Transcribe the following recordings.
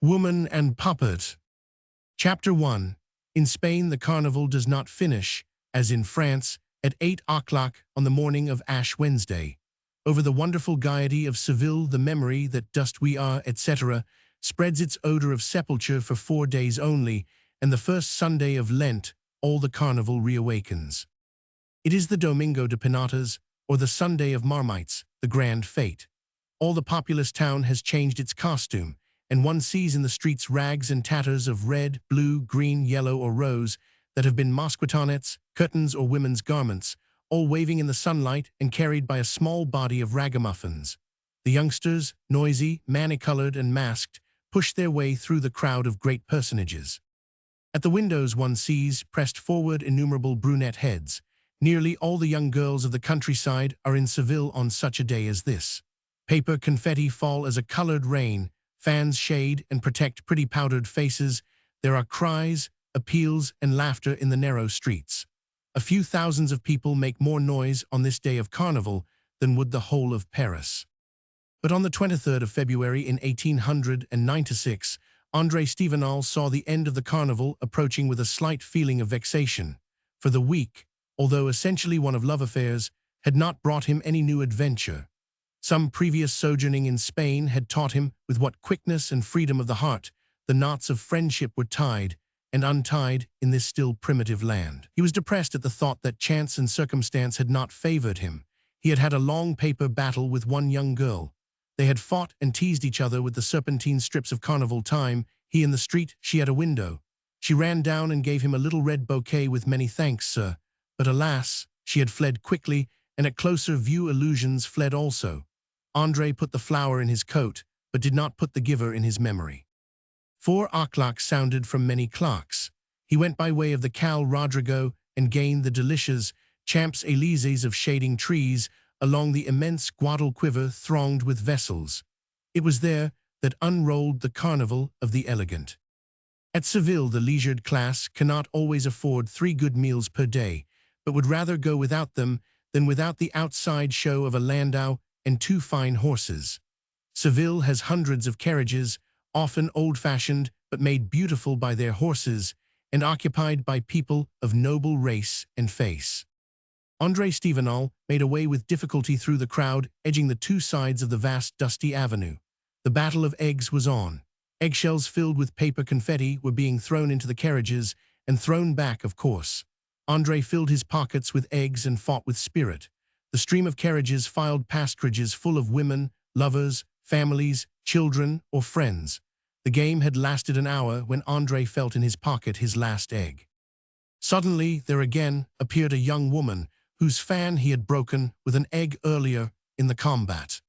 Woman and Puppet. Chapter 1. In Spain, the carnival does not finish, as in France, at 8 o'clock on the morning of Ash Wednesday. Over the wonderful gaiety of Seville, the memory that dust we are, etc., spreads its odor of sepulture for 4 days only, and the first Sunday of Lent, all the carnival reawakens. It is the Domingo de Pinatas, or the Sunday of Marmites, the grand fete. All the populous town has changed its costume, and one sees in the streets rags and tatters of red, blue, green, yellow, or rose that have been mosquitonettes, curtains, or women's garments, all waving in the sunlight and carried by a small body of ragamuffins. The youngsters, noisy, mani-colored, and masked, push their way through the crowd of great personages. At the windows one sees, pressed forward, innumerable brunette heads. Nearly all the young girls of the countryside are in Seville on such a day as this. Paper confetti fall as a colored rain. Fans shade and protect pretty powdered faces. There are cries, appeals, and laughter in the narrow streets. A few thousands of people make more noise on this day of carnival than would the whole of Paris. But on the 23rd of February in 1896, André Stevenal saw the end of the carnival approaching with a slight feeling of vexation, for the week, although essentially one of love affairs, had not brought him any new adventure. Some previous sojourning in Spain had taught him with what quickness and freedom of the heart the knots of friendship were tied and untied in this still primitive land. He was depressed at the thought that chance and circumstance had not favored him. He had had a long paper battle with one young girl. They had fought and teased each other with the serpentine strips of carnival time, he in the street, she at a window. She ran down and gave him a little red bouquet with "Many thanks, sir." But alas, she had fled quickly, and at closer view illusions fled also. André put the flower in his coat, but did not put the giver in his memory. 4 o'clock sounded from many clocks. He went by way of the Cal Rodrigo and gained the delicious Champs-Élysées of shading trees along the immense Guadalquivir thronged with vessels. It was there that unrolled the carnival of the elegant. At Seville, the leisured class cannot always afford 3 good meals per day, but would rather go without them than without the outside show of a landau and 2 fine horses. Seville has hundreds of carriages, often old-fashioned but made beautiful by their horses, and occupied by people of noble race and face. André Stevenal made a way with difficulty through the crowd, edging the 2 sides of the vast dusty avenue. The battle of eggs was on. Eggshells filled with paper confetti were being thrown into the carriages, and thrown back, of course. André filled his pockets with eggs and fought with spirit. The stream of carriages filed past carriages full of women, lovers, families, children, or friends. The game had lasted an hour when André felt in his pocket his last egg. Suddenly, there again appeared a young woman whose fan he had broken with an egg earlier in the combat.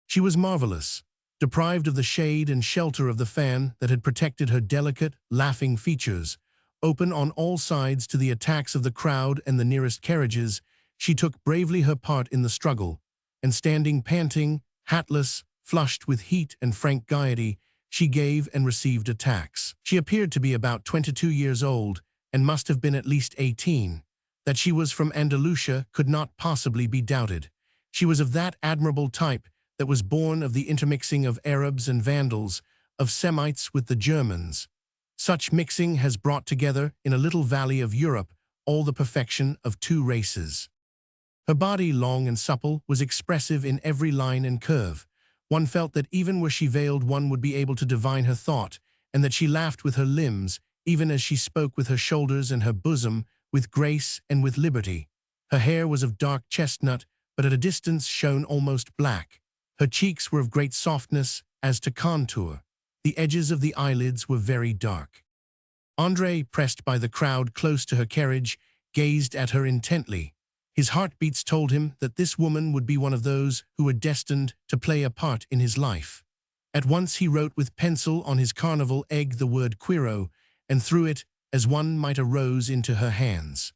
She was marvelous, deprived of the shade and shelter of the fan that had protected her delicate, laughing features. Open on all sides to the attacks of the crowd and the nearest carriages, she took bravely her part in the struggle, and standing panting, hatless, flushed with heat and frank gaiety, she gave and received attacks. She appeared to be about 22 years old, and must have been at least 18. That she was from Andalusia could not possibly be doubted. She was of that admirable type that was born of the intermixing of Arabs and Vandals, of Semites with the Germans. Such mixing has brought together, in a little valley of Europe, all the perfection of 2 races. Her body, long and supple, was expressive in every line and curve. One felt that even were she veiled one would be able to divine her thought, and that she laughed with her limbs, even as she spoke with her shoulders and her bosom, with grace and with liberty. Her hair was of dark chestnut, but at a distance shone almost black. Her cheeks were of great softness as to contour. The edges of the eyelids were very dark. André, pressed by the crowd close to her carriage, gazed at her intently. His heartbeats told him that this woman would be one of those who were destined to play a part in his life. At once he wrote with pencil on his carnival egg the word "Quiro," and threw it, as one might a rose, into her hands.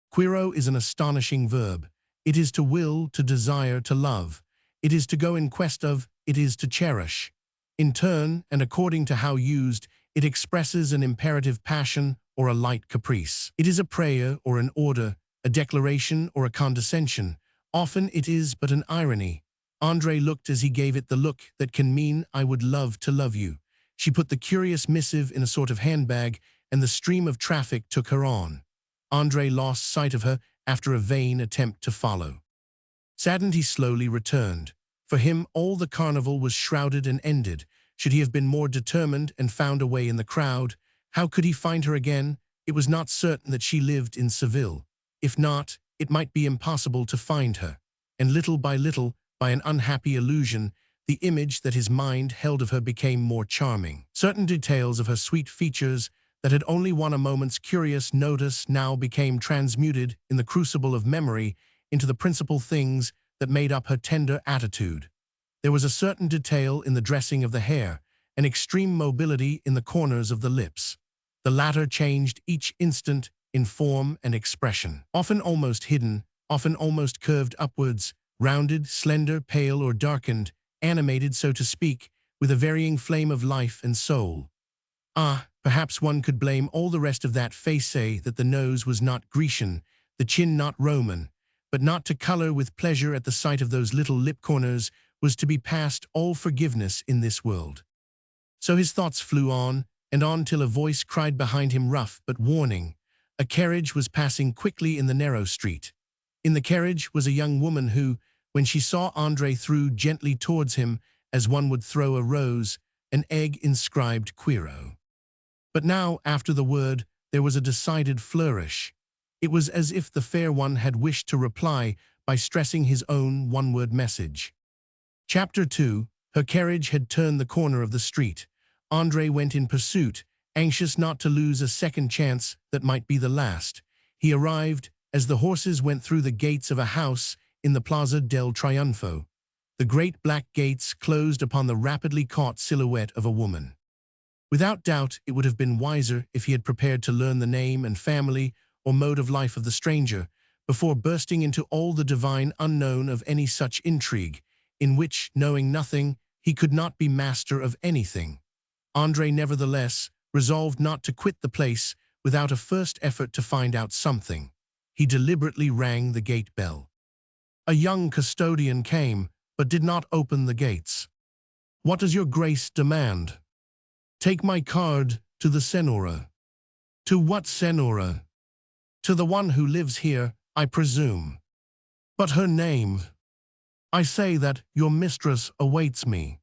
Quiro is an astonishing verb. It is to will, to desire, to love. It is to go in quest of, it is to cherish. In turn, and according to how used, it expresses an imperative passion or a light caprice. It is a prayer or an order, a declaration or a condescension. Often it is but an irony. André looked as he gave it the look that can mean "I would love to love you." She put the curious missive in a sort of handbag, and the stream of traffic took her on. André lost sight of her after a vain attempt to follow. Saddened, he slowly returned. For him, all the carnival was shrouded and ended. Should he have been more determined and found a way in the crowd? How could he find her again? It was not certain that she lived in Seville. If not, it might be impossible to find her. And little by little, by an unhappy illusion, the image that his mind held of her became more charming. Certain details of her sweet features that had only won a moment's curious notice now became transmuted in the crucible of memory into the principal things that made up her tender attitude. There was a certain detail in the dressing of the hair, an extreme mobility in the corners of the lips. The latter changed each instant in form and expression, often almost hidden, often almost curved upwards, rounded, slender, pale, or darkened, animated, so to speak, with a varying flame of life and soul. Ah, perhaps one could blame all the rest of that face, say that the nose was not Grecian, the chin not Roman, but not to color with pleasure at the sight of those little lip corners was to be past all forgiveness in this world. So his thoughts flew on, and on till a voice cried behind him, rough but warning. A carriage was passing quickly in the narrow street. In the carriage was a young woman who, when she saw André, threw gently towards him, as one would throw a rose, an egg inscribed Quiro. But now, after the word, there was a decided flourish. It was as if the fair one had wished to reply by stressing his own one-word message. Chapter 2. Her carriage had turned the corner of the street. André went in pursuit, anxious not to lose a second chance that might be the last. He arrived as the horses went through the gates of a house in the Plaza del Triunfo. The great black gates closed upon the rapidly caught silhouette of a woman. Without doubt, it would have been wiser if he had prepared to learn the name and family or mode of life of the stranger, before bursting into all the divine unknown of any such intrigue, in which, knowing nothing, he could not be master of anything. André, nevertheless, resolved not to quit the place without a first effort to find out something. He deliberately rang the gate bell. A young custodian came, but did not open the gates. "What does your grace demand?" "Take my card to the senora." "To what senora?" "To the one who lives here, I presume." "But her name?" "I say that your mistress awaits me."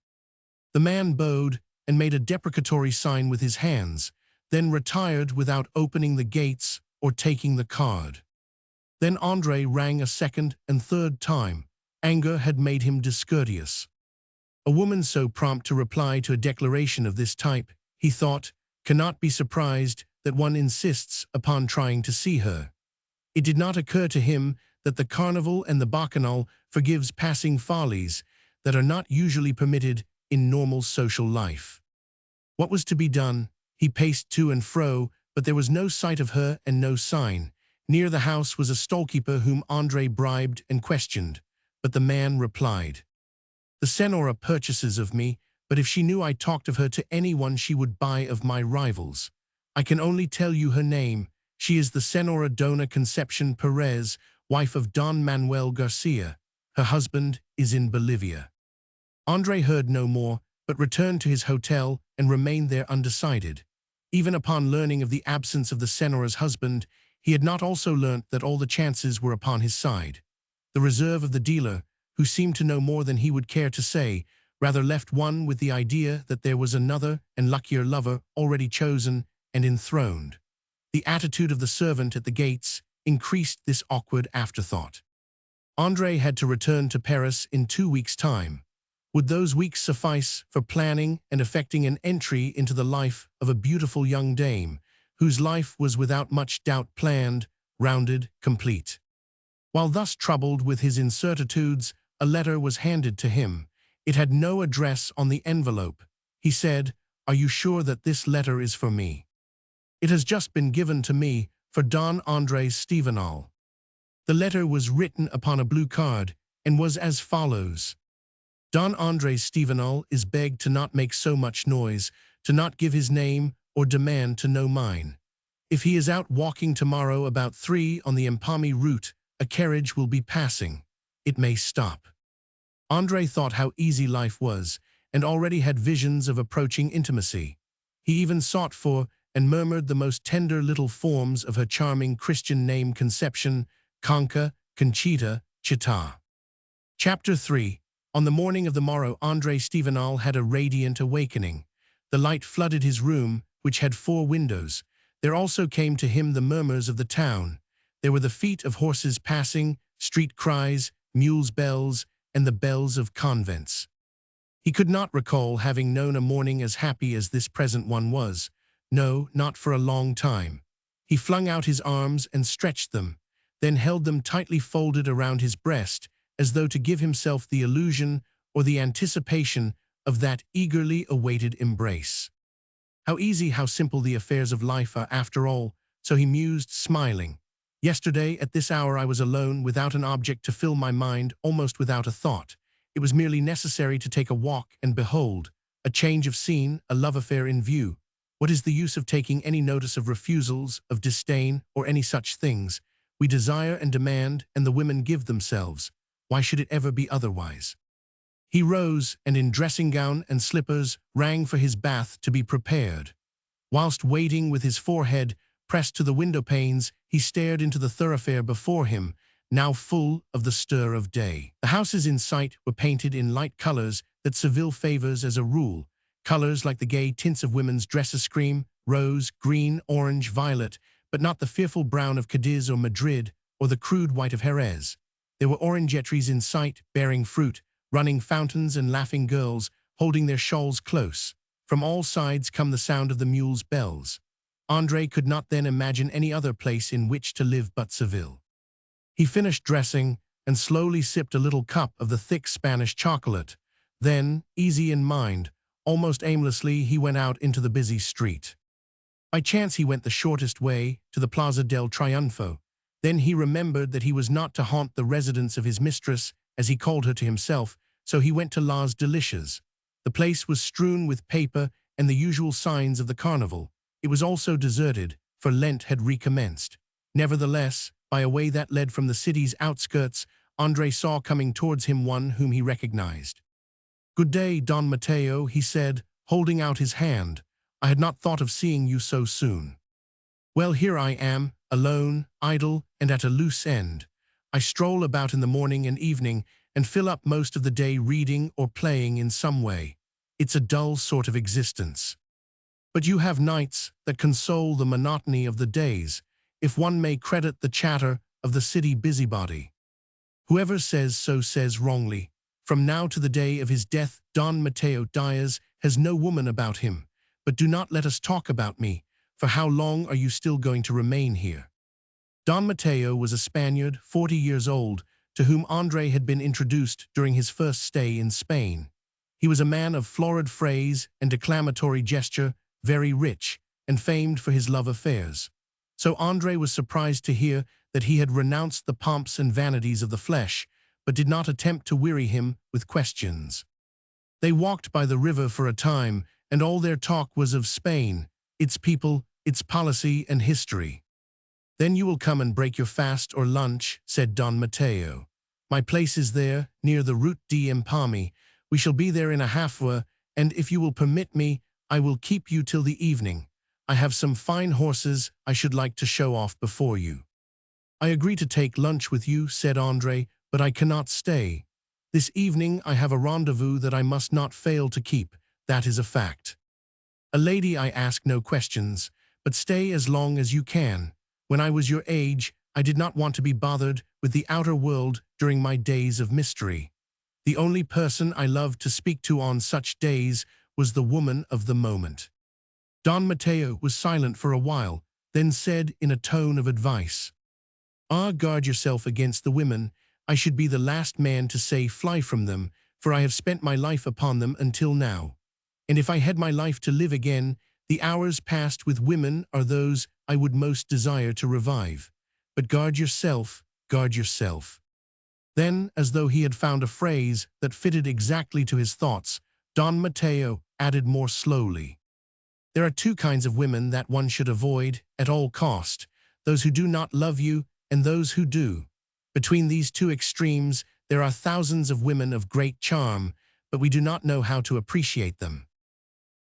The man bowed and made a deprecatory sign with his hands, then retired without opening the gates or taking the card. Then André rang a second and third time. Anger had made him discourteous. A woman so prompt to reply to a declaration of this type, he thought, cannot be surprised that one insists upon trying to see her. It did not occur to him that the carnival and the bacchanal forgives passing follies that are not usually permitted in normal social life. What was to be done? He paced to and fro, but there was no sight of her and no sign. Near the house was a stallkeeper whom André bribed and questioned, but the man replied, "The senora purchases of me, but if she knew I talked of her to anyone, she would buy of my rivals. I can only tell you her name. She is the Senora Dona Concepcion Perez, wife of Don Manuel Garcia. Her husband is in Bolivia." André heard no more, but returned to his hotel and remained there undecided. Even upon learning of the absence of the Senora's husband, he had not also learnt that all the chances were upon his side. The reserve of the dealer, who seemed to know more than he would care to say, rather left one with the idea that there was another and luckier lover already chosen and enthroned. The attitude of the servant at the gates increased this awkward afterthought. André had to return to Paris in 2 weeks' time. Would those weeks suffice for planning and effecting an entry into the life of a beautiful young dame, whose life was without much doubt planned, rounded, complete? While thus troubled with his incertitudes, a letter was handed to him. It had no address on the envelope. He said, "Are you sure that this letter is for me?" "It has just been given to me for Don André Stevenal." The letter was written upon a blue card and was as follows: "Don André Stevenal is begged to not make so much noise, to not give his name or demand to know mine. If he is out walking tomorrow about 3 on the Empami route, a carriage will be passing. It may stop." André thought how easy life was, and already had visions of approaching intimacy. He even sought for and murmured the most tender little forms of her charming Christian name Conception, Conca, Conchita, Chita. Chapter 3. On the morning of the morrow, André Stevenal had a radiant awakening. The light flooded his room, which had 4 windows. There also came to him the murmurs of the town. There were the feet of horses passing, street cries, mules' bells, and the bells of convents. He could not recall having known a morning as happy as this present one was. No, not for a long time. He flung out his arms and stretched them, then held them tightly folded around his breast, as though to give himself the illusion or the anticipation of that eagerly awaited embrace. How easy, how simple the affairs of life are after all, so he mused, smiling. Yesterday, at this hour, I was alone, without an object to fill my mind, almost without a thought. It was merely necessary to take a walk, and behold, a change of scene, a love affair in view. What is the use of taking any notice of refusals, of disdain, or any such things? We desire and demand, and the women give themselves. Why should it ever be otherwise? He rose, and in dressing gown and slippers, rang for his bath to be prepared. Whilst waiting with his forehead pressed to the window panes, he stared into the thoroughfare before him, now full of the stir of day. The houses in sight were painted in light colors that Seville favors as a rule, colors like the gay tints of women's dresses: cream, rose, green, orange, violet, but not the fearful brown of Cadiz or Madrid, or the crude white of Jerez. There were orangetteries in sight, bearing fruit, running fountains, and laughing girls, holding their shawls close. From all sides come the sound of the mules' bells. André could not then imagine any other place in which to live but Seville. He finished dressing and slowly sipped a little cup of the thick Spanish chocolate. Then, easy in mind, almost aimlessly, he went out into the busy street. By chance he went the shortest way, to the Plaza del Triunfo. Then he remembered that he was not to haunt the residence of his mistress, as he called her to himself, so he went to Las Delicias. The place was strewn with paper and the usual signs of the carnival. It was also deserted, for Lent had recommenced. Nevertheless, by a way that led from the city's outskirts, André saw coming towards him one whom he recognized. "Good day, Don Mateo," he said, holding out his hand. "I had not thought of seeing you so soon." "Well, here I am, alone, idle, and at a loose end. I stroll about in the morning and evening, and fill up most of the day reading or playing in some way. It's a dull sort of existence. But you have nights that console the monotony of the days, if one may credit the chatter of the city busybody. Whoever says so says wrongly. From now to the day of his death, Don Mateo Diaz has no woman about him. But do not let us talk about me, for how long are you still going to remain here?" Don Mateo was a Spaniard, 40 years old, to whom André had been introduced during his first stay in Spain. He was a man of florid phrase and declamatory gesture, very rich, and famed for his love affairs. So André was surprised to hear that he had renounced the pomps and vanities of the flesh, but did not attempt to weary him with questions. They walked by the river for a time, and all their talk was of Spain, its people, its policy and history. "Then you will come and break your fast or lunch," said Don Mateo. "My place is there, near the Route d'Empalme. We shall be there in a half-hour, and if you will permit me, I will keep you till the evening. I have some fine horses I should like to show off before you." "I agree to take lunch with you," said André, "but I cannot stay. This evening I have a rendezvous that I must not fail to keep. That is a fact. A lady, I ask no questions, but stay as long as you can. When I was your age, I did not want to be bothered with the outer world during my days of mystery. The only person I loved to speak to on such days was the woman of the moment." Don Mateo was silent for a while, then said in a tone of advice, "Guard yourself against the women. I should be the last man to say fly from them, for I have spent my life upon them until now. And if I had my life to live again, the hours passed with women are those I would most desire to revive. But guard yourself, guard yourself." Then, as though he had found a phrase that fitted exactly to his thoughts, Don Mateo added more slowly, "There are 2 kinds of women that one should avoid at all cost, those who do not love you and those who do. Between these 2 extremes, there are thousands of women of great charm, but we do not know how to appreciate them.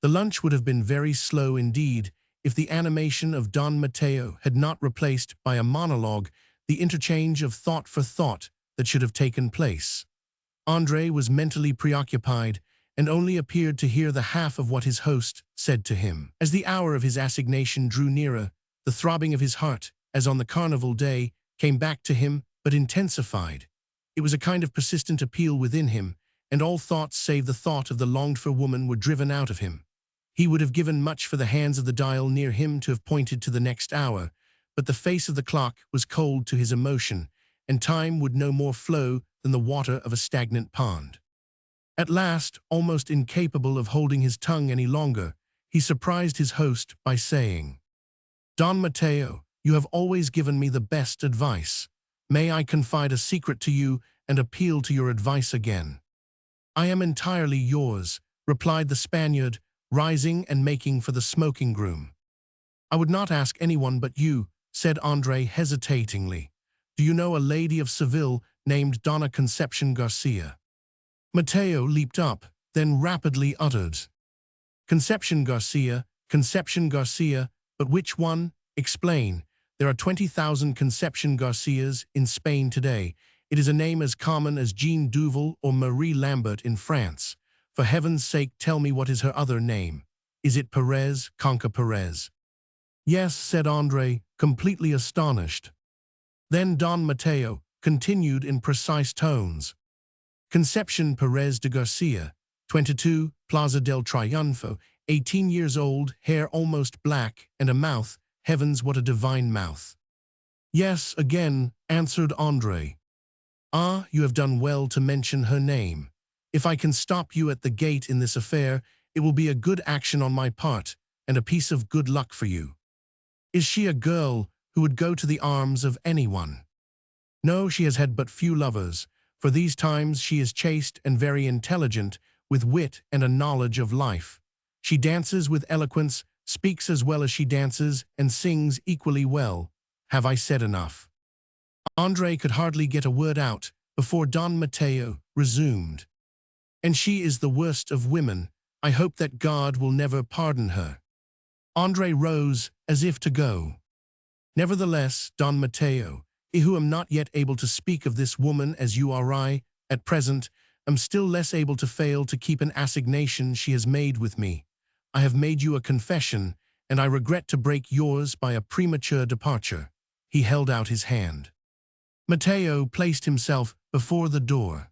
The lunch would have been very slow indeed if the animation of Don Mateo had not replaced by a monologue the interchange of thought for thought that should have taken place. André was mentally preoccupied and only appeared to hear the half of what his host said to him. As the hour of his assignation drew nearer, the throbbing of his heart, as on the carnival day, came back to him but intensified. It was a kind of persistent appeal within him, and all thoughts save the thought of the longed-for woman were driven out of him. He would have given much for the hands of the dial near him to have pointed to the next hour, but the face of the clock was cold to his emotion, and time would no more flow than the water of a stagnant pond. At last, almost incapable of holding his tongue any longer, he surprised his host by saying, "Don Mateo, you have always given me the best advice. May I confide a secret to you and appeal to your advice again?" "I am entirely yours," replied the Spaniard, rising and making for the smoking room. "I would not ask anyone but you," said André hesitatingly. "Do you know a lady of Seville named Donna Concepcion Garcia?" Mateo leaped up, then rapidly uttered, Concepcion Garcia, but which one? Explain. There are 20,000 Concepcion Garcias in Spain today. It is a name as common as Jean Duval or Marie Lambert in France. For heaven's sake, tell me what is her other name. Is it Perez, Conca Perez? "Yes," said André, completely astonished. Then Don Mateo continued in precise tones. "Concepcion Perez de Garcia, 22, Plaza del Triunfo, 18 years old, hair almost black, and a mouth, heavens, what a divine mouth." "Yes, again," answered André. "Ah, you have done well to mention her name. If I can stop you at the gate in this affair, it will be a good action on my part, and a piece of good luck for you." "Is she a girl who would go to the arms of anyone?" "No, she has had but few lovers. For these times she is chaste and very intelligent, with wit and a knowledge of life. She dances with eloquence, speaks as well as she dances, and sings equally well. Have I said enough?" André could hardly get a word out before Don Mateo resumed. "And she is the worst of women. I hope that God will never pardon her." André rose as if to go. "Nevertheless, Don Mateo, I who am not yet able to speak of this woman as you or I, at present, am still less able to fail to keep an assignation she has made with me. I have made you a confession, and I regret to break yours by a premature departure." He held out his hand. Mateo placed himself before the door.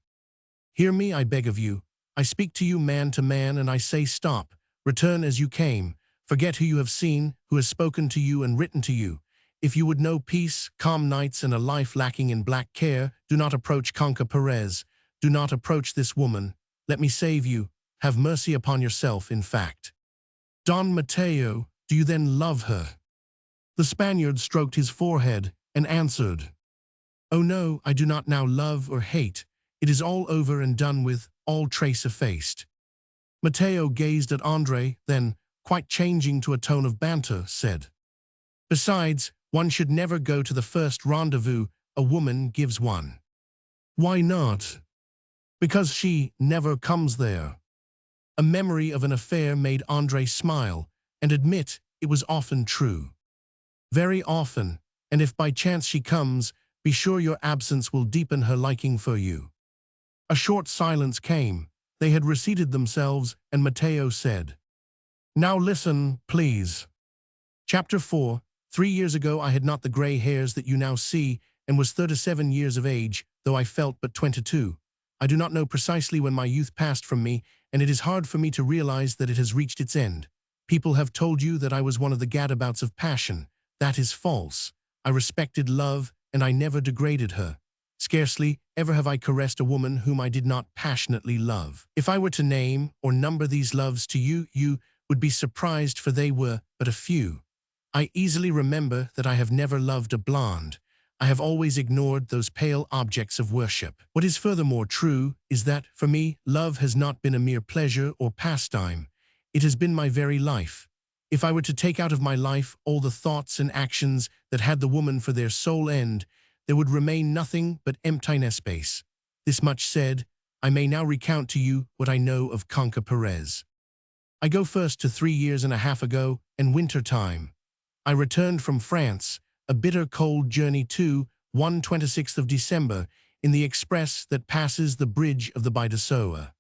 "Hear me, I beg of you. I speak to you man to man, and I say stop. Return as you came. Forget who you have seen, who has spoken to you and written to you. If you would know peace, calm nights, and a life lacking in black care, do not approach Conca Perez. Do not approach this woman. Let me save you. Have mercy upon yourself, in fact." "Don Mateo, do you then love her?" The Spaniard stroked his forehead and answered, "Oh no, I do not now love or hate. It is all over and done with, all trace effaced." Mateo gazed at André, then, quite changing to a tone of banter, said, "Besides, one should never go to the first rendezvous a woman gives one." "Why not?" "Because she never comes there." A memory of an affair made André smile and admit it was often true. "Very often, and if by chance she comes, be sure your absence will deepen her liking for you." A short silence came. They had reseated themselves, and Mateo said, "Now listen, please." Chapter 4. 3 years ago I had not the gray hairs that you now see, and was 37 years of age, though I felt but 22. I do not know precisely when my youth passed from me, and it is hard for me to realize that it has reached its end. People have told you that I was one of the gadabouts of passion. That is false. I respected love, and I never degraded her. Scarcely ever have I caressed a woman whom I did not passionately love. If I were to name or number these loves to you, you would be surprised, for they were but a few. I easily remember that I have never loved a blonde. I have always ignored those pale objects of worship. What is furthermore true is that, for me, love has not been a mere pleasure or pastime. It has been my very life. If I were to take out of my life all the thoughts and actions that had the woman for their sole end, there would remain nothing but emptiness space. This much said, I may now recount to you what I know of Conca Perez. I go first to 3 years and a half ago, in winter time. I returned from France, a bitter cold journey to 26th of December, in the express that passes the bridge of the Bidasoa.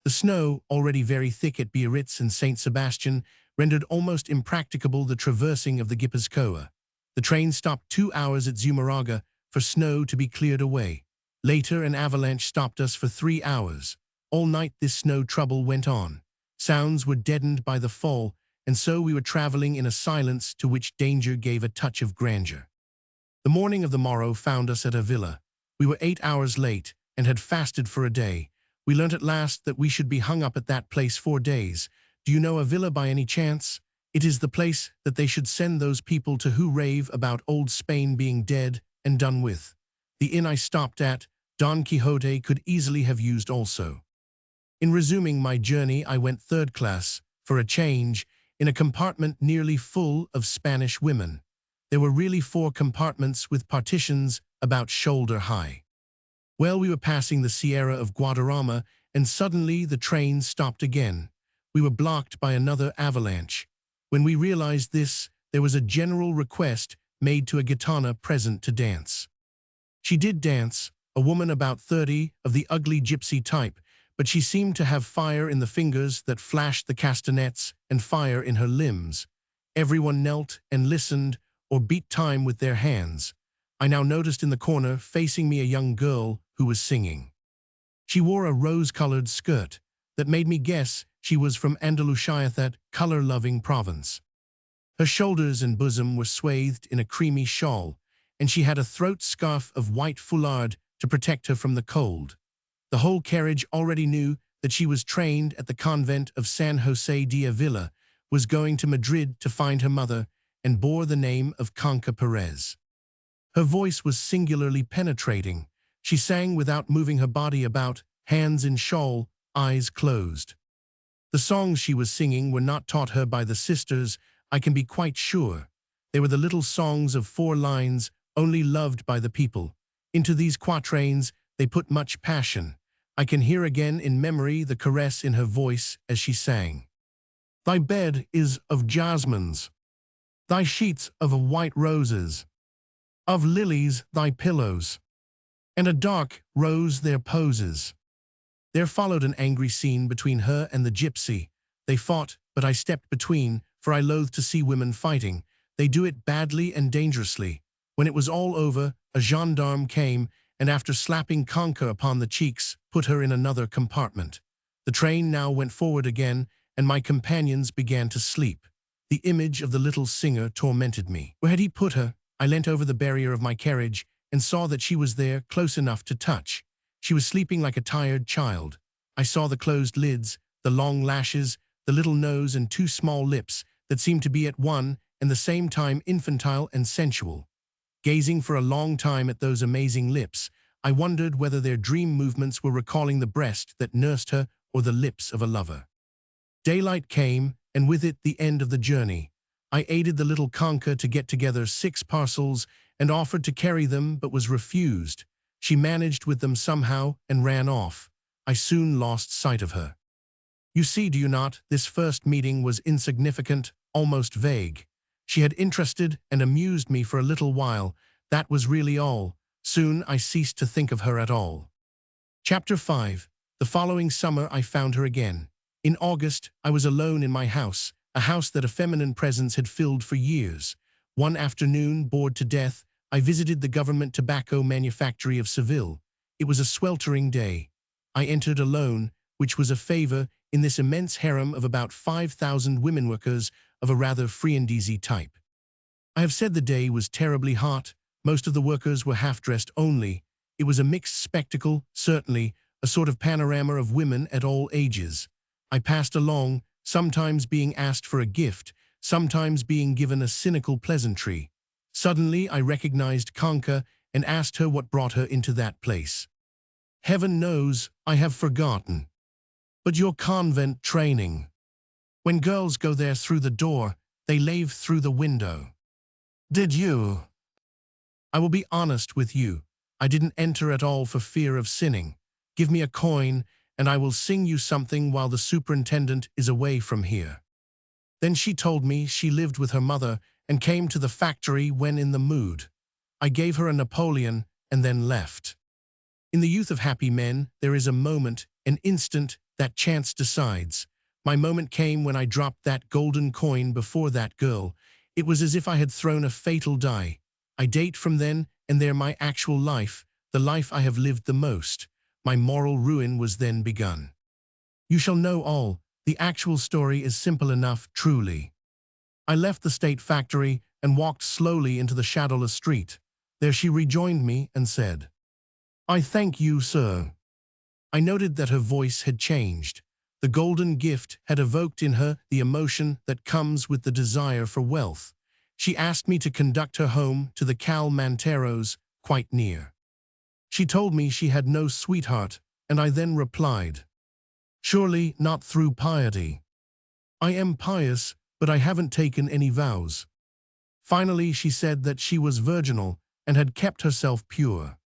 The snow, already very thick at Biarritz and Saint Sebastian, rendered almost impracticable the traversing of the Guipuzcoa. The train stopped 2 hours at Zumarraga for snow to be cleared away. Later, an avalanche stopped us for 3 hours. All night this snow trouble went on. Sounds were deadened by the fall, and so we were traveling in a silence to which danger gave a touch of grandeur. The morning of the morrow found us at a villa. We were 8 hours late, and had fasted for a day. We learnt at last that we should be hung up at that place 4 days. Do you know a villa by any chance? It is the place that they should send those people to who rave about old Spain being dead and done with. The inn I stopped at, Don Quixote could easily have used also. In resuming my journey, I went third class, for a change, in a compartment nearly full of Spanish women. There were really 4 compartments with partitions about shoulder high. Well, we were passing the Sierra of Guadarrama, and suddenly the train stopped again. We were blocked by another avalanche. When we realized this, there was a general request made to a gitana present to dance. She did dance, a woman about 30, of the ugly gypsy type, but she seemed to have fire in the fingers that flashed the castanets and fire in her limbs. Everyone knelt and listened or beat time with their hands. I now noticed in the corner, facing me, a young girl who was singing. She wore a rose-colored skirt that made me guess she was from Andalusia, that color-loving province. Her shoulders and bosom were swathed in a creamy shawl, and she had a throat scarf of white foulard to protect her from the cold. The whole carriage already knew that she was trained at the convent of San José de Avila, was going to Madrid to find her mother, and bore the name of Conca Perez. Her voice was singularly penetrating. She sang without moving her body about, hands in shawl, eyes closed. The songs she was singing were not taught her by the sisters, I can be quite sure. They were the little songs of 4 lines, only loved by the people. Into these quatrains they put much passion. I can hear again in memory the caress in her voice as she sang. Thy bed is of jasmines, thy sheets of white roses, of lilies thy pillows, and a dark rose their poses. There followed an angry scene between her and the gypsy. They fought, but I stepped between, for I loathe to see women fighting. They do it badly and dangerously. When it was all over, a gendarme came, and after slapping Conca upon the cheeks, put her in another compartment. The train now went forward again, and my companions began to sleep. The image of the little singer tormented me. Where had he put her? I leant over the barrier of my carriage, and saw that she was there, close enough to touch. She was sleeping like a tired child. I saw the closed lids, the long lashes, the little nose and 2 small lips that seemed to be at one and the same time infantile and sensual. Gazing for a long time at those amazing lips, I wondered whether their dream movements were recalling the breast that nursed her or the lips of a lover. Daylight came, and with it the end of the journey. I aided the little Conca to get together 6 parcels and offered to carry them, but was refused. She managed with them somehow and ran off. I soon lost sight of her. You see, do you not, this first meeting was insignificant, almost vague. She had interested and amused me for a little while. That was really all. Soon I ceased to think of her at all. Chapter 5. The following summer I found her again. In August, I was alone in my house, a house that a feminine presence had filled for years. One afternoon, bored to death, I visited the government tobacco manufactory of Seville. It was a sweltering day. I entered alone, which was a favor in this immense harem of about 5,000 women workers of a rather friandisy type. I have said the day was terribly hot. Most of the workers were half-dressed only. It was a mixed spectacle, certainly, a sort of panorama of women at all ages. I passed along, sometimes being asked for a gift, sometimes being given a cynical pleasantry. Suddenly I recognized Conca and asked her what brought her into that place. Heaven knows, I have forgotten. But your convent training. When girls go there through the door, they leave through the window. Did you? I will be honest with you. I didn't enter at all for fear of sinning. Give me a coin, and I will sing you something while the superintendent is away from here." Then she told me she lived with her mother and came to the factory when in the mood. I gave her a Napoleon and then left. In the youth of happy men, there is a moment, an instant, that chance decides. My moment came when I dropped that golden coin before that girl. It was as if I had thrown a fatal die. I date from then and there my actual life, the life I have lived the most. My moral ruin was then begun. You shall know all. The actual story is simple enough, truly. I left the state factory and walked slowly into the shadowless street. There she rejoined me and said, "I thank you, sir." I noted that her voice had changed. The golden gift had evoked in her the emotion that comes with the desire for wealth. She asked me to conduct her home to the Cal Manteros, quite near. She told me she had no sweetheart, and I then replied, "Surely not through piety. I am pious, but I haven't taken any vows." Finally, she said that she was virginal and had kept herself pure.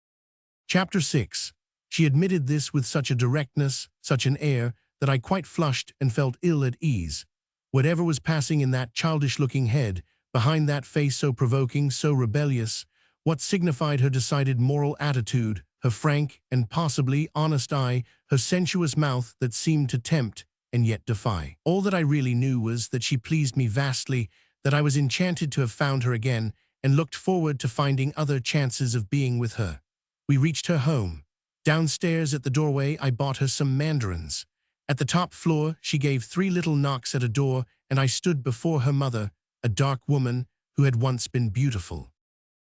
Chapter 6. She admitted this with such a directness, such an air, that I quite flushed and felt ill at ease. Whatever was passing in that childish-looking head, behind that face so provoking, so rebellious, what signified her decided moral attitude, her frank and possibly honest eye, her sensuous mouth that seemed to tempt and yet defy? All that I really knew was that she pleased me vastly, that I was enchanted to have found her again, and looked forward to finding other chances of being with her. We reached her home. Downstairs at the doorway I bought her some mandarins. At the top floor she gave 3 little knocks at a door, and I stood before her mother, a dark woman who had once been beautiful.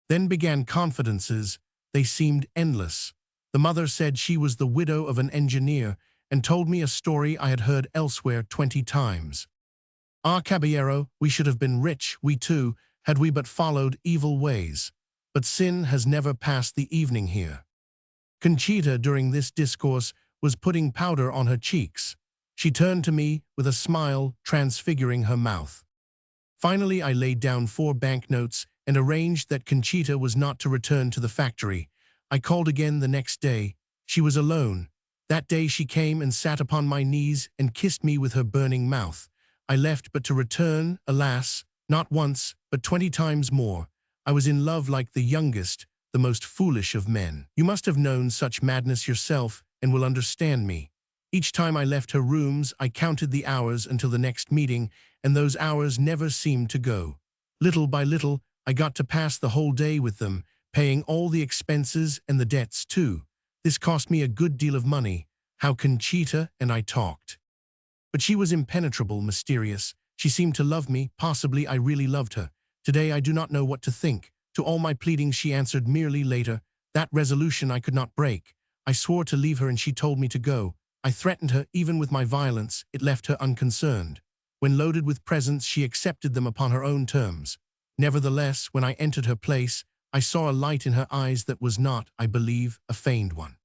Then began confidences. They seemed endless. The mother said she was the widow of an engineer and told me a story I had heard elsewhere 20 times. "Ah, caballero, we should have been rich, we too, had we but followed evil ways. But sin has never passed the evening here." Conchita, during this discourse, was putting powder on her cheeks. She turned to me with a smile transfiguring her mouth. Finally, I laid down 4 banknotes and arranged that Conchita was not to return to the factory. I called again the next day. She was alone. That day she came and sat upon my knees and kissed me with her burning mouth. I left but to return, alas, not once, but 20 times more. I was in love like the youngest, the most foolish of men. You must have known such madness yourself and will understand me. Each time I left her rooms, I counted the hours until the next meeting, and those hours never seemed to go. Little by little, I got to pass the whole day with them, paying all the expenses and the debts too. This cost me a good deal of money. How Conchita and I talked. But she was impenetrable, mysterious. She seemed to love me. Possibly I really loved her. Today I do not know what to think. To all my pleadings she answered merely later. That resolution I could not break. I swore to leave her and she told me to go. I threatened her, even with my violence. It left her unconcerned. When loaded with presents, she accepted them upon her own terms. Nevertheless, when I entered her place, I saw a light in her eyes that was not, I believe, a feigned one.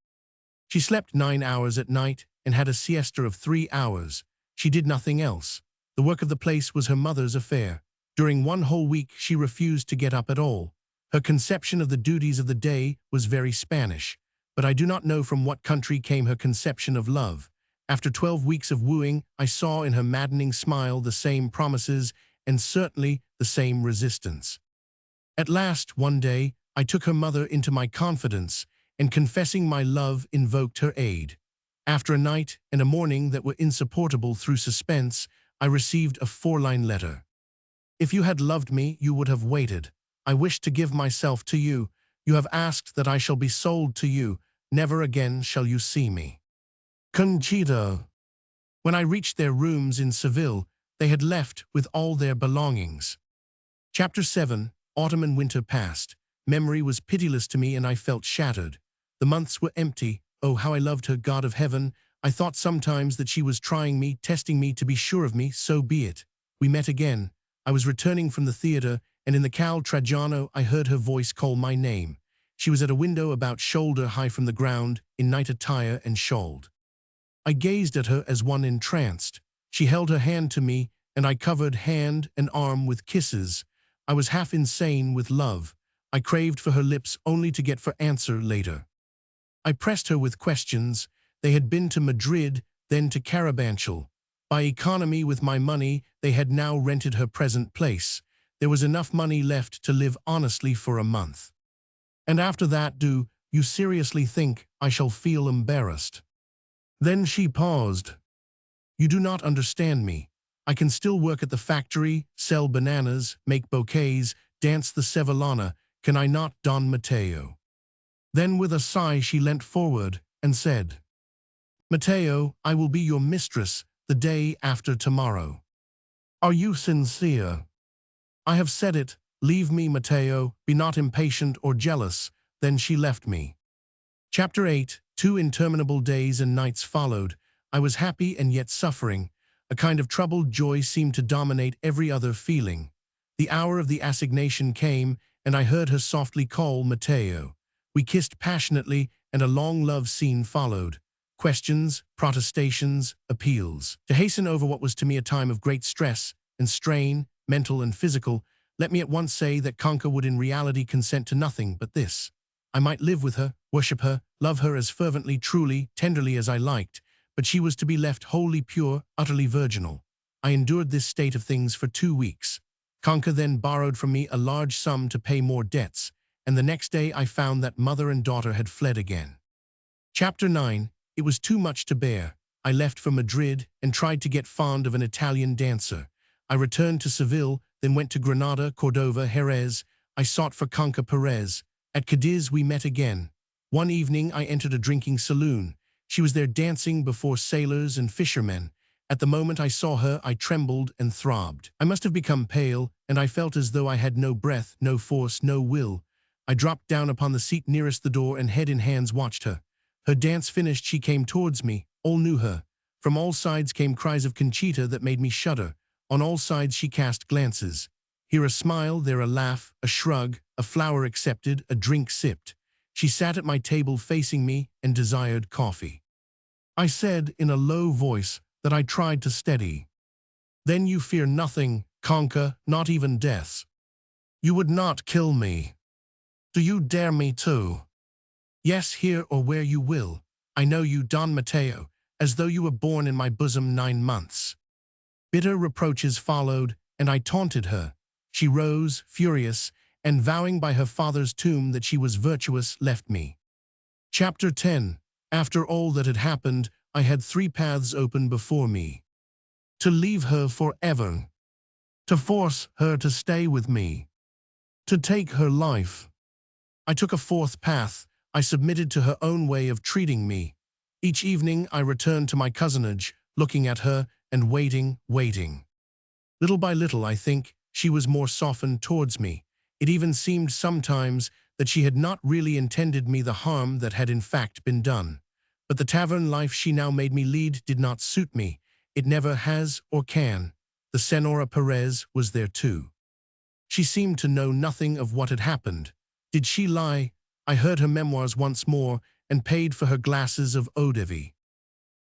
She slept 9 hours at night and had a siesta of 3 hours. She did nothing else. The work of the place was her mother's affair. During 1 whole week she refused to get up at all. Her conception of the duties of the day was very Spanish, but I do not know from what country came her conception of love. After 12 weeks of wooing, I saw in her maddening smile the same promises and certainly the same resistance. At last, one day, I took her mother into my confidence and, confessing my love, invoked her aid. After a night and a morning that were insupportable through suspense, I received a 4-line letter. "If you had loved me, you would have waited. I wish to give myself to you. You have asked that I shall be sold to you. Never again shall you see me. Conchita." When I reached their rooms in Seville, they had left with all their belongings. Chapter 7. Autumn and winter passed. Memory was pitiless to me and I felt shattered. The months were empty. Oh, how I loved her, God of heaven. I thought sometimes that she was trying me, testing me to be sure of me. So be it. We met again. I was returning from the theater, and in the Cal Trajano I heard her voice call my name. She was at a window about shoulder-high from the ground, in night attire and shawled. I gazed at her as one entranced. She held her hand to me, and I covered hand and arm with kisses. I was half insane with love. I craved for her lips only to get for answer later. I pressed her with questions. They had been to Madrid, then to Carabanchel. By economy with my money, they had now rented her present place. There was enough money left to live honestly for a month. And after that, do you seriously think I shall feel embarrassed? Then she paused. You do not understand me. I can still work at the factory, sell bananas, make bouquets, dance the Sevillana. Can I not, Don Mateo? Then with a sigh she leant forward and said, Mateo, I will be your mistress the day after tomorrow. Are you sincere? I have said it. Leave me, Mateo. Be not impatient or jealous. Then she left me. Chapter 8. 2 interminable days and nights followed. I was happy and yet suffering. A kind of troubled joy seemed to dominate every other feeling. The hour of the assignation came, and I heard her softly call Mateo. We kissed passionately, and a long love scene followed. Questions, protestations, appeals. To hasten over what was to me a time of great stress and strain, mental and physical, let me at once say that Concha would in reality consent to nothing but this. I might live with her, worship her, love her as fervently, truly, tenderly as I liked, but she was to be left wholly pure, utterly virginal. I endured this state of things for 2 weeks. Concha then borrowed from me a large sum to pay more debts, and the next day I found that mother and daughter had fled again. Chapter 9. It was too much to bear. I left for Madrid and tried to get fond of an Italian dancer. I returned to Seville, then went to Granada, Cordova, Jerez. I sought for Concha Perez. At Cadiz we met again. One evening I entered a drinking saloon. She was there dancing before sailors and fishermen. At the moment I saw her, I trembled and throbbed. I must have become pale, and I felt as though I had no breath, no force, no will. I dropped down upon the seat nearest the door and head in hands watched her. Her dance finished, she came towards me. All knew her. From all sides came cries of Conchita that made me shudder. On all sides she cast glances. Here a smile, there a laugh, a shrug, a flower accepted, a drink sipped. She sat at my table facing me and desired coffee. I said in a low voice that I tried to steady. Then you fear nothing, Concha, not even death. You would not kill me. Do you dare me to? Yes, here or where you will. I know you, Don Mateo, as though you were born in my bosom 9 months. Bitter reproaches followed, and I taunted her. She rose, furious, and vowing by her father's tomb that she was virtuous, left me. Chapter 10. After all that had happened, I had 3 paths open before me. To leave her forever. To force her to stay with me. To take her life. I took a 4th path. I submitted to her own way of treating me. Each evening I returned to my cousinage, looking at her and waiting. Little by little, I think, she was more softened towards me. It even seemed sometimes that she had not really intended me the harm that had in fact been done. But the tavern life she now made me lead did not suit me. It never has or can. The Senora Perez was there too. She seemed to know nothing of what had happened. Did she lie? I heard her memoirs once more and paid for her glasses of eau-de-vie.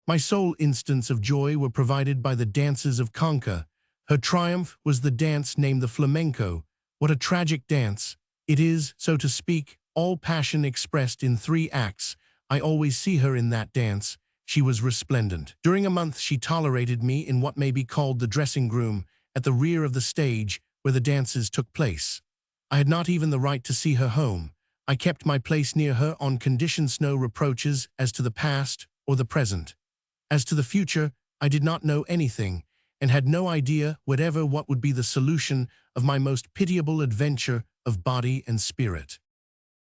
My sole instants of joy were provided by the dances of Concha. Her triumph was the dance named the flamenco. What a tragic dance! It is, so to speak, all passion expressed in 3 acts. I always see her in that dance. She was resplendent. During a month she tolerated me in what may be called the dressing room, at the rear of the stage where the dances took place. I had not even the right to see her home. I kept my place near her on conditions no reproaches as to the past or the present. As to the future, I did not know anything, and had no idea whatever what would be the solution of my most pitiable adventure of body and spirit.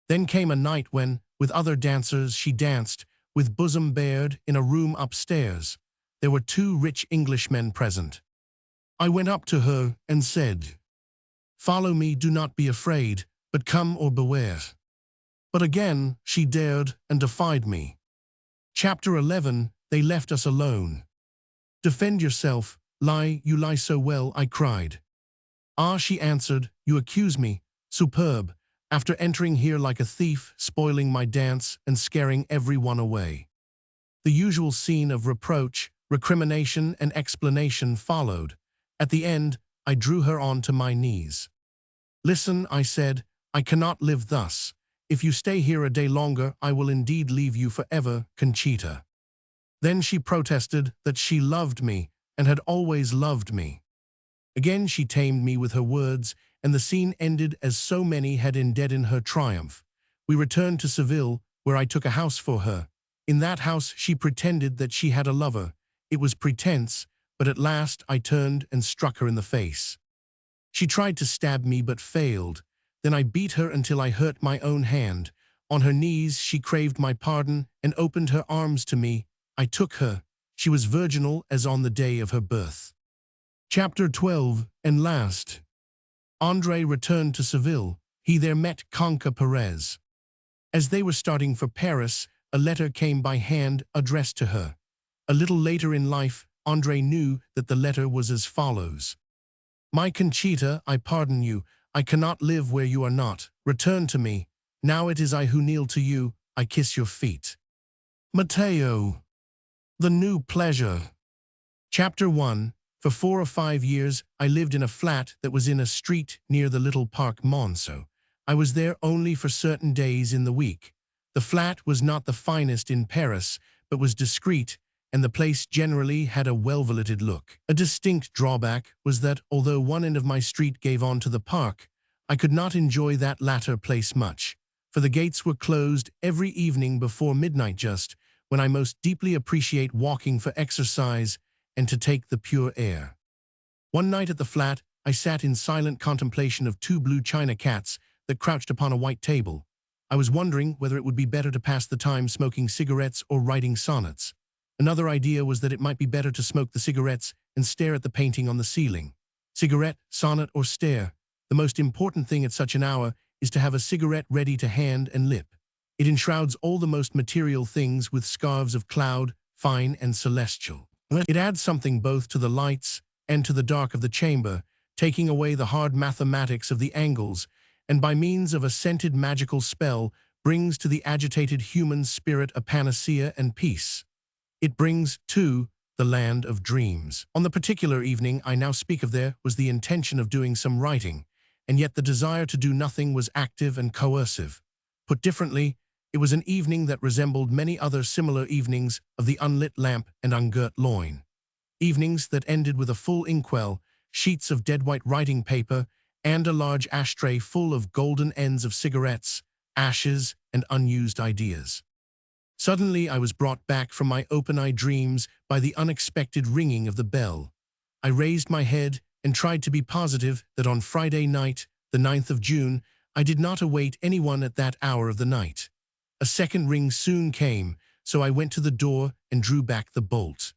Then came a night when, with other dancers, she danced, with bosom bared, in a room upstairs. There were 2 rich Englishmen present. I went up to her and said, "Follow me, do not be afraid, but come or beware." But again she dared and defied me. Chapter 11. They left us alone. "Defend yourself, lie, you lie so well," I cried. "Ah," she answered, "you accuse me. Superb, after entering here like a thief, spoiling my dance and scaring everyone away." The usual scene of reproach, recrimination, and explanation followed. At the end, I drew her on to my knees. "Listen," I said, "I cannot live thus. If you stay here a day longer, I will indeed leave you forever, Conchita." Then she protested that she loved me and had always loved me. Again she tamed me with her words, and the scene ended as so many had ended in her triumph. We returned to Seville, where I took a house for her. In that house she pretended that she had a lover. It was pretense, but at last I turned and struck her in the face. She tried to stab me but failed. Then I beat her until I hurt my own hand. On her knees she craved my pardon and opened her arms to me. I took her. She was virginal as on the day of her birth. Chapter 12, and last. André returned to Seville. He there met Conca Perez. As they were starting for Paris, a letter came by hand addressed to her. A little later in life, André knew that the letter was as follows. My Conchita, I pardon you. I cannot live where you are not. Return to me. Now it is I who kneel to you. I kiss your feet. Mateo. The New Pleasure. Chapter 1. For 4 or 5 years, I lived in a flat that was in a street near the little park Monceau. I was there only for certain days in the week. The flat was not the finest in Paris, but was discreet, and the place generally had a well-valeted look. A distinct drawback was that, although one end of my street gave on to the park, I could not enjoy that latter place much, for the gates were closed every evening before midnight, just when I most deeply appreciate walking for exercise and to take the pure air. One night at the flat, I sat in silent contemplation of 2 blue china cats that crouched upon a white table. I was wondering whether it would be better to pass the time smoking cigarettes or writing sonnets. Another idea was that it might be better to smoke the cigarettes and stare at the painting on the ceiling. Cigarette, sonnet, or stare. The most important thing at such an hour is to have a cigarette ready to hand and lip. It enshrouds all the most material things with scarves of cloud, fine and celestial. It adds something both to the lights and to the dark of the chamber, taking away the hard mathematics of the angles, and by means of a scented magical spell brings to the agitated human spirit a panacea and peace. It brings, too, the land of dreams. On the particular evening I now speak of, there was the intention of doing some writing, and yet the desire to do nothing was active and coercive. Put differently, it was an evening that resembled many other similar evenings of the unlit lamp and ungirt loin. Evenings that ended with a full inkwell, sheets of dead-white writing paper, and a large ashtray full of golden ends of cigarettes, ashes, and unused ideas. Suddenly I was brought back from my open-eyed dreams by the unexpected ringing of the bell. I raised my head and tried to be positive that on Friday night, the 9th of June, I did not await anyone at that hour of the night. A second ring soon came, so I went to the door and drew back the bolt.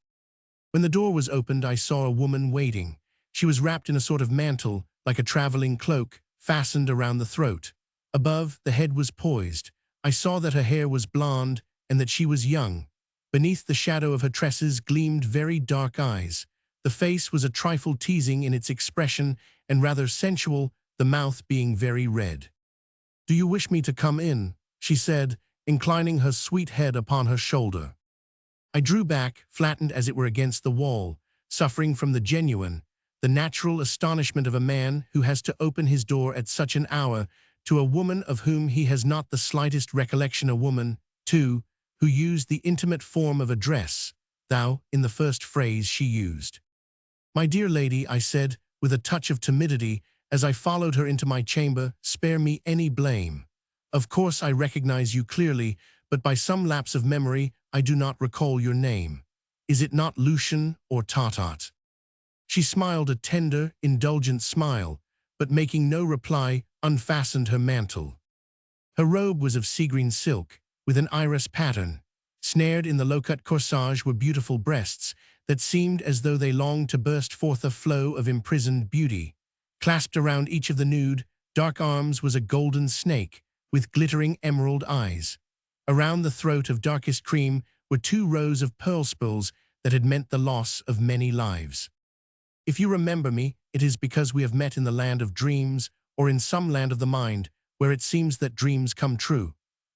When the door was opened, I saw a woman waiting. She was wrapped in a sort of mantle, like a traveling cloak, fastened around the throat. Above, the head was poised. I saw that her hair was blonde and that she was young. Beneath the shadow of her tresses gleamed very dark eyes. The face was a trifle teasing in its expression and rather sensual, the mouth being very red. "Do you wish me to come in?" she said, inclining her sweet head upon her shoulder. I drew back, flattened as it were against the wall, suffering from the natural astonishment of a man who has to open his door at such an hour to a woman of whom he has not the slightest recollection, a woman, too, who used the intimate form of address, thou, in the first phrase she used. "My dear lady," I said, with a touch of timidity, as I followed her into my chamber, "spare me any blame. Of course I recognize you clearly, but by some lapse of memory I do not recall your name. Is it not Lucian or Tatat?" She smiled a tender, indulgent smile, but making no reply, unfastened her mantle. Her robe was of sea-green silk, with an iris pattern. Snared in the low-cut corsage were beautiful breasts that seemed as though they longed to burst forth a flow of imprisoned beauty. Clasped around each of the nude, dark arms was a golden snake, with glittering emerald eyes. Around the throat of darkest cream were 2 rows of pearl spools that had meant the loss of many lives. If you remember me, it is because we have met in the land of dreams, or in some land of the mind, where it seems that dreams come true.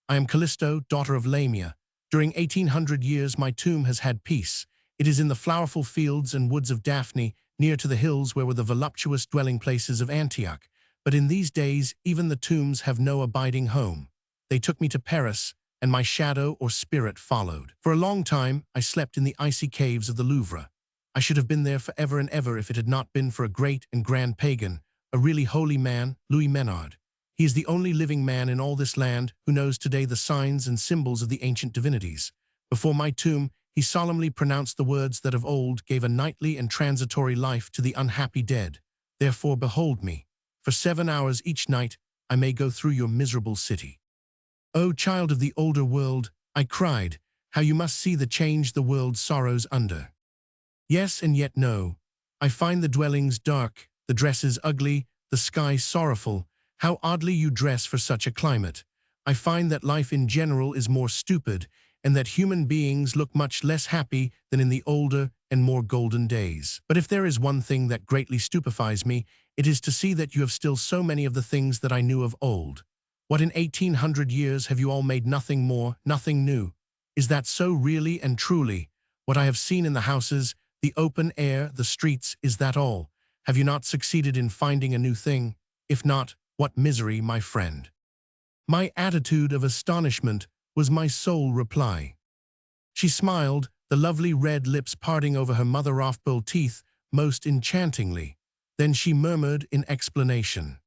I am Callisto, daughter of Lamia. During 1800 years my tomb has had peace. It is in the flowerful fields and woods of Daphne, near to the hills where were the voluptuous dwelling places of Antioch. But in these days even the tombs have no abiding home. They took me to Paris, and my shadow or spirit followed. For a long time, I slept in the icy caves of the Louvre. I should have been there forever and ever if it had not been for a great and grand pagan, a really holy man, Louis Menard. He is the only living man in all this land who knows today the signs and symbols of the ancient divinities. Before my tomb, he solemnly pronounced the words that of old gave a nightly and transitory life to the unhappy dead. Therefore behold me. For 7 hours each night I may go through your miserable city. O child of the older world, I cried, how you must see the change the world sorrows under. Yes and yet no. I find the dwellings dark, the dresses ugly, the sky sorrowful. How oddly you dress for such a climate. I find that life in general is more stupid, and that human beings look much less happy than in the older and more golden days. But if there is one thing that greatly stupefies me, it is to see that you have still so many of the things that I knew of old. What in 1800 years have you all made nothing more, nothing new? Is that so really and truly? What I have seen in the houses, the open air, the streets, is that all? Have you not succeeded in finding a new thing? If not, what misery, my friend. My attitude of astonishment was my sole reply. She smiled, the lovely red lips parting over her mother-of-pearl teeth most enchantingly. Then she murmured in explanation.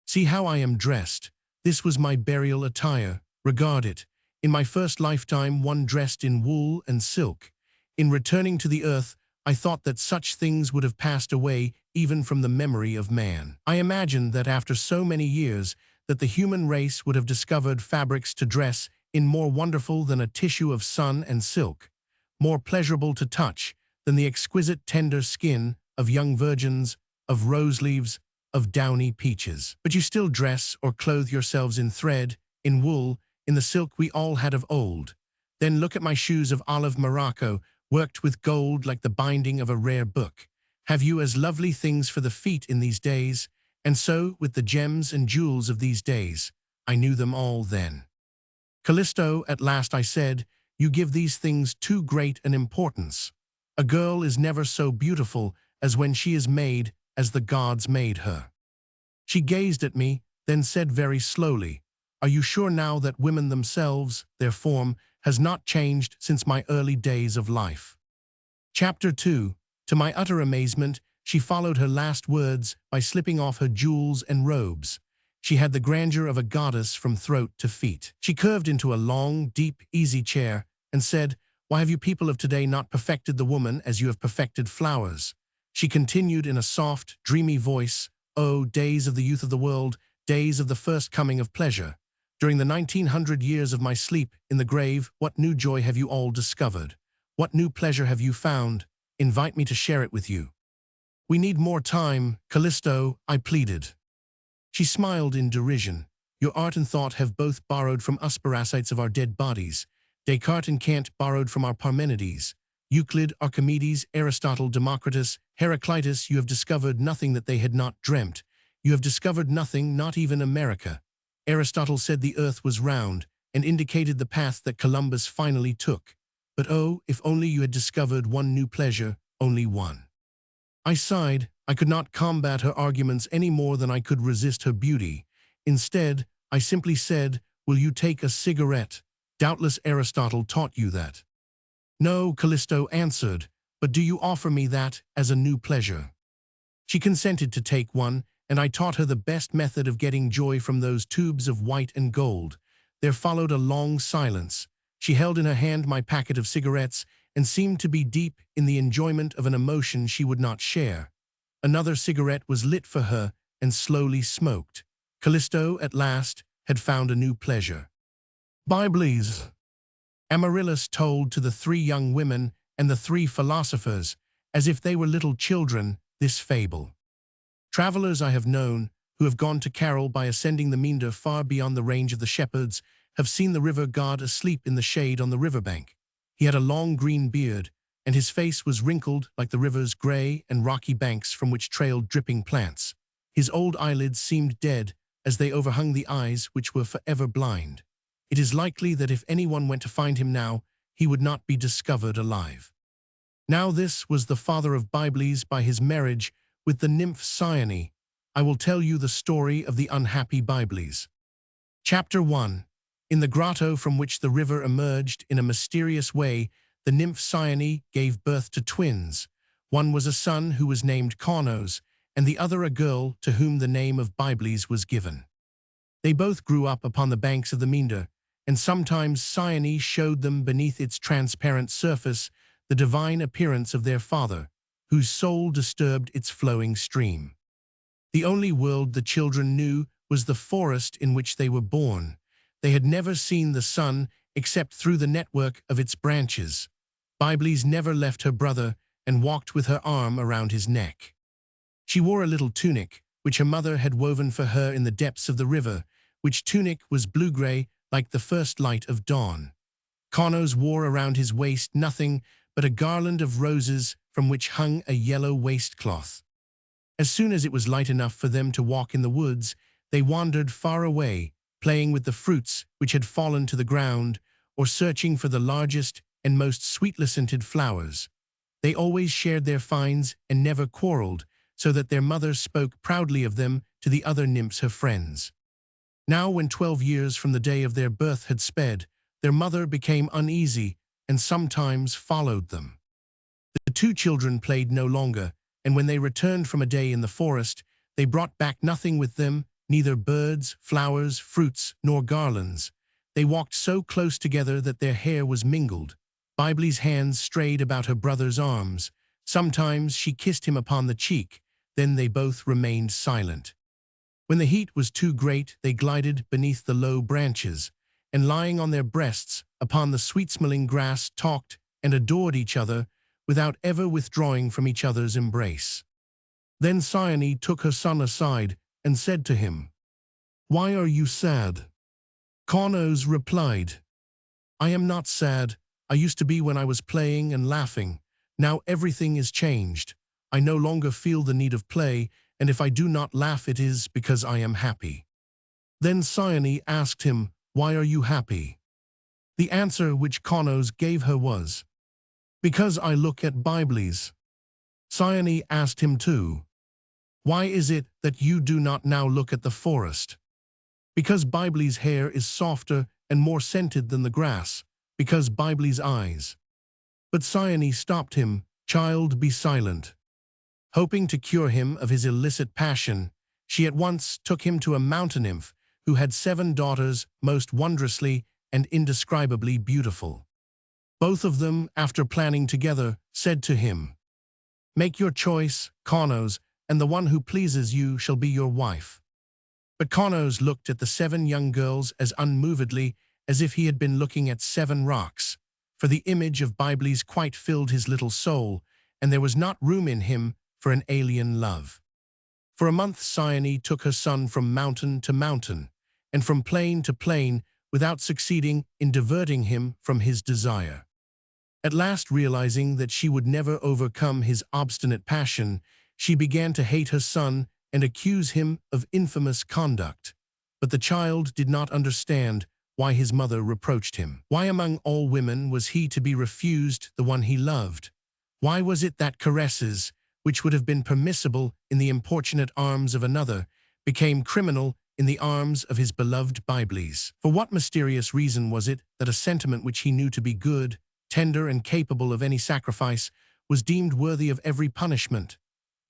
See how I am dressed. This was my burial attire. Regard it. In my first lifetime one dressed in wool and silk. In returning to the earth, I thought that such things would have passed away even from the memory of man. I imagined that after so many years that the human race would have discovered fabrics to dress in more wonderful than a tissue of sun and silk, more pleasurable to touch than the exquisite tender skin of young virgins, of rose leaves, of downy peaches. But you still dress or clothe yourselves in thread, in wool, in the silk we all had of old. Then look at my shoes of olive Morocco, worked with gold like the binding of a rare book. Have you as lovely things for the feet in these days? And so, with the gems and jewels of these days, I knew them all then. Callisto, at last I said, you give these things too great an importance. A girl is never so beautiful as when she is made as the gods made her. She gazed at me, then said very slowly, are you sure now that women themselves, their form, has not changed since my early days of life? Chapter 2. To my utter amazement, she followed her last words by slipping off her jewels and robes. She had the grandeur of a goddess from throat to feet. She curved into a long, deep, easy chair and said, why have you people of today not perfected the woman as you have perfected flowers? She continued in a soft, dreamy voice, oh, days of the youth of the world, days of the first coming of pleasure. During the 1900 years of my sleep in the grave, what new joy have you all discovered? What new pleasure have you found? Invite me to share it with you. We need more time, Callisto, I pleaded. She smiled in derision. Your art and thought have both borrowed from us parasites of our dead bodies. Descartes and Kant borrowed from our Parmenides. Euclid, Archimedes, Aristotle, Democritus, Heraclitus, you have discovered nothing that they had not dreamt. You have discovered nothing, not even America. Aristotle said the earth was round and indicated the path that Columbus finally took. But oh, if only you had discovered one new pleasure, only one. I sighed. I could not combat her arguments any more than I could resist her beauty. Instead, I simply said, will you take a cigarette? Doubtless Aristotle taught you that. No, Callisto answered, but do you offer me that as a new pleasure? She consented to take one, and I taught her the best method of getting joy from those tubes of white and gold. There followed a long silence. She held in her hand my packet of cigarettes and seemed to be deep in the enjoyment of an emotion she would not share. Another cigarette was lit for her and slowly smoked. Callisto, at last, had found a new pleasure. Bibles. Amaryllis told to the 3 young women and the 3 philosophers, as if they were little children, this fable. Travelers I have known, who have gone to Carol by ascending the Minder far beyond the range of the shepherds, have seen the river god asleep in the shade on the riverbank. He had a long green beard, and his face was wrinkled like the river's gray and rocky banks from which trailed dripping plants. His old eyelids seemed dead as they overhung the eyes which were forever blind. It is likely that if anyone went to find him now, he would not be discovered alive. Now this was the father of Bibles by his marriage with the nymph Cyane. I will tell you the story of the unhappy Bibles. Chapter 1. In the grotto from which the river emerged in a mysterious way, the nymph Cyane gave birth to twins. One was a son who was named Carnos, and the other a girl to whom the name of Byblis was given. They both grew up upon the banks of the Minder, and sometimes Cyane showed them beneath its transparent surface the divine appearance of their father, whose soul disturbed its flowing stream. The only world the children knew was the forest in which they were born. They had never seen the sun except through the network of its branches. Byblis never left her brother and walked with her arm around his neck. She wore a little tunic, which her mother had woven for her in the depths of the river, which tunic was blue-gray like the first light of dawn. Carnos wore around his waist nothing but a garland of roses from which hung a yellow waistcloth. As soon as it was light enough for them to walk in the woods, they wandered far away, playing with the fruits which had fallen to the ground, or searching for the largest and most sweetly-scented flowers. They always shared their finds and never quarreled, so that their mother spoke proudly of them to the other nymphs, her friends. Now, when 12 years from the day of their birth had sped, their mother became uneasy and sometimes followed them. The two children played no longer, and when they returned from a day in the forest, they brought back nothing with them, neither birds, flowers, fruits, nor garlands. They walked so close together that their hair was mingled. Byblis' hands strayed about her brother's arms. Sometimes she kissed him upon the cheek, then they both remained silent. When the heat was too great, they glided beneath the low branches, and lying on their breasts upon the sweet-smelling grass talked and adored each other without ever withdrawing from each other's embrace. Then Cyane took her son aside and said to him, "Why are you sad?" Carnos replied, "I am not sad. I used to be when I was playing and laughing. Now everything is changed. I no longer feel the need of play, and if I do not laugh it is because I am happy." Then Cyane asked him, "Why are you happy?" The answer which Carnos gave her was, "Because I look at Byblis." Cyane asked him too, "Why is it that you do not now look at the forest?" "Because Byblis' hair is softer and more scented than the grass, because Byblis' eyes." But Cyane stopped him, "Child, be silent." Hoping to cure him of his illicit passion, she at once took him to a mountain nymph who had 7 daughters, most wondrously and indescribably beautiful. Both of them, after planning together, said to him, "Make your choice, Carnos, and the one who pleases you shall be your wife." But Carnos looked at the 7 young girls as unmovedly as if he had been looking at 7 rocks, for the image of Byblis quite filled his little soul, and there was not room in him for an alien love. For a month Cyane took her son from mountain to mountain, and from plain to plain, without succeeding in diverting him from his desire. At last, realizing that she would never overcome his obstinate passion, she began to hate her son and accuse him of infamous conduct. But the child did not understand why his mother reproached him. Why among all women was he to be refused the one he loved? Why was it that caresses, which would have been permissible in the importunate arms of another, became criminal in the arms of his beloved Byblis? For what mysterious reason was it that a sentiment which he knew to be good, tender, and capable of any sacrifice was deemed worthy of every punishment?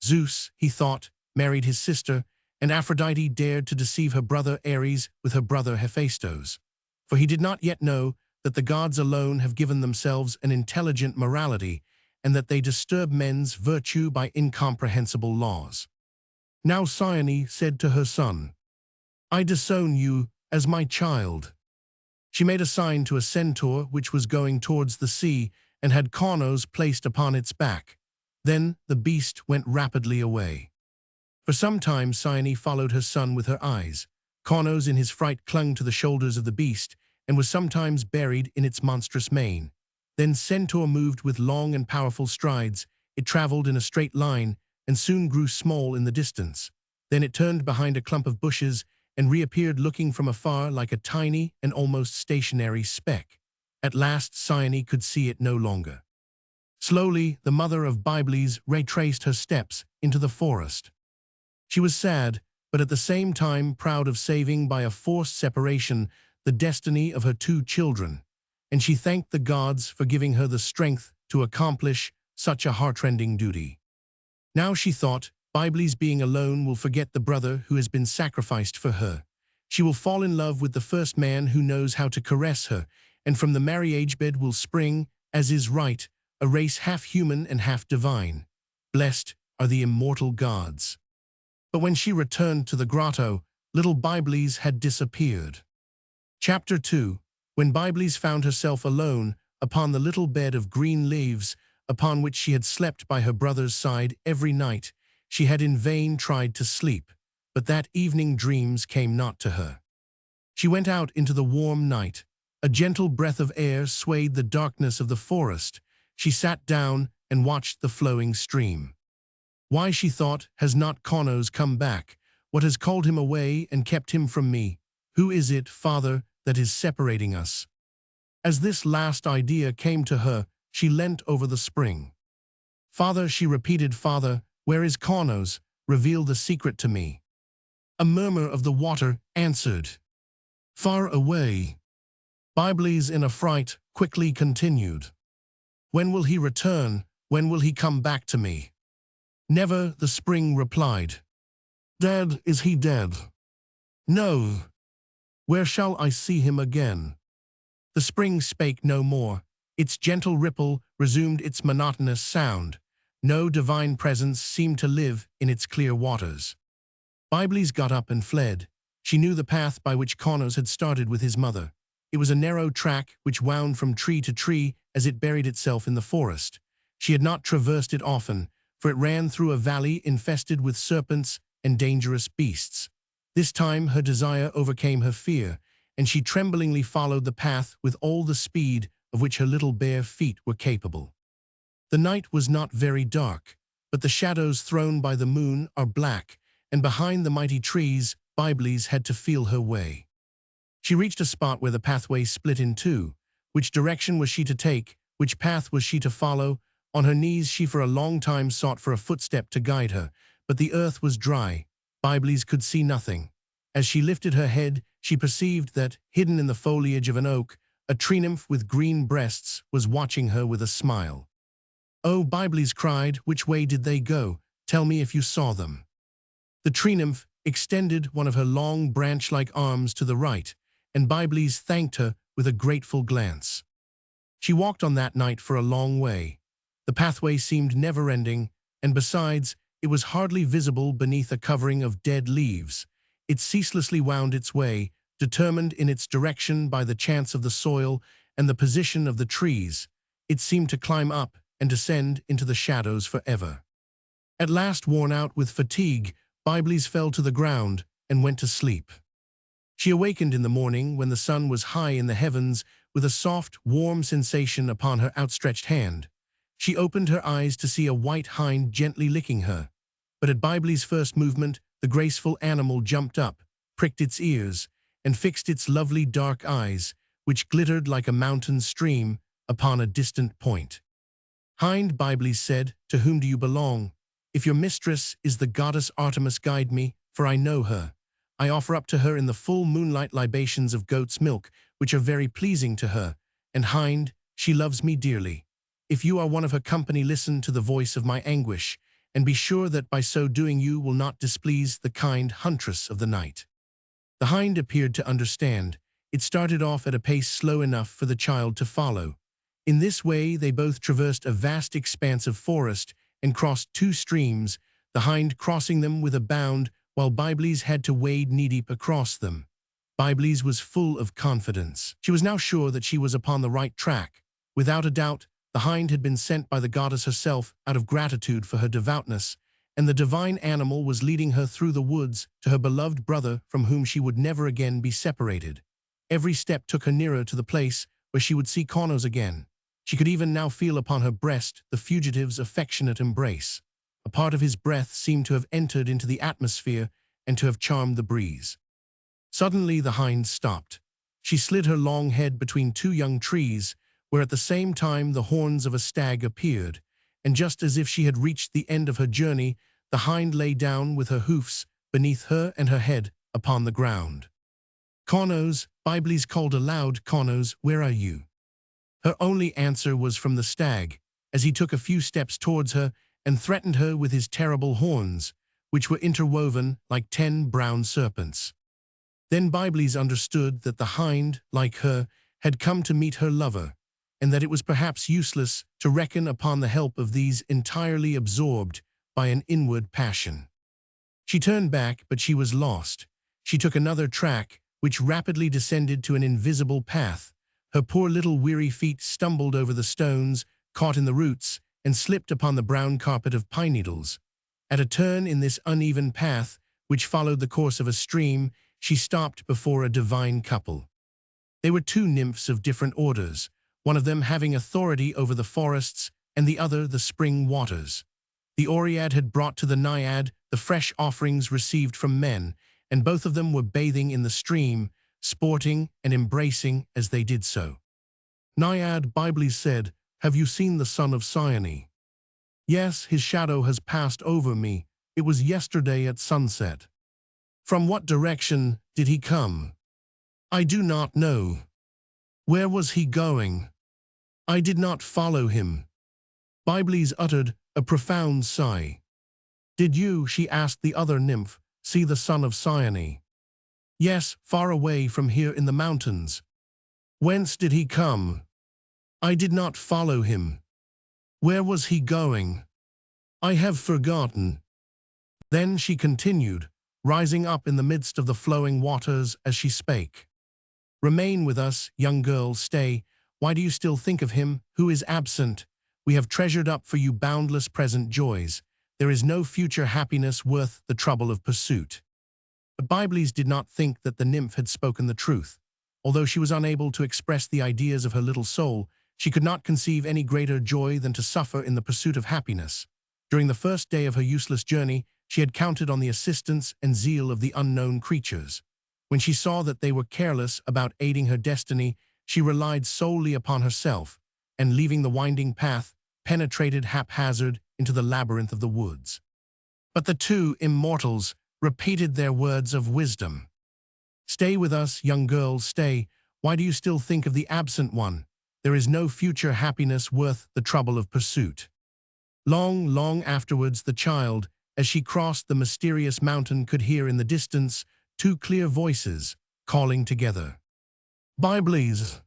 Zeus, he thought, married his sister, and Aphrodite dared to deceive her brother Ares with her brother Hephaestus. For he did not yet know that the gods alone have given themselves an intelligent morality, and that they disturb men's virtue by incomprehensible laws. Now Cyane said to her son, "I disown you as my child." She made a sign to a centaur which was going towards the sea and had Carnos placed upon its back. Then the beast went rapidly away. For some time Cyane followed her son with her eyes. Carnos in his fright clung to the shoulders of the beast and was sometimes buried in its monstrous mane. Then Centaur moved with long and powerful strides. It traveled in a straight line and soon grew small in the distance. Then it turned behind a clump of bushes and reappeared looking from afar like a tiny and almost stationary speck. At last Cyane could see it no longer. Slowly, the mother of Byblis retraced her steps into the forest. She was sad, but at the same time proud of saving by a forced separation the destiny of her 2 children, and she thanked the gods for giving her the strength to accomplish such a heartrending duty. Now she thought, Biblis being alone will forget the brother who has been sacrificed for her. She will fall in love with the first man who knows how to caress her, and from the marriage bed will spring, as is right, a race half human and half divine. Blessed are the immortal gods. But when she returned to the grotto, little Biblis had disappeared. Chapter 2. When Biblis found herself alone upon the little bed of green leaves upon which she had slept by her brother's side every night, she had in vain tried to sleep, but that evening dreams came not to her. She went out into the warm night. A gentle breath of air swayed the darkness of the forest. She sat down and watched the flowing stream. Why, she thought, has not Conos come back? What has called him away and kept him from me? Who is it, Father, that is separating us? As this last idea came to her, she leant over the spring. Father, she repeated, Father, where is Conos? Reveal the secret to me. A murmur of the water answered, far away. Biblis, in a fright, quickly continued, when will he return? When will he come back to me? Never, the spring replied. Dead, is he dead? No. Where shall I see him again? The spring spake no more. Its gentle ripple resumed its monotonous sound. No divine presence seemed to live in its clear waters. Biblis got up and fled. She knew the path by which Conos had started with his mother. It was a narrow track which wound from tree to tree as it buried itself in the forest. She had not traversed it often, for it ran through a valley infested with serpents and dangerous beasts. This time her desire overcame her fear, and she tremblingly followed the path with all the speed of which her little bare feet were capable. The night was not very dark, but the shadows thrown by the moon are black, and behind the mighty trees, Biblis had to feel her way. She reached a spot where the pathway split in two. Which direction was she to take? Which path was she to follow? On her knees she for a long time sought for a footstep to guide her, but the earth was dry. Biblis could see nothing. As she lifted her head, she perceived that, hidden in the foliage of an oak, a tree nymph with green breasts was watching her with a smile. Oh, Biblis cried, which way did they go? Tell me if you saw them. The tree nymph extended one of her long branch-like arms to the right, and Biblis thanked her with a grateful glance. She walked on that night for a long way. The pathway seemed never-ending, and besides, it was hardly visible beneath a covering of dead leaves. It ceaselessly wound its way, determined in its direction by the chance of the soil and the position of the trees. It seemed to climb up and descend into the shadows forever. At last, worn out with fatigue, Biblis fell to the ground and went to sleep. She awakened in the morning when the sun was high in the heavens with a soft, warm sensation upon her outstretched hand. She opened her eyes to see a white hind gently licking her. But at Biblis' first movement, the graceful animal jumped up, pricked its ears, and fixed its lovely dark eyes, which glittered like a mountain stream, upon a distant point. Hind, Biblis said, to whom do you belong? If your mistress is the goddess Artemis, guide me, for I know her. I offer up to her in the full moonlight libations of goat's milk, which are very pleasing to her, and Hind, she loves me dearly. If you are one of her company, listen to the voice of my anguish, and be sure that by so doing you will not displease the kind huntress of the night. The hind appeared to understand. It started off at a pace slow enough for the child to follow. In this way they both traversed a vast expanse of forest and crossed two streams, the hind crossing them with a bound, while Biblis had to wade knee-deep across them. Biblis was full of confidence. She was now sure that she was upon the right track. Without a doubt, the hind had been sent by the goddess herself out of gratitude for her devoutness, and the divine animal was leading her through the woods to her beloved brother from whom she would never again be separated. Every step took her nearer to the place where she would see Conos again. She could even now feel upon her breast the fugitive's affectionate embrace. A part of his breath seemed to have entered into the atmosphere and to have charmed the breeze. Suddenly the hind stopped. She slid her long head between two young trees, where at the same time the horns of a stag appeared, and just as if she had reached the end of her journey, the hind lay down with her hoofs beneath her and her head upon the ground. "Connos," Byblis called aloud, "Connos, where are you?" Her only answer was from the stag, as he took a few steps towards her and threatened her with his terrible horns, which were interwoven like 10 brown serpents. Then Byblis understood that the hind, like her, had come to meet her lover, and that it was perhaps useless to reckon upon the help of these entirely absorbed by an inward passion. She turned back, but she was lost. She took another track, which rapidly descended to an invisible path. Her poor little weary feet stumbled over the stones, caught in the roots, and slipped upon the brown carpet of pine needles. At a turn in this uneven path, which followed the course of a stream, she stopped before a divine couple. They were 2 nymphs of different orders, one of them having authority over the forests and the other the spring waters. The Oread had brought to the Naiad the fresh offerings received from men, and both of them were bathing in the stream, sporting and embracing as they did so. "Naiad," Byblis said, "have you seen the son of Cyane?" "Yes, his shadow has passed over me. It was yesterday at sunset." "From what direction did he come?" "I do not know." "Where was he going?" "I did not follow him." Byblis uttered a profound sigh. "Did you," she asked the other nymph, "see the son of Cyane?" "Yes, far away from here in the mountains." "Whence did he come?" "I did not follow him." "Where was he going?" "I have forgotten." Then she continued, rising up in the midst of the flowing waters as she spake. "Remain with us, young girl, stay. Why do you still think of him who is absent? We have treasured up for you boundless present joys. There is no future happiness worth the trouble of pursuit." But Byblis did not think that the nymph had spoken the truth. Although she was unable to express the ideas of her little soul, she could not conceive any greater joy than to suffer in the pursuit of happiness. During the first day of her useless journey, she had counted on the assistance and zeal of the unknown creatures. When she saw that they were careless about aiding her destiny, she relied solely upon herself, and leaving the winding path, penetrated haphazard into the labyrinth of the woods. But the 2 immortals repeated their words of wisdom. "Stay with us, young girl, stay. Why do you still think of the absent one? There is no future happiness worth the trouble of pursuit." Long, long afterwards, the child, as she crossed the mysterious mountain, could hear in the distance 2 clear voices calling together. Byblis.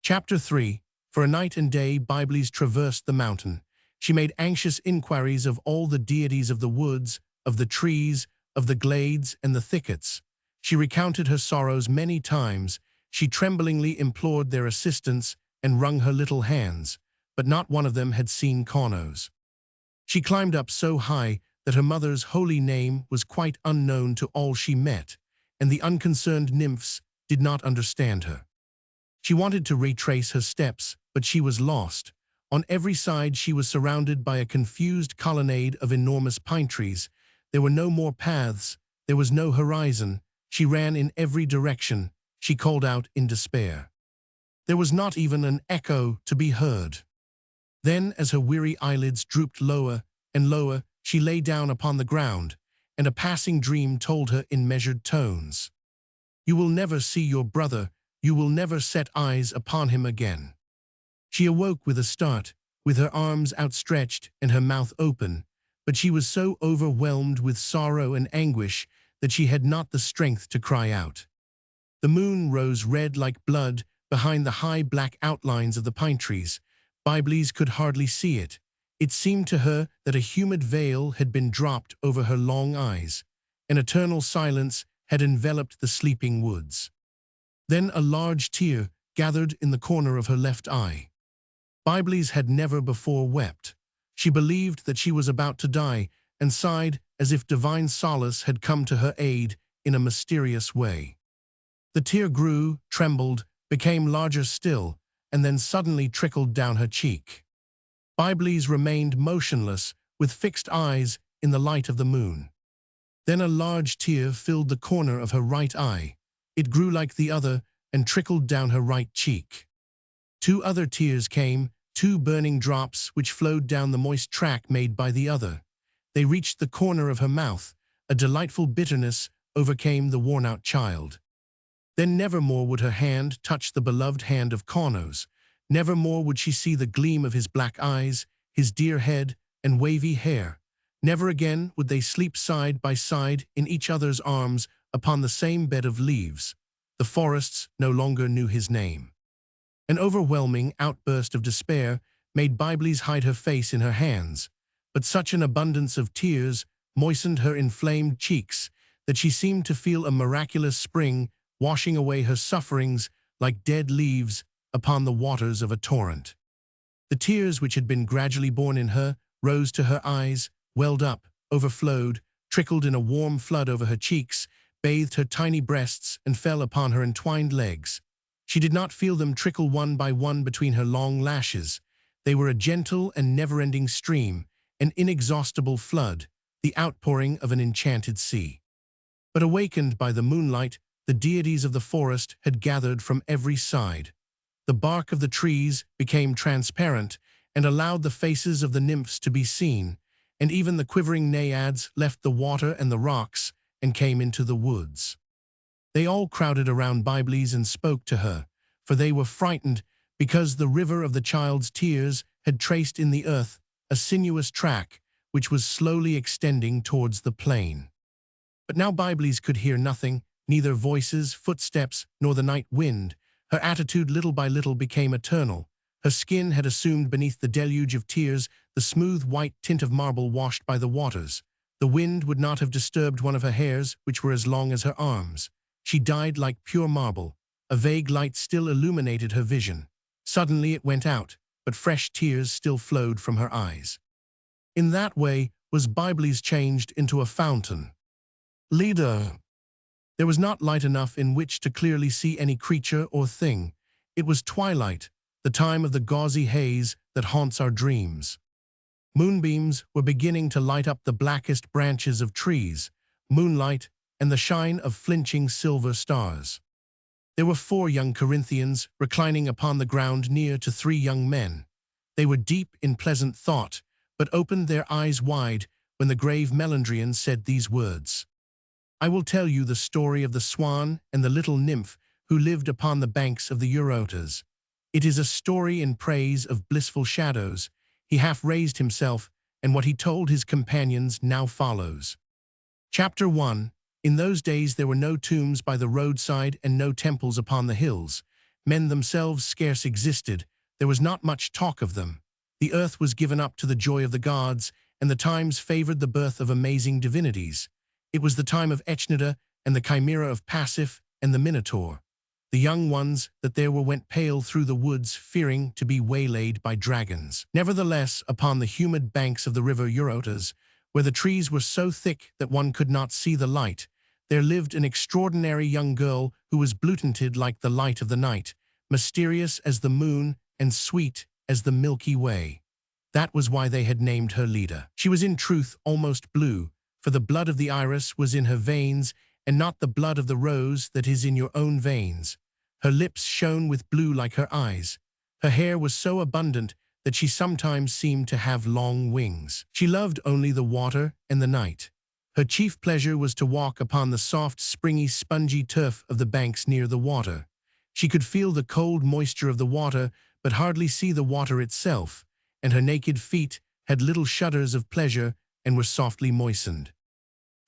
Chapter 3. For a night and day Byblis traversed the mountain. She made anxious inquiries of all the deities of the woods, of the trees, of the glades and the thickets. She recounted her sorrows many times. She tremblingly implored their assistance and wrung her little hands, but not one of them had seen Connos. She climbed up so high that her mother's holy name was quite unknown to all she met, and the unconcerned nymphs did not understand her. She wanted to retrace her steps, but she was lost. On every side she was surrounded by a confused colonnade of enormous pine trees. There were no more paths, there was no horizon. She ran in every direction. She called out in despair. There was not even an echo to be heard. Then, as her weary eyelids drooped lower and lower, she lay down upon the ground, and a passing dream told her in measured tones, "You will never see your brother, you will never set eyes upon him again." She awoke with a start, with her arms outstretched and her mouth open, but she was so overwhelmed with sorrow and anguish that she had not the strength to cry out. The moon rose red like blood behind the high black outlines of the pine trees. Byblis could hardly see it. It seemed to her that a humid veil had been dropped over her long eyes. An eternal silence had enveloped the sleeping woods. Then a large tear gathered in the corner of her left eye. Byblis had never before wept. She believed that she was about to die and sighed as if divine solace had come to her aid in a mysterious way. The tear grew, trembled, became larger still, and then suddenly trickled down her cheek. Byblis remained motionless, with fixed eyes in the light of the moon. Then a large tear filled the corner of her right eye. It grew like the other and trickled down her right cheek. 2 other tears came, 2 burning drops which flowed down the moist track made by the other. They reached the corner of her mouth. A delightful bitterness overcame the worn-out child. Then nevermore would her hand touch the beloved hand of Cornos. Nevermore would she see the gleam of his black eyes, his dear head, and wavy hair. Never again would they sleep side by side in each other's arms upon the same bed of leaves. The forests no longer knew his name. An overwhelming outburst of despair made Byblis hide her face in her hands, but such an abundance of tears moistened her inflamed cheeks that she seemed to feel a miraculous spring washing away her sufferings like dead leaves upon the waters of a torrent. The tears which had been gradually born in her rose to her eyes, welled up, overflowed, trickled in a warm flood over her cheeks, bathed her tiny breasts, and fell upon her entwined legs. She did not feel them trickle one by one between her long lashes. They were a gentle and never-ending stream, an inexhaustible flood, the outpouring of an enchanted sea. But awakened by the moonlight, the deities of the forest had gathered from every side. The bark of the trees became transparent and allowed the faces of the nymphs to be seen, and even the quivering naiads left the water and the rocks and came into the woods. They all crowded around Byblis and spoke to her, for they were frightened because the river of the child's tears had traced in the earth a sinuous track which was slowly extending towards the plain. But now Byblis could hear nothing, neither voices, footsteps, nor the night wind. Her attitude little by little became eternal. Her skin had assumed beneath the deluge of tears the smooth white tint of marble washed by the waters. The wind would not have disturbed one of her hairs, which were as long as her arms. She died like pure marble. A vague light still illuminated her vision. Suddenly it went out, but fresh tears still flowed from her eyes. In that way was Byblis changed into a fountain. Leader. There was not light enough in which to clearly see any creature or thing. It was twilight, the time of the gauzy haze that haunts our dreams. Moonbeams were beginning to light up the blackest branches of trees, moonlight and the shine of flinching silver stars. There were 4 young Corinthians reclining upon the ground near to 3 young men. They were deep in pleasant thought, but opened their eyes wide when the grave Melandrian said these words. I will tell you the story of the swan and the little nymph who lived upon the banks of the Eurotas. It is a story in praise of blissful shadows. He half raised himself, and what he told his companions now follows. Chapter 1. In those days there were no tombs by the roadside and no temples upon the hills. Men themselves scarce existed. There was not much talk of them. The earth was given up to the joy of the gods, and the times favored the birth of amazing divinities. It was the time of Echnida and the chimera of Pasiph and the Minotaur. The young ones that there were went pale through the woods, fearing to be waylaid by dragons. Nevertheless, upon the humid banks of the river Eurotas, where the trees were so thick that one could not see the light, there lived an extraordinary young girl who was blutinted like the light of the night, mysterious as the moon and sweet as the Milky Way. That was why they had named her Leda. She was in truth almost blue, for the blood of the iris was in her veins, and not the blood of the rose that is in your own veins. Her lips shone with blue like her eyes. Her hair was so abundant that she sometimes seemed to have long wings. She loved only the water and the night. Her chief pleasure was to walk upon the soft, springy, spongy turf of the banks near the water. She could feel the cold moisture of the water, but hardly see the water itself, and her naked feet had little shudders of pleasure and were softly moistened.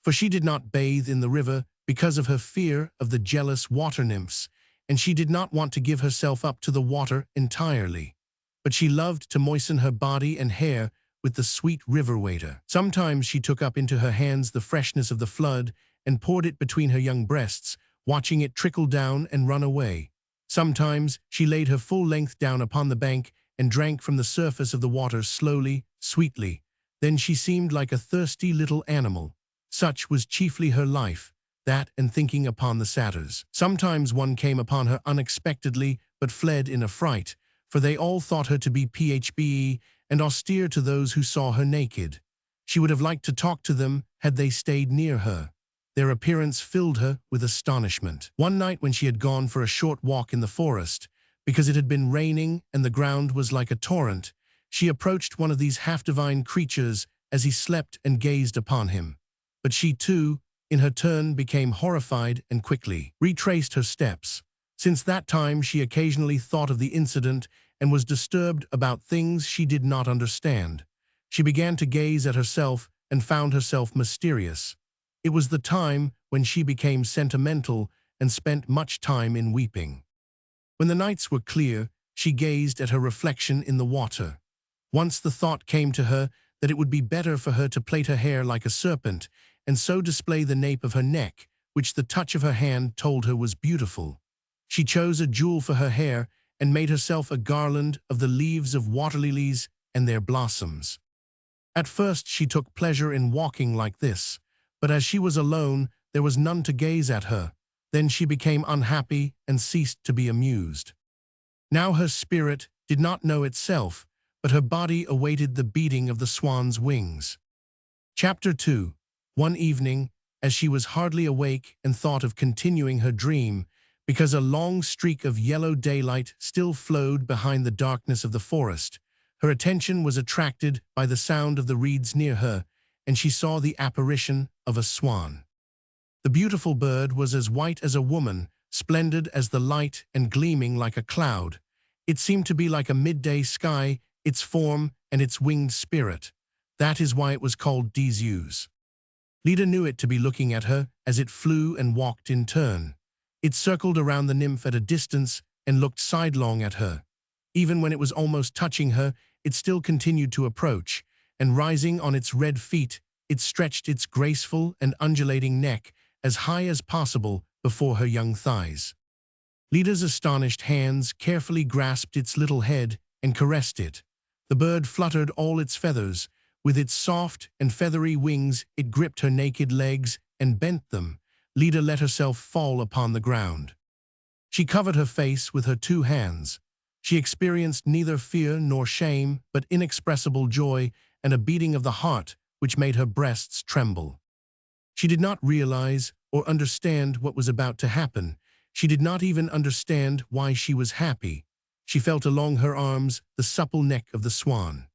For she did not bathe in the river because of her fear of the jealous water nymphs, and she did not want to give herself up to the water entirely. But she loved to moisten her body and hair with the sweet river water. Sometimes she took up into her hands the freshness of the flood and poured it between her young breasts, watching it trickle down and run away. Sometimes she laid her full length down upon the bank and drank from the surface of the water slowly, sweetly. Then she seemed like a thirsty little animal. Such was chiefly her life, that and thinking upon the satyrs. Sometimes one came upon her unexpectedly, but fled in affright, for they all thought her to be phbe and austere to those who saw her naked. She would have liked to talk to them had they stayed near her. Their appearance filled her with astonishment. One night when she had gone for a short walk in the forest, because it had been raining and the ground was like a torrent, she approached one of these half-divine creatures as he slept and gazed upon him. But she too, in her turn, became horrified and quickly retraced her steps. Since that time, she occasionally thought of the incident and was disturbed about things she did not understand. She began to gaze at herself and found herself mysterious. It was the time when she became sentimental and spent much time in weeping. When the nights were clear, she gazed at her reflection in the water. Once the thought came to her that it would be better for her to plait her hair like a serpent and so display the nape of her neck, which the touch of her hand told her was beautiful. She chose a jewel for her hair and made herself a garland of the leaves of water lilies and their blossoms. At first she took pleasure in walking like this, but as she was alone, there was none to gaze at her. Then she became unhappy and ceased to be amused. Now her spirit did not know itself, but her body awaited the beating of the swan's wings. Chapter 2. One evening, as she was hardly awake and thought of continuing her dream, because a long streak of yellow daylight still flowed behind the darkness of the forest, her attention was attracted by the sound of the reeds near her, and she saw the apparition of a swan. The beautiful bird was as white as a woman, splendid as the light and gleaming like a cloud. It seemed to be like a midday sky, its form and its winged spirit. That is why it was called des Yeux. Leda knew it to be looking at her as it flew and walked in turn. It circled around the nymph at a distance and looked sidelong at her. Even when it was almost touching her, it still continued to approach, and rising on its red feet, it stretched its graceful and undulating neck as high as possible before her young thighs. Leda's astonished hands carefully grasped its little head and caressed it. The bird fluttered all its feathers. With its soft and feathery wings, it gripped her naked legs and bent them. Leda let herself fall upon the ground. She covered her face with her two hands. She experienced neither fear nor shame, but inexpressible joy and a beating of the heart which made her breasts tremble. She did not realize or understand what was about to happen. She did not even understand why she was happy. She felt along her arms the supple neck of the swan.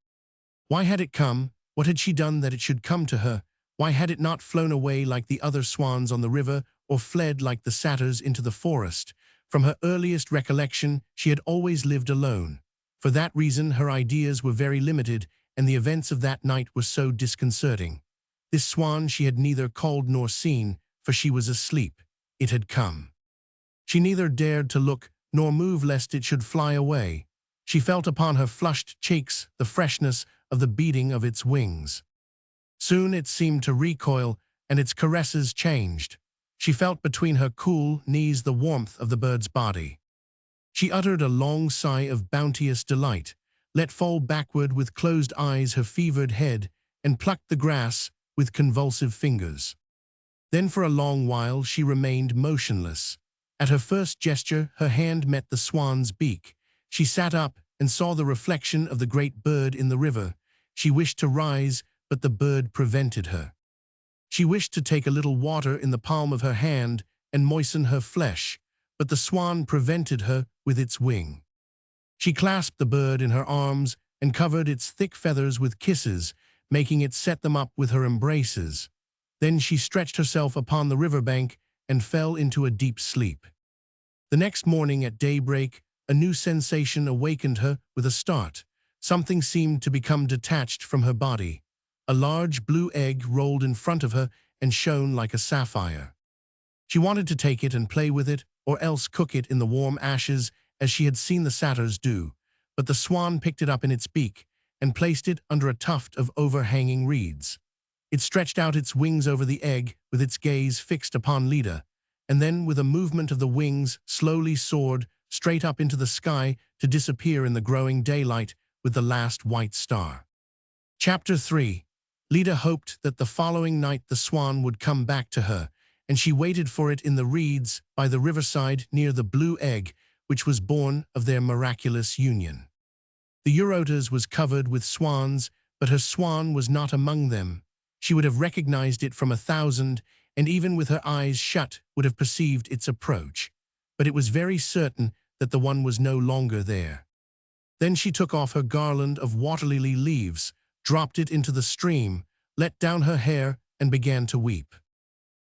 Why had it come? What had she done that it should come to her? Why had it not flown away like the other swans on the river or fled like the satyrs into the forest? From her earliest recollection, she had always lived alone. For that reason, her ideas were very limited, and the events of that night were so disconcerting. This swan she had neither called nor seen, for she was asleep. It had come. She neither dared to look nor move lest it should fly away. She felt upon her flushed cheeks the freshness of the beating of its wings. Soon it seemed to recoil, and its caresses changed. She felt between her cool knees the warmth of the bird's body. She uttered a long sigh of bounteous delight, let fall backward with closed eyes her fevered head, and plucked the grass with convulsive fingers. Then for a long while she remained motionless. At her first gesture, her hand met the swan's beak. She sat up and saw the reflection of the great bird in the river. She wished to rise, but the bird prevented her. She wished to take a little water in the palm of her hand and moisten her flesh, but the swan prevented her with its wing. She clasped the bird in her arms and covered its thick feathers with kisses, making it set them up with her embraces. Then she stretched herself upon the riverbank and fell into a deep sleep. The next morning at daybreak, a new sensation awakened her with a start. Something seemed to become detached from her body. A large blue egg rolled in front of her and shone like a sapphire. She wanted to take it and play with it, or else cook it in the warm ashes as she had seen the satyrs do, but the swan picked it up in its beak and placed it under a tuft of overhanging reeds. It stretched out its wings over the egg with its gaze fixed upon Leda, and then with a movement of the wings slowly soared straight up into the sky to disappear in the growing daylight with the last white star. Chapter 3. Leda hoped that the following night the swan would come back to her, and she waited for it in the reeds by the riverside near the blue egg, which was born of their miraculous union. The Eurotas was covered with swans, but her swan was not among them. She would have recognized it from 1,000, and even with her eyes shut would have perceived its approach. But it was very certain that the one was no longer there. Then she took off her garland of water-lily leaves, dropped it into the stream, let down her hair, and began to weep.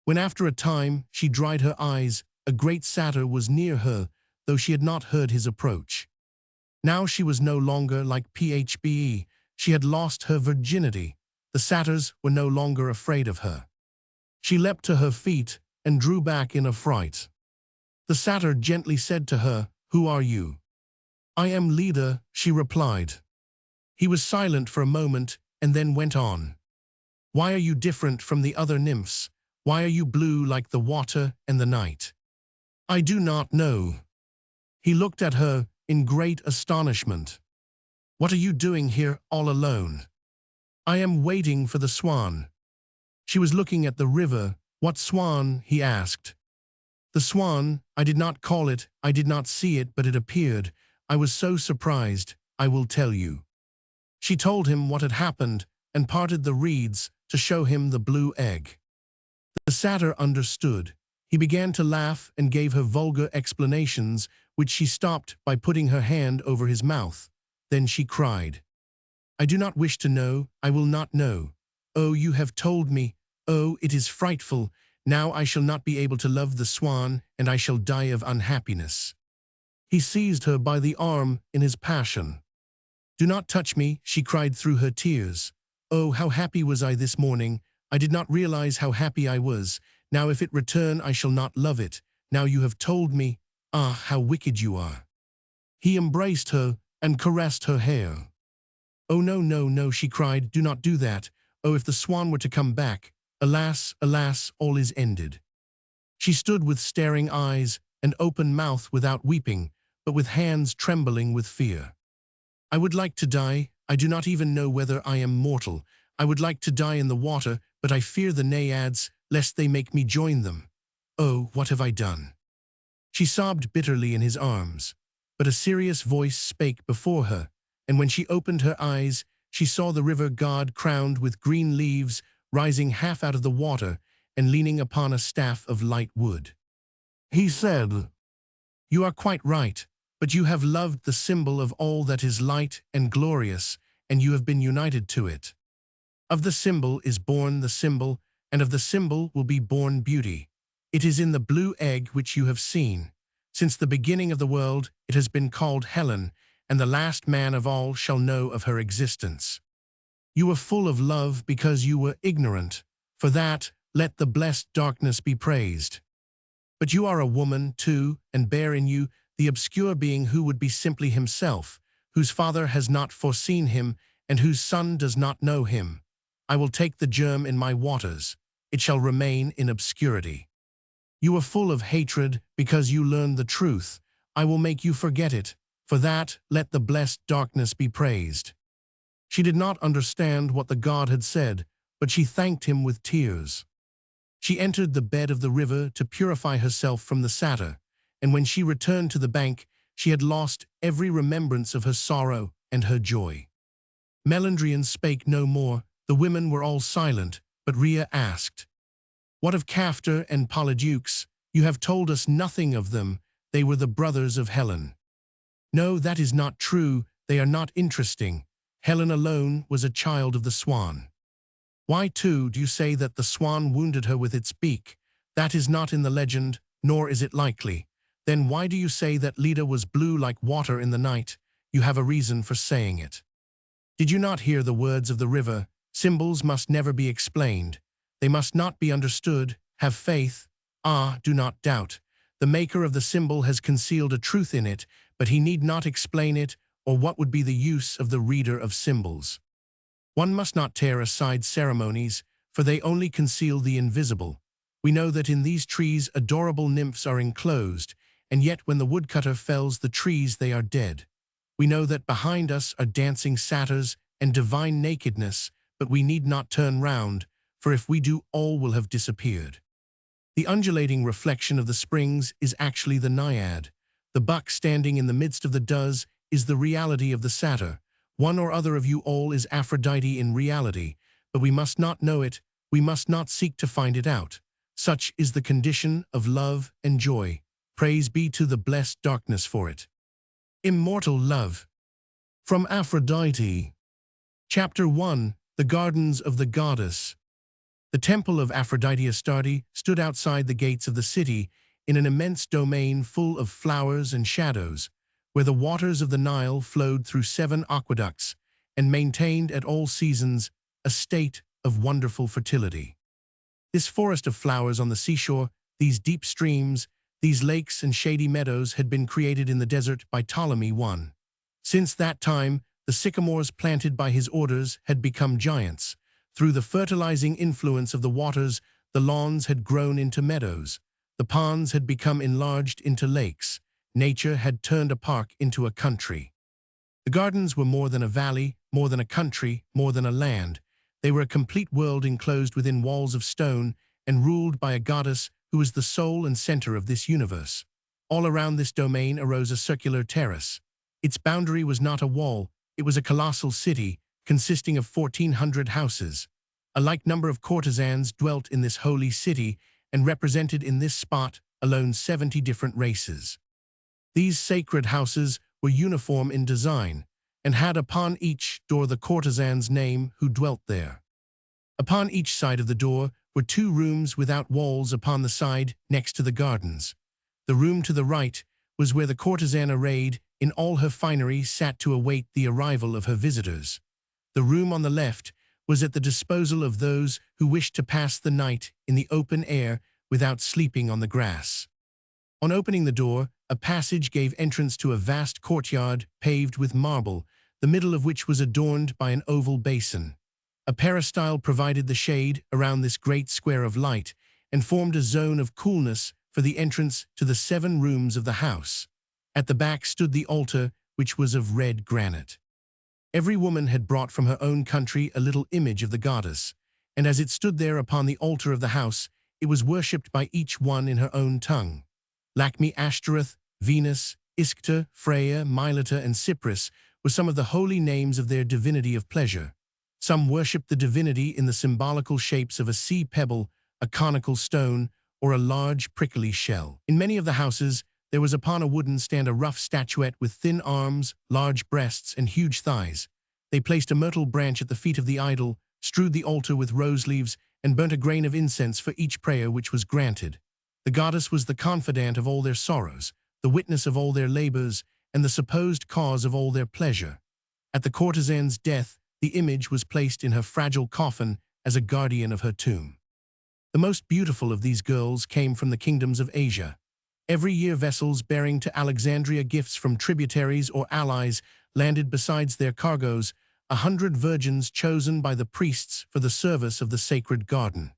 When after a time she dried her eyes, a great satyr was near her, though she had not heard his approach. Now she was no longer like Phbe, she had lost her virginity. The satyrs were no longer afraid of her. She leapt to her feet and drew back in affright. The satyr gently said to her, "Who are you?" "I am Leda," she replied. He was silent for a moment and then went on. "Why are you different from the other nymphs? Why are you blue like the water and the night?" "I do not know." He looked at her in great astonishment. "What are you doing here all alone?" "I am waiting for the swan." She was looking at the river. "What swan?" he asked. "The swan, I did not call it, I did not see it, but it appeared. I was so surprised, I will tell you." She told him what had happened and parted the reeds to show him the blue egg. The satyr understood. He began to laugh and gave her vulgar explanations, which she stopped by putting her hand over his mouth. Then she cried, "I do not wish to know, I will not know. Oh, you have told me. Oh, it is frightful. Now I shall not be able to love the swan, and I shall die of unhappiness." He seized her by the arm in his passion. "Do not touch me," she cried through her tears. "Oh, how happy was I this morning. I did not realize how happy I was. Now if it return, I shall not love it. Now you have told me. Ah, how wicked you are." He embraced her and caressed her hair. "Oh, no, no, no," she cried. "Do not do that. Oh, if the swan were to come back. Alas, alas, all is ended." She stood with staring eyes and open mouth without weeping, but with hands trembling with fear. "I would like to die. I do not even know whether I am mortal. I would like to die in the water, but I fear the naiads, lest they make me join them. Oh, what have I done?" She sobbed bitterly in his arms, but a serious voice spake before her, and when she opened her eyes, she saw the river god crowned with green leaves, rising half out of the water and leaning upon a staff of light wood. He said, "You are quite right, but you have loved the symbol of all that is light and glorious, and you have been united to it. Of the symbol is born the symbol, and of the symbol will be born beauty. It is in the blue egg which you have seen. Since the beginning of the world it has been called Helen, and the last man of all shall know of her existence. You were full of love because you were ignorant. For that, let the blessed darkness be praised. But you are a woman, too, and bear in you the obscure being who would be simply himself, whose father has not foreseen him, and whose son does not know him. I will take the germ in my waters. It shall remain in obscurity. You are full of hatred because you learned the truth. I will make you forget it. For that, let the blessed darkness be praised." She did not understand what the god had said, but she thanked him with tears. She entered the bed of the river to purify herself from the satyr, and when she returned to the bank, she had lost every remembrance of her sorrow and her joy. Melandrian spake no more. The women were all silent, but Rhea asked, "What of Caftor and Polydeuces? You have told us nothing of them. They were the brothers of Helen." "No, that is not true. They are not interesting. Helen alone was a child of the swan." "Why, too, do you say that the swan wounded her with its beak? That is not in the legend, nor is it likely. Then why do you say that Leda was blue like water in the night? You have a reason for saying it. Did you not hear the words of the river? Symbols must never be explained. They must not be understood. Have faith. Ah, do not doubt. The maker of the symbol has concealed a truth in it, but he need not explain it, or what would be the use of the reader of symbols? One must not tear aside ceremonies, for they only conceal the invisible. We know that in these trees adorable nymphs are enclosed, and yet when the woodcutter fells the trees they are dead. We know that behind us are dancing satyrs and divine nakedness, but we need not turn round, for if we do all will have disappeared. The undulating reflection of the springs is actually the naiad. The buck standing in the midst of the does is the reality of the satyr. One or other of you all is Aphrodite in reality, but we must not know it, we must not seek to find it out. Such is the condition of love and joy. Praise be to the blessed darkness for it. Immortal love. From Aphrodite. Chapter 1. The Gardens of the Goddess. The temple of Aphrodite Astarte stood outside the gates of the city in an immense domain full of flowers and shadows, where the waters of the Nile flowed through 7 aqueducts and maintained at all seasons a state of wonderful fertility. This forest of flowers on the seashore, these deep streams, these lakes and shady meadows had been created in the desert by Ptolemy I. Since that time, the sycamores planted by his orders had become giants. Through the fertilizing influence of the waters, the lawns had grown into meadows. The ponds had become enlarged into lakes. Nature had turned a park into a country. The gardens were more than a valley, more than a country, more than a land. They were a complete world enclosed within walls of stone and ruled by a goddess who was the soul and center of this universe. All around this domain arose a circular terrace. Its boundary was not a wall, it was a colossal city consisting of 1,400 houses. A like number of courtesans dwelt in this holy city and represented in this spot alone 70 different races. These sacred houses were uniform in design and had upon each door the courtesan's name who dwelt there. Upon each side of the door were 2 rooms without walls upon the side next to the gardens. The room to the right was where the courtesan arrayed in all her finery sat to await the arrival of her visitors. The room on the left was at the disposal of those who wished to pass the night in the open air without sleeping on the grass. On opening the door, a passage gave entrance to a vast courtyard paved with marble, the middle of which was adorned by an oval basin. A peristyle provided the shade around this great square of light and formed a zone of coolness for the entrance to the 7 rooms of the house. At the back stood the altar, which was of red granite. Every woman had brought from her own country a little image of the goddess, and as it stood there upon the altar of the house, it was worshipped by each one in her own tongue. Lakme, Ashtoreth, Venus, Iskta, Freya, Mylata, and Cypris were some of the holy names of their divinity of pleasure. Some worshipped the divinity in the symbolical shapes of a sea pebble, a conical stone, or a large prickly shell. In many of the houses, there was upon a wooden stand a rough statuette with thin arms, large breasts, and huge thighs. They placed a myrtle branch at the feet of the idol, strewed the altar with rose leaves, and burnt a grain of incense for each prayer which was granted. The goddess was the confidant of all their sorrows, the witness of all their labors, and the supposed cause of all their pleasure. At the courtesan's death, the image was placed in her fragile coffin as a guardian of her tomb. The most beautiful of these girls came from the kingdoms of Asia. Every year vessels bearing to Alexandria gifts from tributaries or allies landed besides their cargoes 100 virgins chosen by the priests for the service of the sacred garden.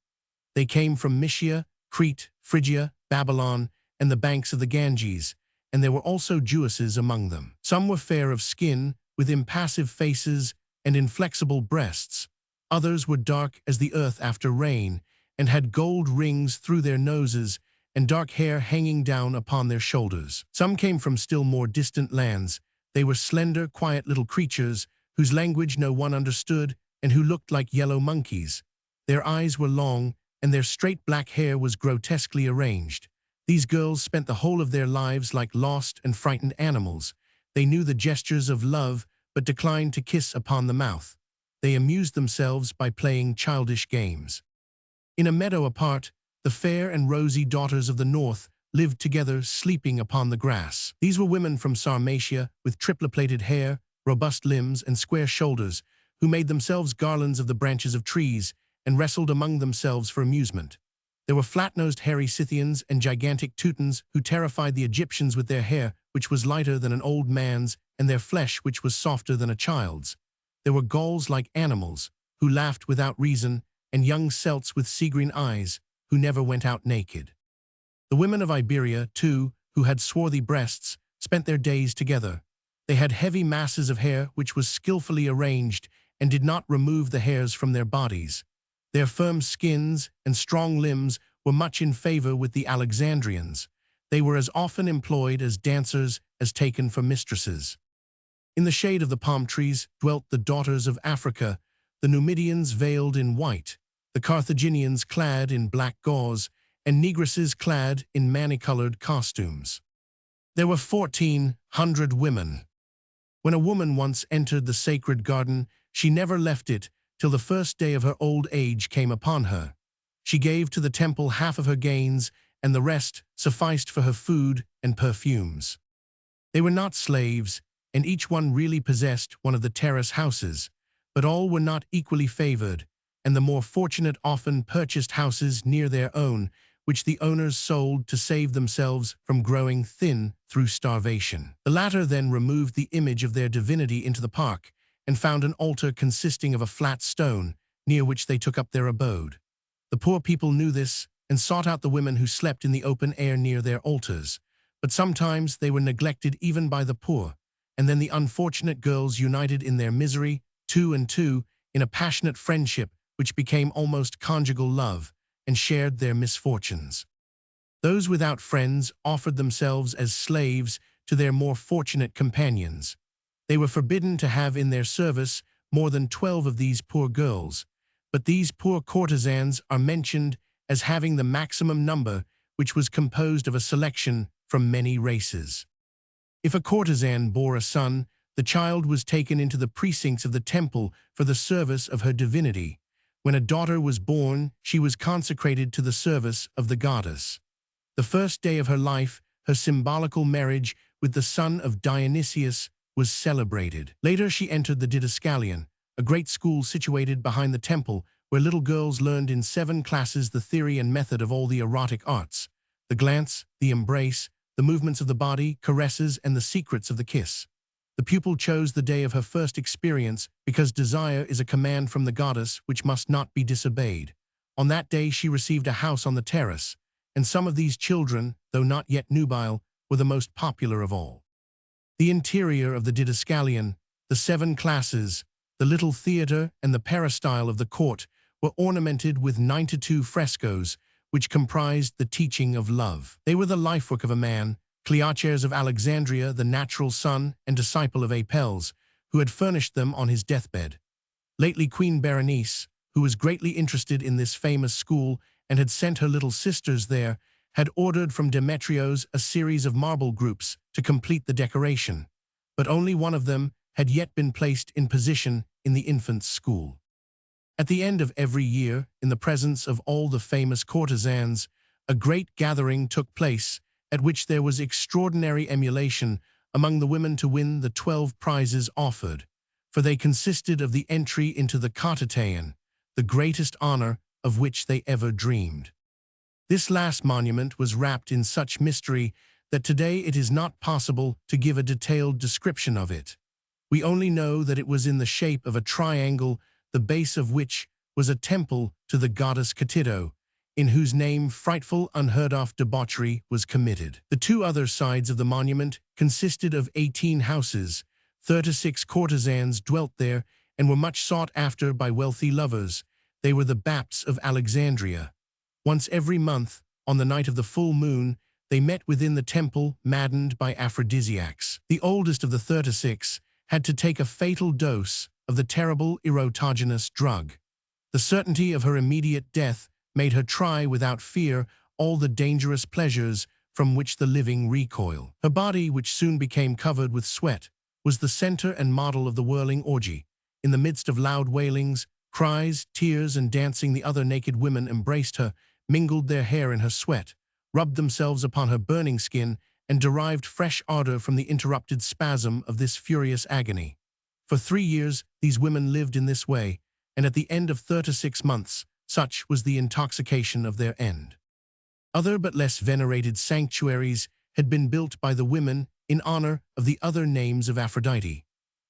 They came from Mysia, Crete, Phrygia, Babylon, and the banks of the Ganges, and there were also Jewesses among them. Some were fair of skin, with impassive faces and inflexible breasts. Others were dark as the earth after rain, and had gold rings through their noses and dark hair hanging down upon their shoulders. Some came from still more distant lands. They were slender, quiet little creatures, whose language no one understood, and who looked like yellow monkeys. Their eyes were long, and their straight black hair was grotesquely arranged. These girls spent the whole of their lives like lost and frightened animals. They knew the gestures of love, but declined to kiss upon the mouth. They amused themselves by playing childish games. In a meadow apart, the fair and rosy daughters of the north lived together, sleeping upon the grass. These were women from Sarmatia, with triplet-plaited hair, robust limbs, and square shoulders, who made themselves garlands of the branches of trees and wrestled among themselves for amusement. There were flat-nosed hairy Scythians and gigantic Teutons who terrified the Egyptians with their hair, which was lighter than an old man's, and their flesh, which was softer than a child's. There were Gauls like animals, who laughed without reason, and young Celts with sea-green eyes, who never went out naked. The women of Iberia, too, who had swarthy breasts, spent their days together. They had heavy masses of hair which was skillfully arranged and did not remove the hairs from their bodies. Their firm skins and strong limbs were much in favor with the Alexandrians. They were as often employed as dancers as taken for mistresses. In the shade of the palm trees dwelt the daughters of Africa, the Numidians veiled in white, the Carthaginians clad in black gauze, and negresses clad in many-colored costumes. There were 1,400 women. When a woman once entered the sacred garden, she never left it till the first day of her old age came upon her. She gave to the temple half of her gains, and the rest sufficed for her food and perfumes. They were not slaves, and each one really possessed one of the terrace houses, but all were not equally favored, and the more fortunate often purchased houses near their own, which the owners sold to save themselves from growing thin through starvation. The latter then removed the image of their divinity into the park and found an altar consisting of a flat stone, near which they took up their abode. The poor people knew this and sought out the women who slept in the open air near their altars, but sometimes they were neglected even by the poor, and then the unfortunate girls united in their misery, two and two, in a passionate friendship which became almost conjugal love, and shared their misfortunes. Those without friends offered themselves as slaves to their more fortunate companions. They were forbidden to have in their service more than 12 of these poor girls, but these poor courtesans are mentioned as having the maximum number, which was composed of a selection from many races. If a courtesan bore a son, the child was taken into the precincts of the temple for the service of her divinity. When a daughter was born, she was consecrated to the service of the goddess. The first day of her life, her symbolical marriage with the son of Dionysius was celebrated. Later she entered the didascalion, a great school situated behind the temple, where little girls learned in 7 classes the theory and method of all the erotic arts: the glance, the embrace, the movements of the body, caresses, and the secrets of the kiss. The pupil chose the day of her first experience because desire is a command from the goddess which must not be disobeyed. On that day she received a house on the terrace, and some of these children, though not yet nubile, were the most popular of all. The interior of the didascalion, the 7 classes, the little theatre, and the peristyle of the court were ornamented with 92 frescoes, which comprised the teaching of love. They were the lifework of a man, Cleochares of Alexandria, the natural son and disciple of Apelles, who had furnished them on his deathbed. Lately Queen Berenice, who was greatly interested in this famous school and had sent her little sisters there, had ordered from Demetrios a series of marble groups to complete the decoration, but only one of them had yet been placed in position in the infants' school. At the end of every year, in the presence of all the famous courtesans, a great gathering took place, at which there was extraordinary emulation among the women to win the 12 prizes offered, for they consisted of the entry into the coquettish, the greatest honor of which they ever dreamed. This last monument was wrapped in such mystery that today it is not possible to give a detailed description of it. We only know that it was in the shape of a triangle, the base of which was a temple to the goddess Conchita, in whose name frightful, unheard-of debauchery was committed. The 2 other sides of the monument consisted of 18 houses. 36 courtesans dwelt there and were much sought after by wealthy lovers. They were the Baps of Alexandria. Once every month, on the night of the full moon, they met within the temple, maddened by aphrodisiacs. The oldest of the 36 had to take a fatal dose of the terrible erotogenous drug. The certainty of her immediate death made her try without fear all the dangerous pleasures from which the living recoil. Her body, which soon became covered with sweat, was the center and model of the whirling orgy. In the midst of loud wailings, cries, tears, and dancing, the other naked women embraced her, mingled their hair in her sweat, rubbed themselves upon her burning skin, and derived fresh ardor from the interrupted spasm of this furious agony. For 3 years these women lived in this way, and at the end of 36 months, such was the intoxication of their end. Other but less venerated sanctuaries had been built by the women in honor of the other names of Aphrodite.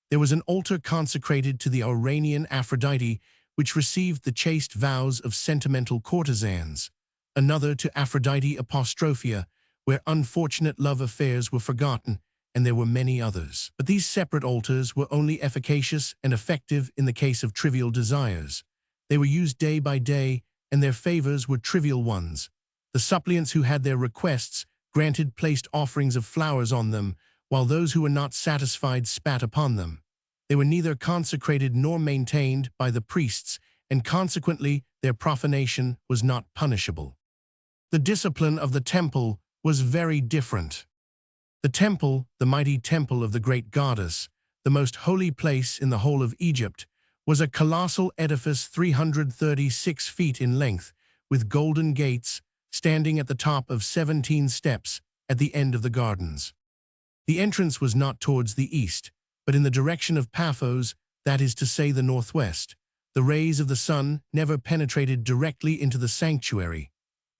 There was an altar consecrated to the Iranian Aphrodite, which received the chaste vows of sentimental courtesans, another to Aphrodite Apostrophia, where unfortunate love affairs were forgotten, and there were many others. But these separate altars were only efficacious and effective in the case of trivial desires. They were used day by day, and their favors were trivial ones. The suppliants who had their requests granted placed offerings of flowers on them, while those who were not satisfied spat upon them. They were neither consecrated nor maintained by the priests, and consequently their profanation was not punishable. The discipline of the temple was very different. The temple, the mighty temple of the great goddess, the most holy place in the whole of Egypt, was a colossal edifice 336 feet in length, with golden gates, standing at the top of 17 steps at the end of the gardens. The entrance was not towards the east, but in the direction of Paphos, that is to say the northwest. The rays of the sun never penetrated directly into the sanctuary.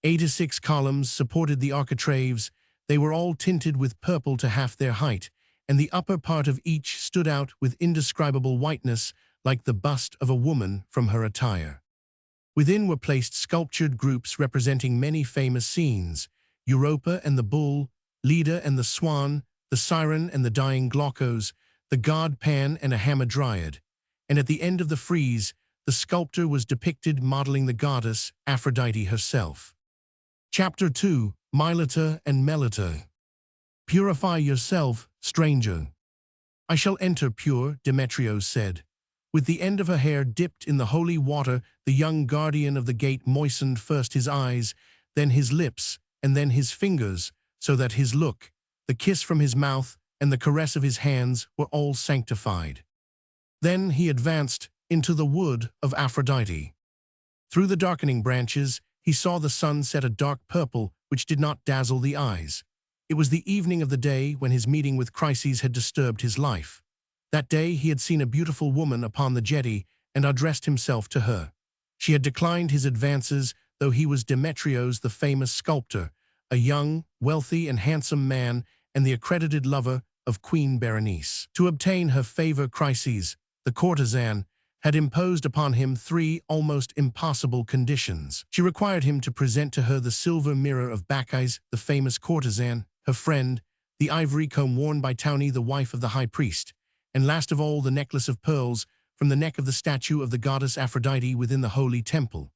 86 columns supported the architraves. They were all tinted with purple to half their height, and the upper part of each stood out with indescribable whiteness, like the bust of a woman from her attire. Within were placed sculptured groups representing many famous scenes: Europa and the bull, Leda and the swan, the siren and the dying Glaucos, the god Pan and a hamadryad. And at the end of the frieze, the sculptor was depicted modeling the goddess Aphrodite herself. Chapter 2. Milita and Melita. Purify yourself, stranger. I shall enter pure, Demetrios said. With the end of her hair dipped in the holy water, the young guardian of the gate moistened first his eyes, then his lips, and then his fingers, so that his look, the kiss from his mouth, and the caress of his hands were all sanctified. Then he advanced into the wood of Aphrodite. Through the darkening branches, he saw the sun set a dark purple which did not dazzle the eyes. It was the evening of the day when his meeting with Chryses had disturbed his life. That day he had seen a beautiful woman upon the jetty and addressed himself to her. She had declined his advances, though he was Demetrios, the famous sculptor, a young, wealthy, and handsome man, and the accredited lover of Queen Berenice. To obtain her favor, Chryses, the courtesan, had imposed upon him 3 almost impossible conditions. She required him to present to her the silver mirror of Bacchus, the famous courtesan, her friend, the ivory comb worn by Tauni, the wife of the high priest, and last of all the necklace of pearls from the neck of the statue of the goddess Aphrodite within the holy temple.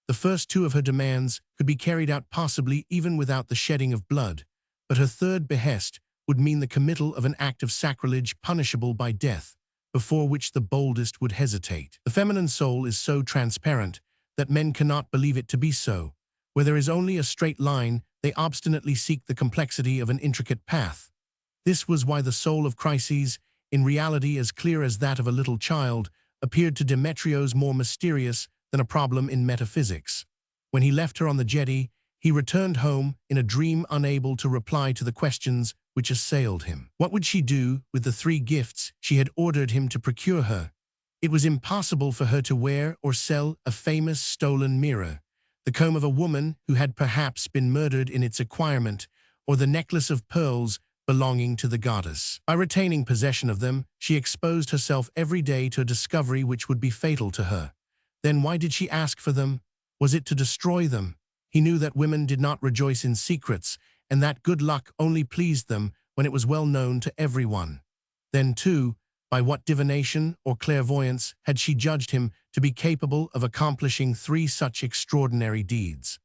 The first 2 of her demands could be carried out possibly even without the shedding of blood, but her third behest would mean the committal of an act of sacrilege punishable by death, before which the boldest would hesitate. The feminine soul is so transparent that men cannot believe it to be so. Where there is only a straight line, they obstinately seek the complexity of an intricate path. This was why the soul of Chryses, in reality as clear as that of a little child, appeared to Demetrios more mysterious than a problem in metaphysics. When he left her on the jetty, he returned home in a dream, unable to reply to the questions which assailed him. What would she do with the 3 gifts she had ordered him to procure her? It was impossible for her to wear or sell a famous stolen mirror, the comb of a woman who had perhaps been murdered in its acquirement, or the necklace of pearls belonging to the goddess. By retaining possession of them, she exposed herself every day to a discovery which would be fatal to her. Then why did she ask for them? Was it to destroy them? He knew that women did not rejoice in secrets, and that good luck only pleased them when it was well known to everyone. Then, too, by what divination or clairvoyance had she judged him to be capable of accomplishing 3 such extraordinary deeds?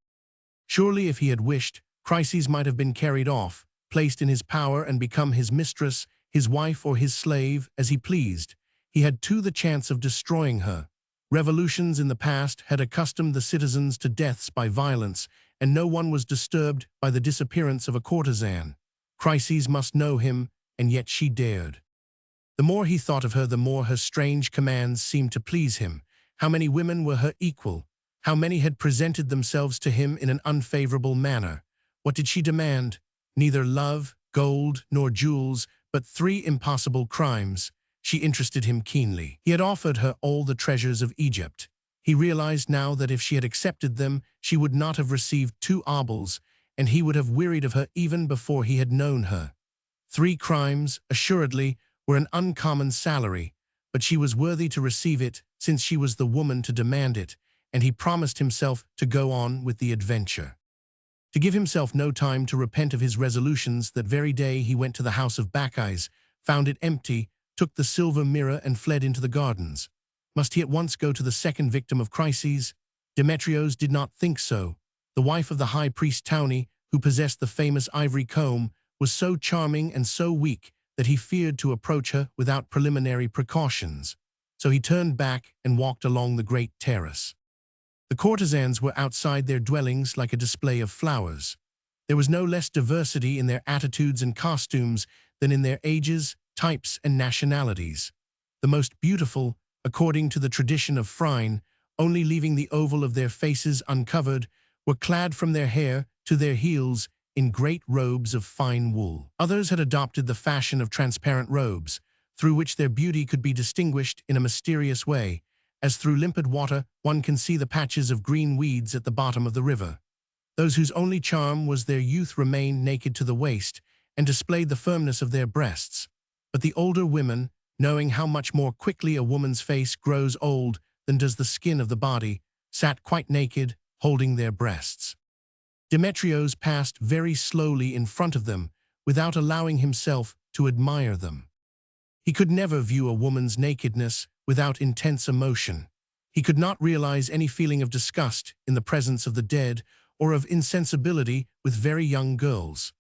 Surely, if he had wished, Chryses might have been carried off, placed in his power, and become his mistress, his wife, or his slave, as he pleased. He had too the chance of destroying her. Revolutions in the past had accustomed the citizens to deaths by violence, and no one was disturbed by the disappearance of a courtesan. Chryses must know him, and yet she dared. The more he thought of her, the more her strange commands seemed to please him. How many women were her equal? How many had presented themselves to him in an unfavorable manner? What did she demand? Neither love, gold, nor jewels, but 3 impossible crimes. She interested him keenly. He had offered her all the treasures of Egypt. He realized now that if she had accepted them, she would not have received 2 obols, and he would have wearied of her even before he had known her. 3 crimes, assuredly, were an uncommon salary, but she was worthy to receive it, since she was the woman to demand it, and he promised himself to go on with the adventure. To give himself no time to repent of his resolutions, that very day he went to the house of Bacchus, found it empty, took the silver mirror, and fled into the gardens. Must he at once go to the second victim of Chryses? Demetrios did not think so. The wife of the high priest Tauni, who possessed the famous ivory comb, was so charming and so weak that he feared to approach her without preliminary precautions. So he turned back and walked along the great terrace. The courtesans were outside their dwellings like a display of flowers. There was no less diversity in their attitudes and costumes than in their ages, types, and nationalities. The most beautiful, according to the tradition of Phryne, only leaving the oval of their faces uncovered, were clad from their hair to their heels in great robes of fine wool. Others had adopted the fashion of transparent robes, through which their beauty could be distinguished in a mysterious way, as through limpid water one can see the patches of green weeds at the bottom of the river. Those whose only charm was their youth remained naked to the waist and displayed the firmness of their breasts. But the older women, knowing how much more quickly a woman's face grows old than does the skin of the body, sat quite naked, holding their breasts. Demetrios passed very slowly in front of them, without allowing himself to admire them. He could never view a woman's nakedness without intense emotion. He could not realize any feeling of disgust in the presence of the dead or of insensibility with very young girls.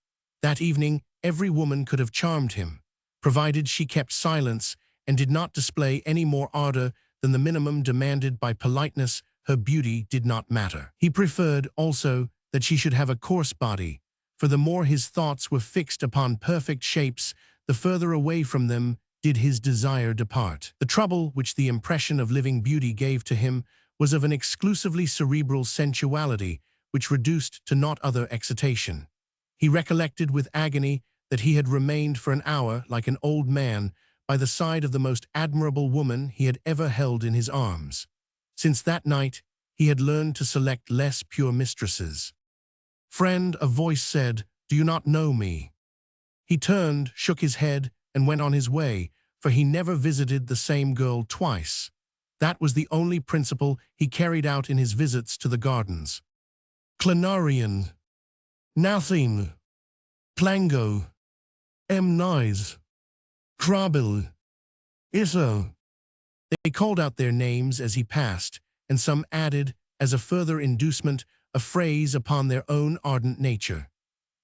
That evening, every woman could have charmed him, provided she kept silence and did not display any more ardor than the minimum demanded by politeness. Her beauty did not matter. He preferred, also, that she should have a coarse body, for the more his thoughts were fixed upon perfect shapes, the further away from them did his desire depart. The trouble which the impression of living beauty gave to him was of an exclusively cerebral sensuality which reduced to naught other excitation. He recollected with agony that he had remained for an hour like an old man by the side of the most admirable woman he had ever held in his arms. Since that night, he had learned to select less pure mistresses. "Friend," a voice said, "do you not know me?" He turned, shook his head, and went on his way, for he never visited the same girl twice. That was the only principle he carried out in his visits to the gardens. Clinarian, Nathin, Plango, Nice, Krabil, Issa. They called out their names as he passed, and some added, as a further inducement, a phrase upon their own ardent nature.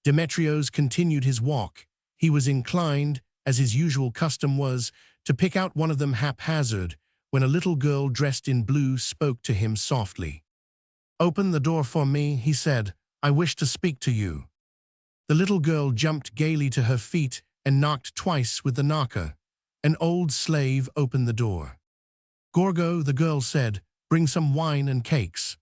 Demetrios continued his walk. He was inclined, as his usual custom was, to pick out one of them haphazard, when a little girl dressed in blue spoke to him softly. "Open the door for me," he said. "I wish to speak to you." The little girl jumped gaily to her feet and knocked twice with the knocker. An old slave opened the door. "Gorgo," the girl said, "bring some wine and cakes."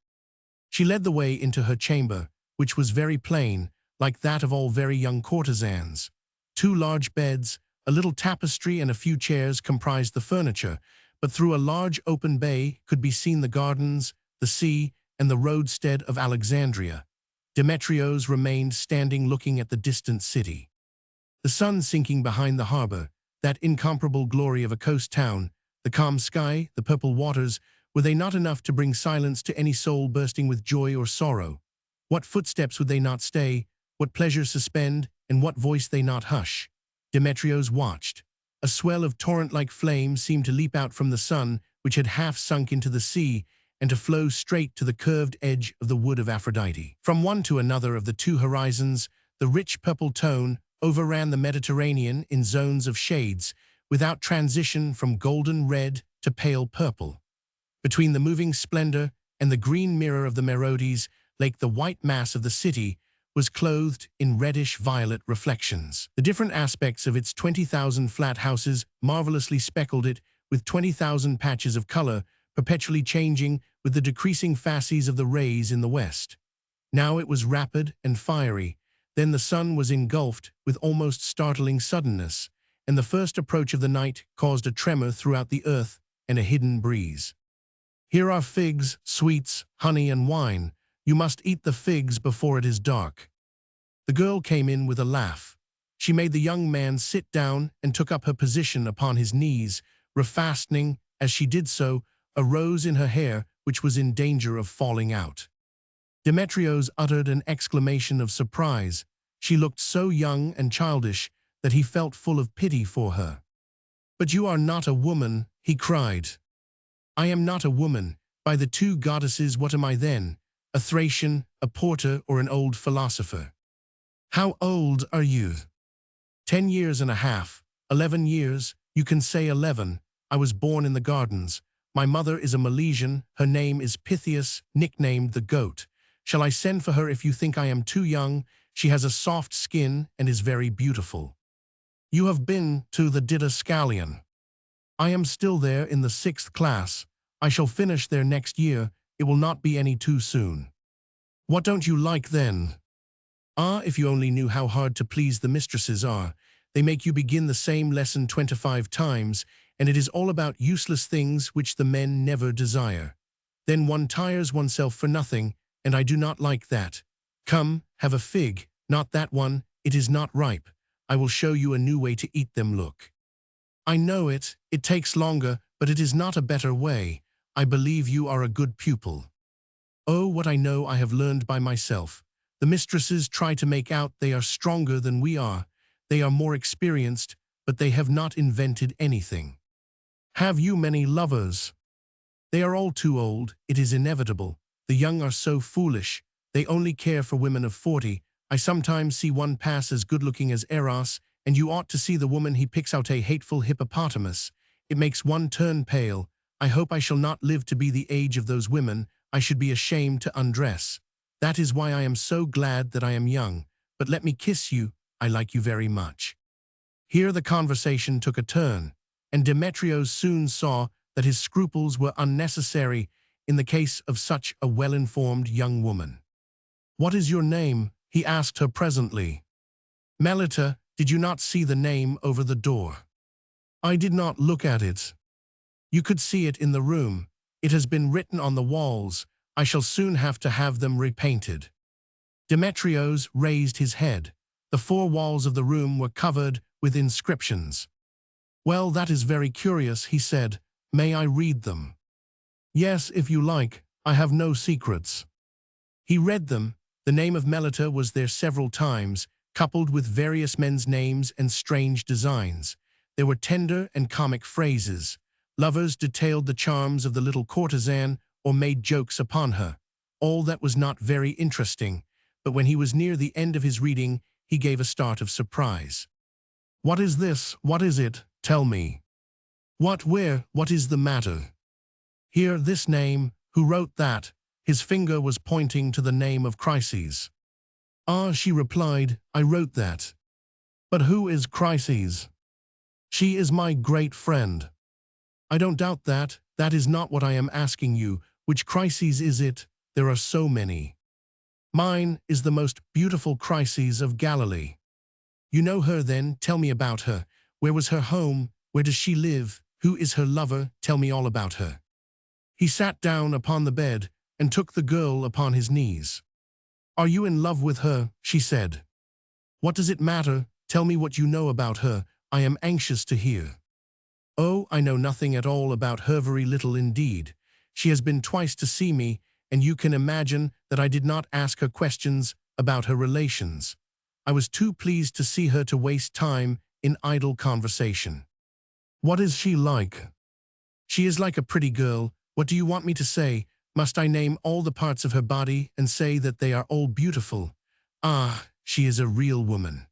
She led the way into her chamber, which was very plain, like that of all very young courtesans. 2 large beds, a little tapestry and a few chairs comprised the furniture, but through a large open bay could be seen the gardens, the sea, and the roadstead of Alexandria. Demetrios remained standing looking at the distant city. The sun sinking behind the harbor, that incomparable glory of a coast town, the calm sky, the purple waters, were they not enough to bring silence to any soul bursting with joy or sorrow? What footsteps would they not stay, what pleasure suspend, and what voice they not hush? Demetrios watched. A swell of torrent-like flame seemed to leap out from the sun, which had half sunk into the sea, and to flow straight to the curved edge of the wood of Aphrodite. From one to another of the 2 horizons, the rich purple tone overran the Mediterranean in zones of shades, without transition from golden red to pale purple. Between the moving splendor and the green mirror of the Merodes, like the white mass of the city, was clothed in reddish-violet reflections. The different aspects of its 20,000 flat houses marvelously speckled it with 20,000 patches of color, perpetually changing with the decreasing fasces of the rays in the west. Now it was rapid and fiery, then the sun was engulfed with almost startling suddenness, and the first approach of the night caused a tremor throughout the earth and a hidden breeze. "Here are figs, sweets, honey, and wine. You must eat the figs before it is dark." The girl came in with a laugh. She made the young man sit down and took up her position upon his knees, refastening, as she did so, a rose in her hair which was in danger of falling out. Demetrios uttered an exclamation of surprise. She looked so young and childish that he felt full of pity for her. "But you are not a woman," he cried. "I am not a woman. By the 2 goddesses, what am I then? A Thracian, a porter, or an old philosopher?" "How old are you?" 10 years and a half. 11 years, you can say 11. I was born in the gardens. My mother is a Milesian. Her name is Pythias, nicknamed the Goat. Shall I send for her if you think I am too young? She has a soft skin and is very beautiful. You have been to the Didascalion. I am still there in the 6th class. I shall finish there next year. It will not be any too soon. What don't you like then? Ah, if you only knew how hard to please the mistresses are. They make you begin the same lesson 25 times, and it is all about useless things which the men never desire. Then one tires oneself for nothing, and I do not like that. Come, have a fig, not that one, it is not ripe. I will show you a new way to eat them, look. I know it takes longer, but it is not a better way. I believe you are a good pupil. Oh, what I know I have learned by myself. The mistresses try to make out they are stronger than we are. They are more experienced, but they have not invented anything. Have you many lovers? They are all too old, it is inevitable. The young are so foolish. They only care for women of 40. I sometimes see one pass as good-looking as Eros, and you ought to see the woman he picks out, a hateful hippopotamus. It makes one turn pale. I hope I shall not live to be the age of those women. I should be ashamed to undress. That is why I am so glad that I am young. But let me kiss you. I like you very much. Here the conversation took a turn, and Demetrios soon saw that his scruples were unnecessary in the case of such a well-informed young woman. What is your name? He asked her presently. Melita, did you not see the name over the door? I did not look at it. You could see it in the room. It has been written on the walls. I shall soon have to have them repainted. Demetrios raised his head. The four walls of the room were covered with inscriptions. Well, that is very curious, he said. May I read them? Yes, if you like. I have no secrets. He read them. The name of Melita was there several times, coupled with various men's names and strange designs. There were tender and comic phrases. Lovers detailed the charms of the little courtesan or made jokes upon her. All that was not very interesting, but when he was near the end of his reading, he gave a start of surprise. What is this? What is it? Tell me. What, where, what is the matter? Here, this name, who wrote that? His finger was pointing to the name of Chryses. Ah, she replied, I wrote that. But who is Chryses? She is my great friend. I don't doubt that. That is not what I am asking you. Which Chryses is it? There are so many. Mine is the most beautiful Chryses of Galilee. You know her then? Tell me about her. Where was her home? Where does she live? Who is her lover? Tell me all about her. He sat down upon the bed and took the girl upon his knees. Are you in love with her? She said. What does it matter? Tell me what you know about her. I am anxious to hear. Oh, I know nothing at all about her, very little indeed. She has been twice to see me, and you can imagine that I did not ask her questions about her relations. I was too pleased to see her to waste time in idle conversation. What is she like? She is like a pretty girl. What do you want me to say? Must I name all the parts of her body and say that they are all beautiful? Ah, she is a real woman.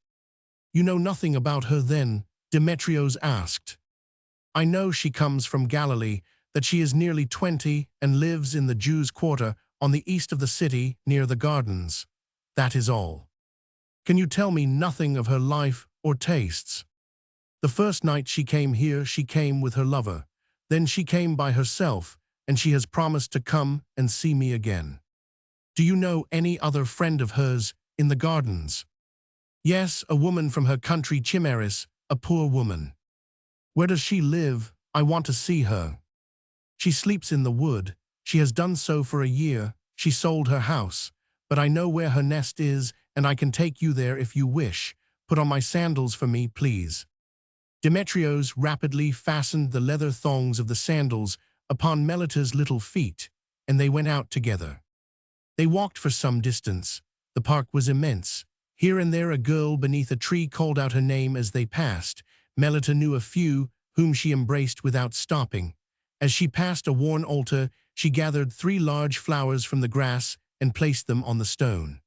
You know nothing about her then? Demetrios asked. I know she comes from Galilee, that she is nearly 20 and lives in the Jews' quarter on the east of the city near the gardens. That is all. Can you tell me nothing of her life or tastes? The first night she came here, she came with her lover. Then she came by herself, and she has promised to come and see me again. Do you know any other friend of hers in the gardens? Yes, a woman from her country, Chimeris, a poor woman. Where does she live? I want to see her. She sleeps in the wood. She has done so for a year. She sold her house. But I know where her nest is, and I can take you there if you wish. Put on my sandals for me, please. Demetrios rapidly fastened the leather thongs of the sandals upon Melita's little feet, and they went out together. They walked for some distance. The park was immense. Here and there a girl beneath a tree called out her name as they passed. Melita knew a few, whom she embraced without stopping. As she passed a worn altar, she gathered 3 large flowers from the grass and placed them on the stone.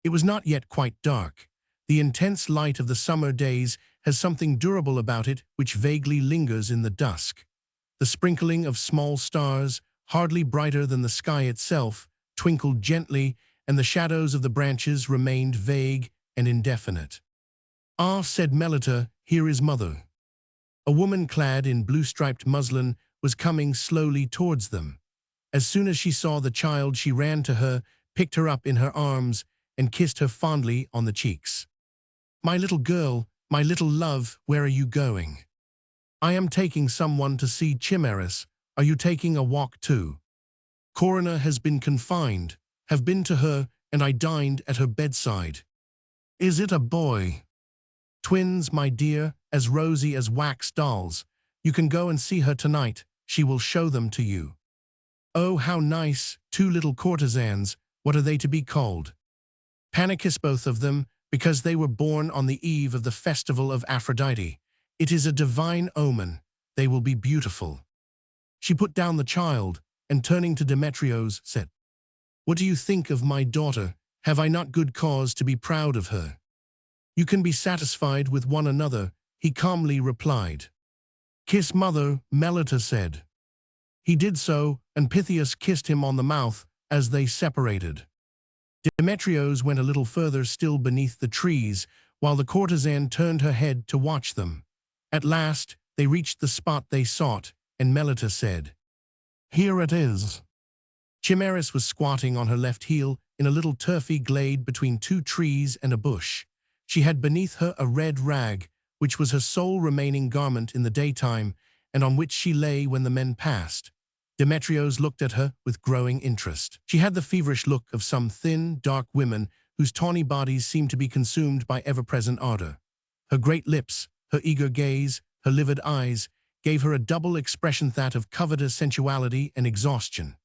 It was not yet quite dark. The intense light of the summer days has something durable about it which vaguely lingers in the dusk. The sprinkling of small stars, hardly brighter than the sky itself, twinkled gently, and the shadows of the branches remained vague and indefinite. Ah, said Melita, here is mother. A woman clad in blue-striped muslin was coming slowly towards them. As soon as she saw the child, she ran to her, picked her up in her arms, and kissed her fondly on the cheeks. "My little girl, my little love, where are you going?" "I am taking someone to see Chimeras. Are you taking a walk too?" "Coroner has been confined. Have been to her, and I dined at her bedside." "Is it a boy?" "Twins, my dear, as rosy as wax dolls. You can go and see her tonight. She will show them to you." "Oh, how nice, 2 little courtesans. What are they to be called?" "Panicus, both of them, because they were born on the eve of the festival of Aphrodite. It is a divine omen. They will be beautiful." She put down the child, and turning to Demetrios, said, "What do you think of my daughter? Have I not good cause to be proud of her?" "You can be satisfied with one another," he calmly replied. "Kiss mother," Melita said. He did so, and Pythias kissed him on the mouth as they separated. Demetrios went a little further still beneath the trees, while the courtesan turned her head to watch them. At last, they reached the spot they sought, and Melita said, "Here it is." Chimeras was squatting on her left heel in a little turfy glade between 2 trees and a bush. She had beneath her a red rag, which was her sole remaining garment in the daytime, and on which she lay when the men passed. Demetrios looked at her with growing interest. She had the feverish look of some thin, dark women whose tawny bodies seemed to be consumed by ever-present ardor. Her great lips, her eager gaze, her livid eyes, gave her a double expression, that of covetous sensuality and exhaustion.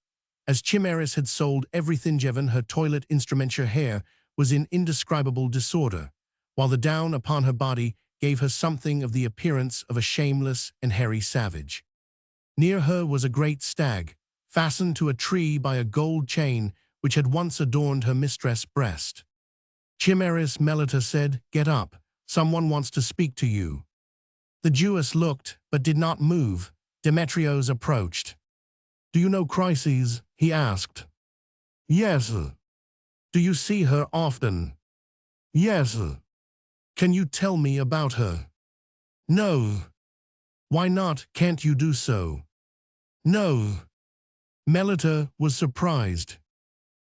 As Chimeras had sold everything Jevan, her toilet instrumenture hair was in indescribable disorder, while the down upon her body gave her something of the appearance of a shameless and hairy savage. Near her was a great stag, fastened to a tree by a gold chain which had once adorned her mistress' breast. "Chimeras," Melita said, "get up. Someone wants to speak to you." The Jewess looked, but did not move. Demetrios approached. "Do you know Chryses?" he asked. "Yes." "Do you see her often?" "Yes." "Can you tell me about her?" "No." "Why not? Can't you do so?" "No." Melita was surprised.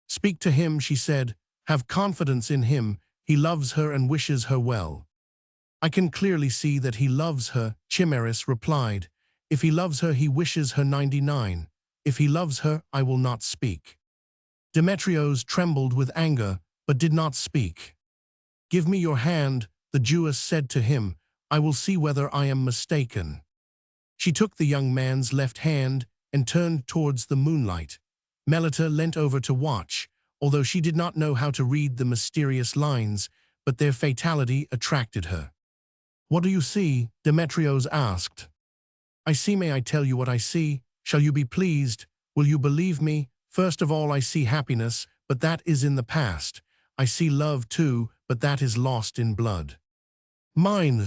"Speak to him," she said. "Have confidence in him. He loves her and wishes her well." "I can clearly see that he loves her," Chimeras replied. "If he loves her, he wishes her 99. If he loves her, I will not speak." Demetrios trembled with anger, but did not speak. "Give me your hand," the Jewess said to him. "I will see whether I am mistaken." She took the young man's left hand and turned towards the moonlight. Melita leant over to watch, although she did not know how to read the mysterious lines, but their fatality attracted her. "What do you see?" Demetrios asked. "I see. May I tell you what I see? Shall you be pleased? Will you believe me? First of all, I see happiness, but that is in the past. I see love too, but that is lost in blood. Mine.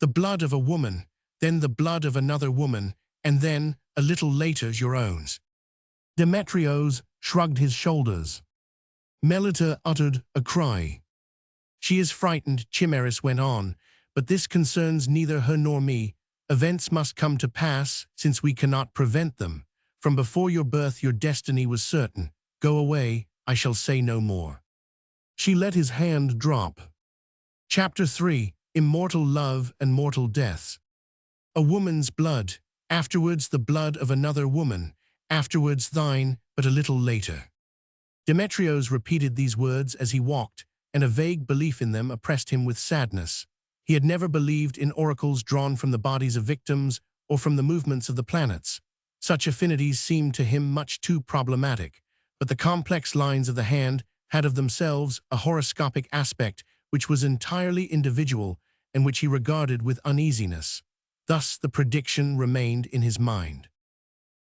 The blood of a woman, then the blood of another woman, and then, a little later, your own." Demetrios shrugged his shoulders. Melita uttered a cry. "She is frightened," Chimeras went on, "but this concerns neither her nor me. Events must come to pass, since we cannot prevent them. From before your birth your destiny was certain. Go away, I shall say no more." She let his hand drop. Chapter 3. Immortal Love and Mortal Death. A woman's blood, afterwards the blood of another woman, afterwards thine, but a little later. Demetrios repeated these words as he walked, and a vague belief in them oppressed him with sadness. He had never believed in oracles drawn from the bodies of victims or from the movements of the planets. Such affinities seemed to him much too problematic, but the complex lines of the hand had of themselves a horoscopic aspect which was entirely individual and which he regarded with uneasiness. Thus the prediction remained in his mind.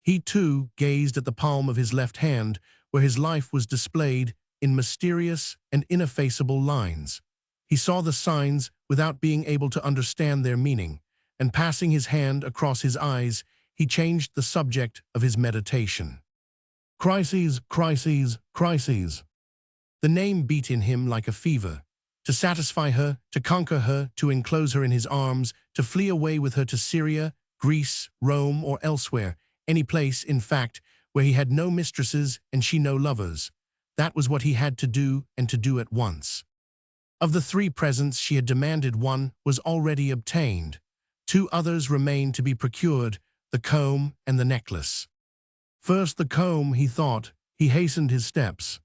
He too gazed at the palm of his left hand, where his life was displayed in mysterious and ineffaceable lines. He saw the signs without being able to understand their meaning, and passing his hand across his eyes, he changed the subject of his meditation. Chryses, Chryses, Chryses. The name beat in him like a fever. To satisfy her, to conquer her, to enclose her in his arms, to flee away with her to Syria, Greece, Rome, or elsewhere, any place, in fact, where he had no mistresses and she no lovers. That was what he had to do, and to do at once. Of the 3 presents she had demanded, 1 was already obtained. 2 others remained to be procured, the comb and the necklace. First the comb, he thought. He hastened his steps.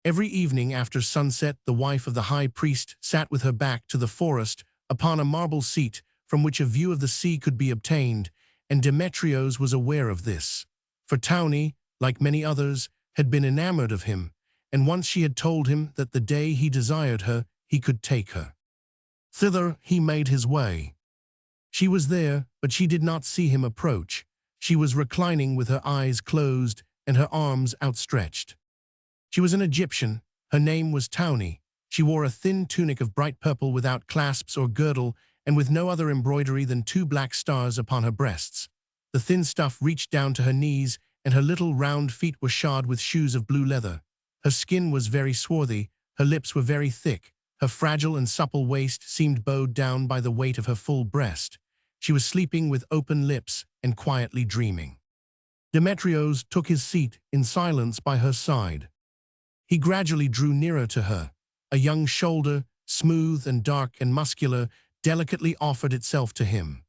Every evening after sunset, the wife of the high priest sat with her back to the forest upon a marble seat from which a view of the sea could be obtained, and Demetrios was aware of this. For Townie, like many others, had been enamored of him, and once she had told him that the day he desired her, he could take her. Thither he made his way. She was there, but she did not see him approach. She was reclining with her eyes closed and her arms outstretched. She was an Egyptian. Her name was Townie. She wore a thin tunic of bright purple without clasps or girdle, and with no other embroidery than 2 black stars upon her breasts. The thin stuff reached down to her knees, and her little round feet were shod with shoes of blue leather. Her skin was very swarthy, her lips were very thick, her fragile and supple waist seemed bowed down by the weight of her full breast. She was sleeping with open lips and quietly dreaming. Demetrios took his seat in silence by her side. He gradually drew nearer to her. A young shoulder, smooth and dark and muscular, delicately offered itself to him.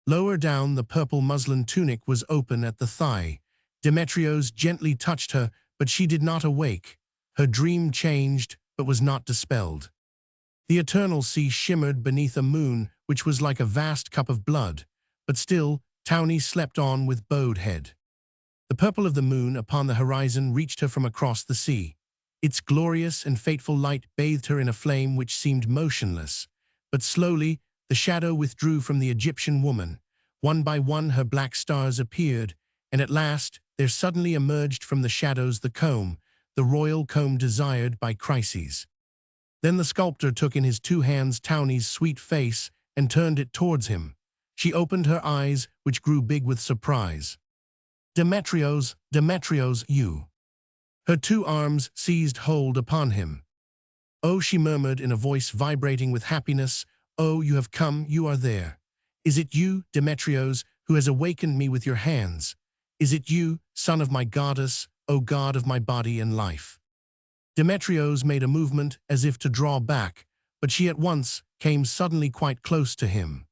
Lower down, the purple muslin tunic was open at the thigh. Demetrios gently touched her, but she did not awake. Her dream changed, but was not dispelled. The eternal sea shimmered beneath a moon which was like a vast cup of blood, but still Townie slept on with bowed head. The purple of the moon upon the horizon reached her from across the sea. Its glorious and fateful light bathed her in a flame which seemed motionless. But slowly the shadow withdrew from the Egyptian woman. One by one her black stars appeared, and at last there suddenly emerged from the shadows the comb, the royal comb desired by Chryses. Then the sculptor took in his 2 hands Townie's sweet face and turned it towards him. She opened her eyes, which grew big with surprise. Demetrios, Demetrios, you. Her 2 arms seized hold upon him. Oh, she murmured in a voice vibrating with happiness, oh, you have come, you are there. Is it you, Demetrios, who has awakened me with your hands? Is it you, son of my goddess, O god of my body and life? Demetrios made a movement as if to draw back, but she at once came suddenly quite close to him.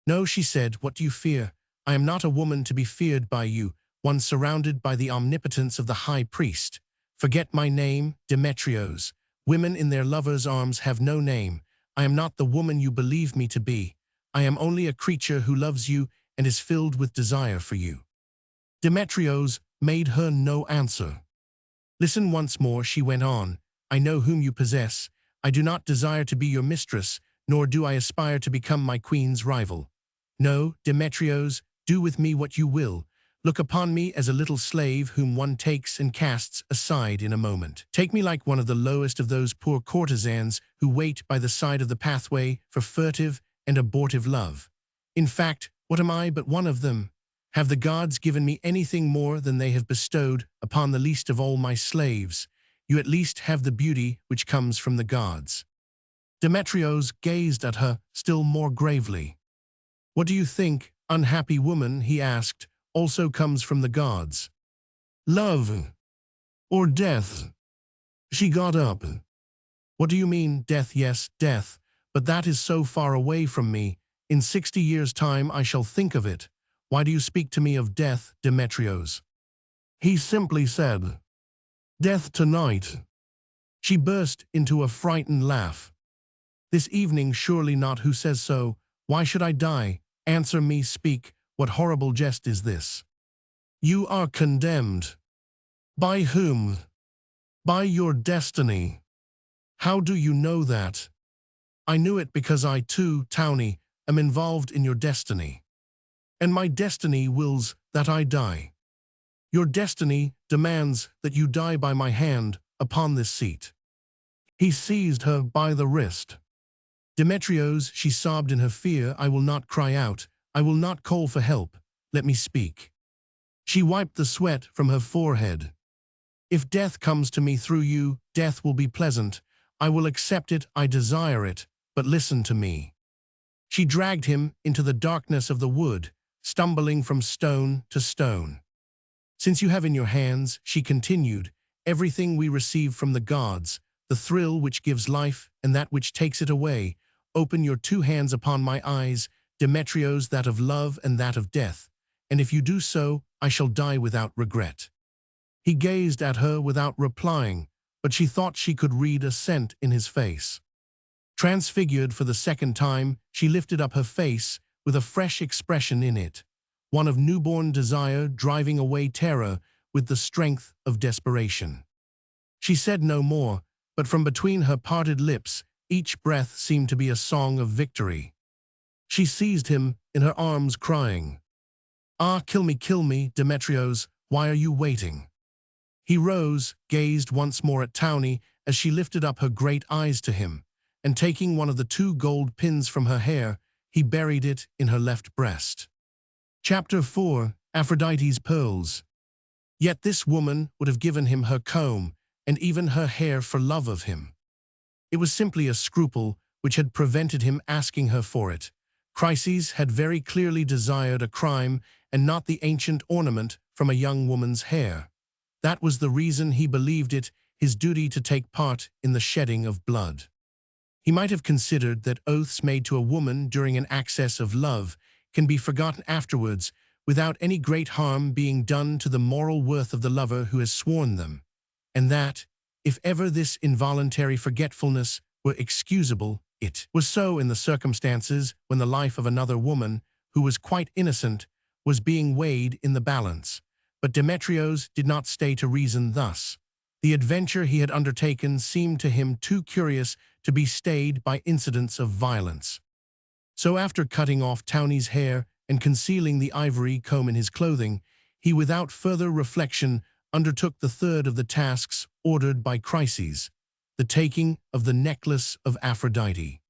No, she said, what do you fear? I am not a woman to be feared by you, one surrounded by the omnipotence of the high priest. Forget my name, Demetrios. Women in their lovers' arms have no name. I am not the woman you believe me to be. I am only a creature who loves you and is filled with desire for you. Demetrios made her no answer. Listen once more, she went on. I know whom you possess. I do not desire to be your mistress, nor do I aspire to become my queen's rival. No, Demetrios, do with me what you will. Look upon me as a little slave whom one takes and casts aside in a moment. Take me like one of the lowest of those poor courtesans who wait by the side of the pathway for furtive and abortive love. In fact, what am I but one of them? Have the gods given me anything more than they have bestowed upon the least of all my slaves? You at least have the beauty which comes from the gods. Demetrios gazed at her still more gravely. What do you think, unhappy woman, he asked, also comes from the gods? Love or death? She got up. What do you mean, death? Yes, death, but that is so far away from me. In 60 years' time I shall think of it. Why do you speak to me of death, Demetrios? He simply said, death tonight. She burst into a frightened laugh. This evening, surely not. Who says so? Why should I die? Answer me, speak. What horrible jest is this? You are condemned. By whom? By your destiny. How do you know that? I knew it because I too, Townie, am involved in your destiny. And my destiny wills that I die. Your destiny demands that you die by my hand upon this seat. He seized her by the wrist. Demetrios, she sobbed in her fear, I will not cry out. I will not call for help. Let me speak. She wiped the sweat from her forehead. If death comes to me through you, death will be pleasant. I will accept it, I desire it, but listen to me. She dragged him into the darkness of the wood. stumbling from stone to stone. Since you have in your hands, she continued, everything we receive from the gods, the thrill which gives life and that which takes it away, open your two hands upon my eyes, Demetrios, that of love and that of death, and if you do so, I shall die without regret. He gazed at her without replying, but she thought she could read assent in his face. Transfigured for the second time, she lifted up her face with a fresh expression in it, one of newborn desire driving away terror with the strength of desperation. She said no more, but from between her parted lips, each breath seemed to be a song of victory. She seized him in her arms, crying, "Ah, kill me, Demetrios, why are you waiting?" He rose, gazed once more at Townie as she lifted up her great eyes to him, and taking one of the two gold pins from her hair, he buried it in her left breast. Chapter 4. Aphrodite's Pearls. Yet this woman would have given him her comb and even her hair for love of him. It was simply a scruple which had prevented him asking her for it. Chryses had very clearly desired a crime and not the ancient ornament from a young woman's hair. That was the reason he believed it his duty to take part in the shedding of blood. He might have considered that oaths made to a woman during an access of love can be forgotten afterwards without any great harm being done to the moral worth of the lover who has sworn them, and that, if ever this involuntary forgetfulness were excusable, it was so in the circumstances when the life of another woman, who was quite innocent, was being weighed in the balance. But Demetrios did not stay to reason thus. The adventure he had undertaken seemed to him too curious to be stayed by incidents of violence. So after cutting off Townie's hair and concealing the ivory comb in his clothing, he without further reflection undertook the third of the tasks ordered by Chryses, the taking of the necklace of Aphrodite.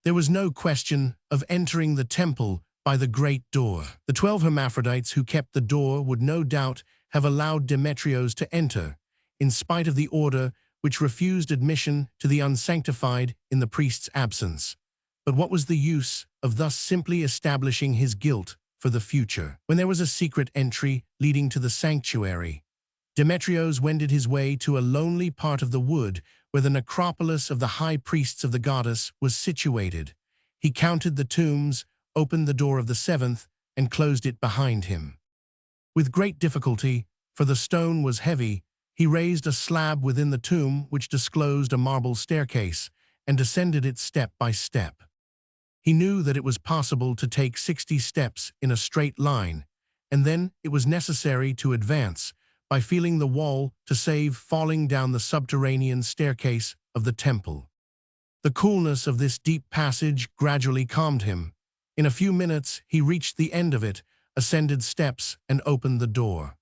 There was no question of entering the temple by the great door. The 12 hermaphrodites who kept the door would no doubt have allowed Demetrios to enter, in spite of the order which refused admission to the unsanctified in the priest's absence. But what was the use of thus simply establishing his guilt for the future, when there was a secret entry leading to the sanctuary? Demetrios wended his way to a lonely part of the wood where the necropolis of the high priests of the goddess was situated. He counted the tombs, opened the door of the seventh, and closed it behind him. With great difficulty, for the stone was heavy, he raised a slab within the tomb which disclosed a marble staircase, and descended it step by step. He knew that it was possible to take 60 steps in a straight line, and then it was necessary to advance by feeling the wall to save falling down the subterranean staircase of the temple. The coolness of this deep passage gradually calmed him. In a few minutes he reached the end of it, ascended steps, and opened the door.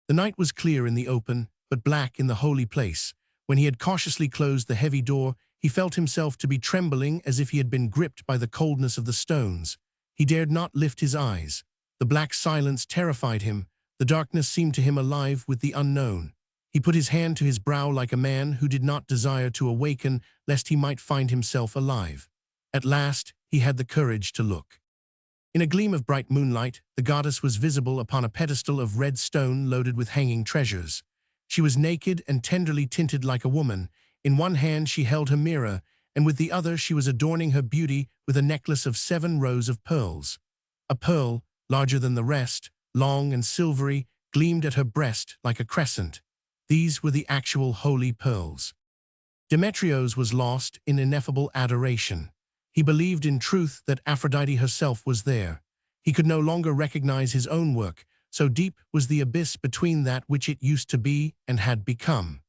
The night was clear in the open, but black in the holy place. When he had cautiously closed the heavy door, he felt himself to be trembling as if he had been gripped by the coldness of the stones. He dared not lift his eyes. The black silence terrified him. The darkness seemed to him alive with the unknown. He put his hand to his brow like a man who did not desire to awaken lest he might find himself alive. At last, he had the courage to look. In a gleam of bright moonlight, the goddess was visible upon a pedestal of red stone loaded with hanging treasures. She was naked and tenderly tinted like a woman. In one hand she held her mirror, and with the other she was adorning her beauty with a necklace of 7 rows of pearls. A pearl, larger than the rest, long and silvery, gleamed at her breast like a crescent. These were the actual holy pearls. Demetrios was lost in ineffable adoration. He believed in truth that Aphrodite herself was there. He could no longer recognize his own work, so deep was the abyss between that which it used to be and had become.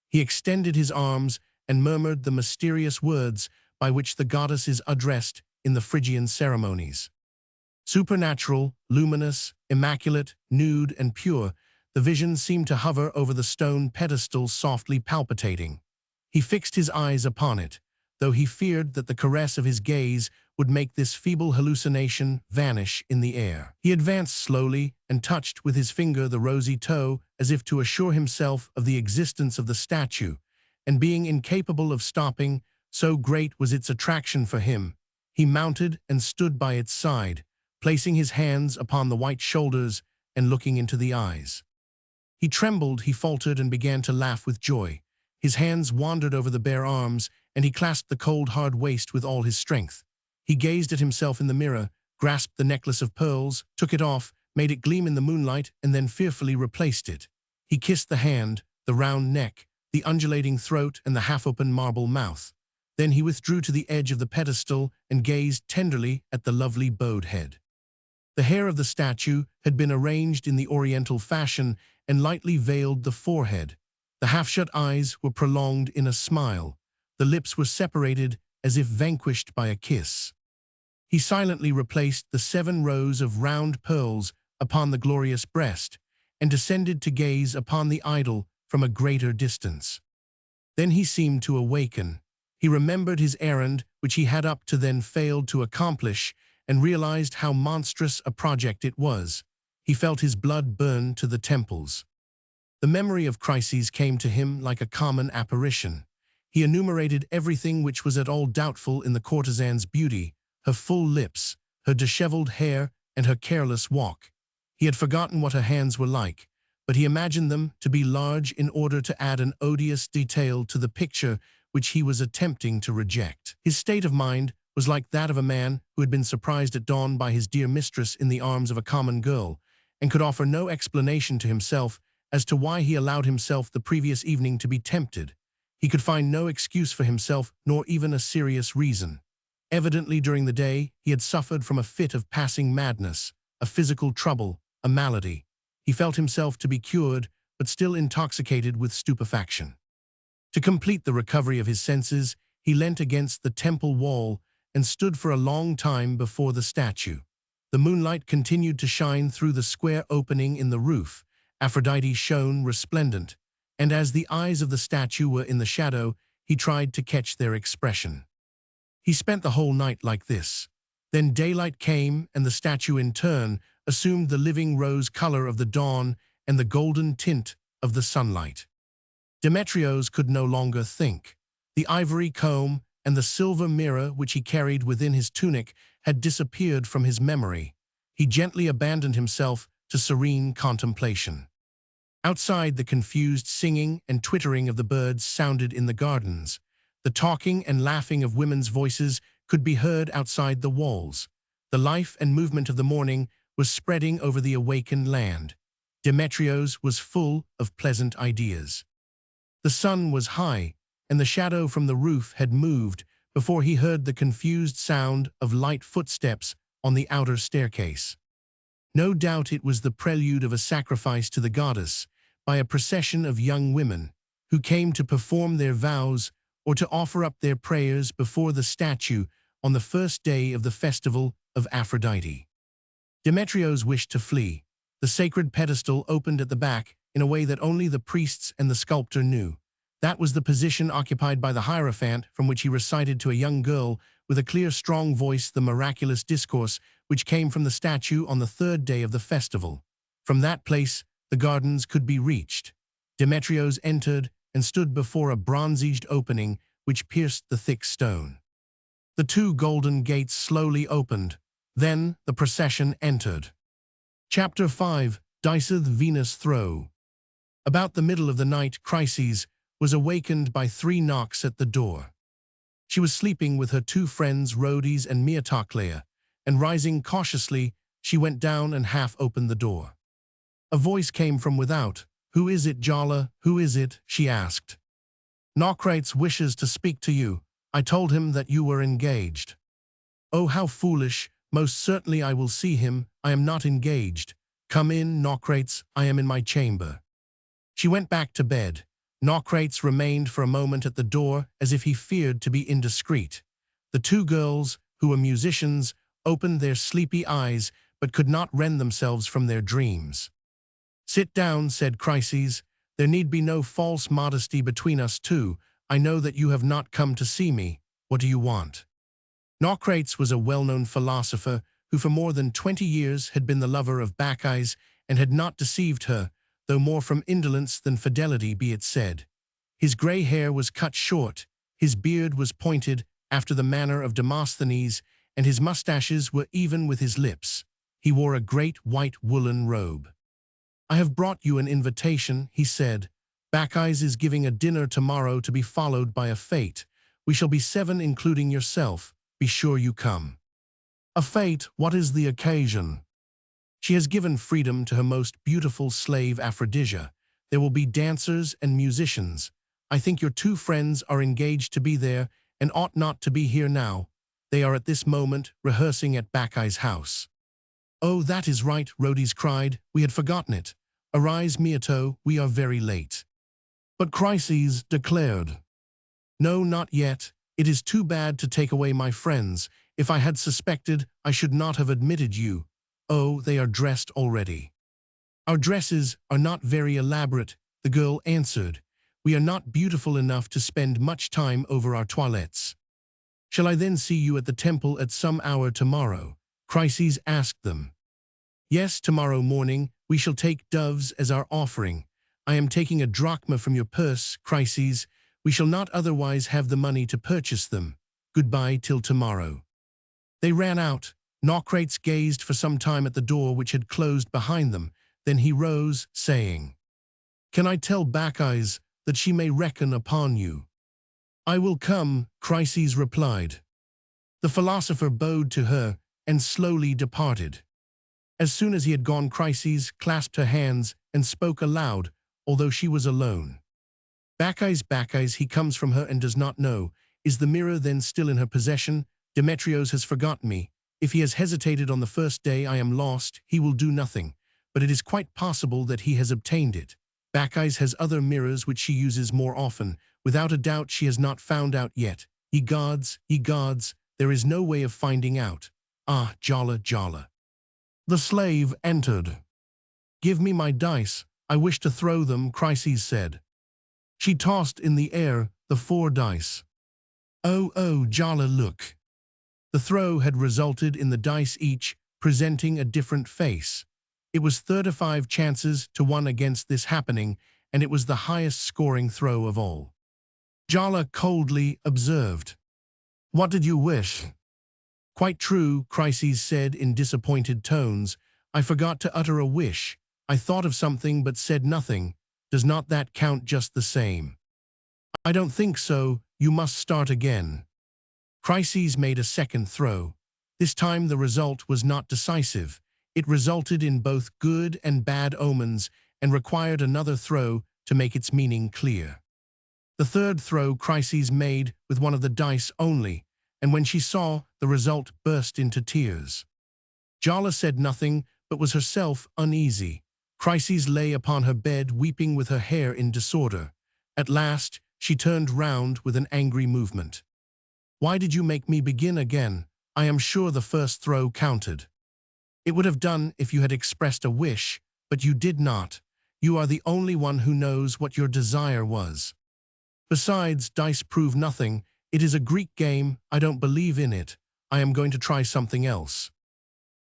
He extended his arms and murmured the mysterious words by which the goddess is addressed in the Phrygian ceremonies. Supernatural, luminous, immaculate, nude, and pure, the vision seemed to hover over the stone pedestal, softly palpitating. He fixed his eyes upon it, though he feared that the caress of his gaze would make this feeble hallucination vanish in the air. He advanced slowly and touched with his finger the rosy toe as if to assure himself of the existence of the statue, and being incapable of stopping, so great was its attraction for him, he mounted and stood by its side, placing his hands upon the white shoulders and looking into the eyes. He trembled, he faltered, and began to laugh with joy. His hands wandered over the bare arms, and he clasped the cold, hard waist with all his strength. He gazed at himself in the mirror, grasped the necklace of pearls, took it off, made it gleam in the moonlight, and then fearfully replaced it. He kissed the hand, the round neck, the undulating throat, and the half-open marble mouth. Then he withdrew to the edge of the pedestal and gazed tenderly at the lovely bowed head. The hair of the statue had been arranged in the oriental fashion and lightly veiled the forehead. The half-shut eyes were prolonged in a smile. The lips were separated as if vanquished by a kiss. He silently replaced the 7 rows of round pearls upon the glorious breast and descended to gaze upon the idol from a greater distance. Then he seemed to awaken. He remembered his errand, which he had up to then failed to accomplish, and realized how monstrous a project it was. He felt his blood burn to the temples. The memory of crises came to him like a common apparition. He enumerated everything which was at all doubtful in the courtesan's beauty, her full lips, her disheveled hair, and her careless walk. He had forgotten what her hands were like, but he imagined them to be large in order to add an odious detail to the picture which he was attempting to reject. His state of mind was like that of a man who had been surprised at dawn by his dear mistress in the arms of a common girl, and could offer no explanation to himself as to why he allowed himself the previous evening to be tempted. He could find no excuse for himself, nor even a serious reason. Evidently during the day he had suffered from a fit of passing madness, a physical trouble, a malady. He felt himself to be cured, but still intoxicated with stupefaction. To complete the recovery of his senses, he leant against the temple wall and stood for a long time before the statue. The moonlight continued to shine through the square opening in the roof. Aphrodite shone resplendent, and as the eyes of the statue were in the shadow, he tried to catch their expression. He spent the whole night like this. Then daylight came, and the statue in turn assumed the living rose color of the dawn and the golden tint of the sunlight. Demetrios could no longer think. The ivory comb and the silver mirror which he carried within his tunic had disappeared from his memory. He gently abandoned himself to serene contemplation. Outside, the confused singing and twittering of the birds sounded in the gardens. The talking and laughing of women's voices could be heard outside the walls. The life and movement of the morning was spreading over the awakened land. Demetrios was full of pleasant ideas. The sun was high, and the shadow from the roof had moved before he heard the confused sound of light footsteps on the outer staircase. No doubt it was the prelude of a sacrifice to the goddess by a procession of young women who came to perform their vows or to offer up their prayers before the statue on the first day of the festival of Aphrodite. Demetrios wished to flee. The sacred pedestal opened at the back in a way that only the priests and the sculptor knew. That was the position occupied by the Hierophant from which he recited to a young girl with a clear, strong voice the miraculous discourse which came from the statue on the 3rd day of the festival. From that place, the gardens could be reached. Demetrios entered and stood before a bronzed opening which pierced the thick stone. The 2 golden gates slowly opened. Then the procession entered. Chapter 5. Diceth Venus Throw. About the middle of the night, Chryses was awakened by 3 knocks at the door. She was sleeping with her 2 friends Rhodes and Miatoclea, and rising cautiously, she went down and half opened the door. A voice came from without. "Who is it, Jala? Who is it?" she asked. "Naukrates wishes to speak to you. I told him that you were engaged." "Oh, how foolish. Most certainly I will see him. I am not engaged. Come in, Naukrates, I am in my chamber." She went back to bed. Naukrates remained for a moment at the door as if he feared to be indiscreet. The 2 girls, who were musicians, opened their sleepy eyes but could not rend themselves from their dreams. "Sit down," said Chryses. "There need be no false modesty between us 2. I know that you have not come to see me. What do you want?" Naukrates was a well-known philosopher who for more than 20 years had been the lover of Bacchis and had not deceived her, though more from indolence than fidelity be it said. His gray hair was cut short, his beard was pointed after the manner of Demosthenes, and his mustaches were even with his lips. He wore a great white woolen robe. "I have brought you an invitation," he said. "Bacchus is giving a dinner tomorrow to be followed by a fete. We shall be 7 including yourself. Be sure you come." "A fete? What is the occasion?" "She has given freedom to her most beautiful slave Aphrodisia. There will be dancers and musicians. I think your 2 friends are engaged to be there and ought not to be here now. They are at this moment rehearsing at Bacchus' house." "Oh, that is right," Rhodes cried. "We had forgotten it. Arise, Mieto, we are very late." But Chryses declared, "No, not yet. It is too bad to take away my friends. If I had suspected, I should not have admitted you. Oh, they are dressed already." "Our dresses are not very elaborate," the girl answered. "We are not beautiful enough to spend much time over our toilettes." "Shall I then see you at the temple at some hour tomorrow?" Chryses asked them. "Yes, tomorrow morning. We shall take doves as our offering. I am taking a drachma from your purse, Chryses. We shall not otherwise have the money to purchase them. Goodbye till tomorrow." They ran out. Naucrates gazed for some time at the door which had closed behind them. Then he rose, saying, "Can I tell Bacchus that she may reckon upon you?" "I will come," Chryses replied. The philosopher bowed to her and slowly departed. As soon as he had gone, Chryses clasped her hands and spoke aloud, although she was alone. "Bacchus, Bacchus, he comes from her and does not know. Is the mirror then still in her possession? Demetrios has forgotten me. If he has hesitated on the first day, I am lost. He will do nothing. But it is quite possible that he has obtained it. Bacchus has other mirrors which she uses more often. Without a doubt she has not found out yet. Ye gods, there is no way of finding out. Ah, Jala, Jala." The slave entered. "Give me my dice. I wish to throw them," Chryses said. She tossed in the air the 4 dice. Oh, Jala, look." The throw had resulted in the dice each presenting a different face. It was 35 chances to 1 against this happening, and it was the highest scoring throw of all. Jala coldly observed, "What did you wish?" "Quite true," Chryses said in disappointed tones. "I forgot to utter a wish. I thought of something but said nothing. Does not that count just the same?" "I don't think so. You must start again." Chryses made a second throw. This time the result was not decisive. It resulted in both good and bad omens and required another throw to make its meaning clear. The third throw Chryses made with 1 of the dice only, and when she saw the result burst into tears. Jala said nothing, but was herself uneasy. Chryses lay upon her bed weeping with her hair in disorder. At last she turned round with an angry movement. "Why did you make me begin again? I am sure the first throw counted." "It would have done if you had expressed a wish, but you did not. You are the only one who knows what your desire was. Besides, dice prove nothing. It is a Greek game. I don't believe in it. I am going to try something else."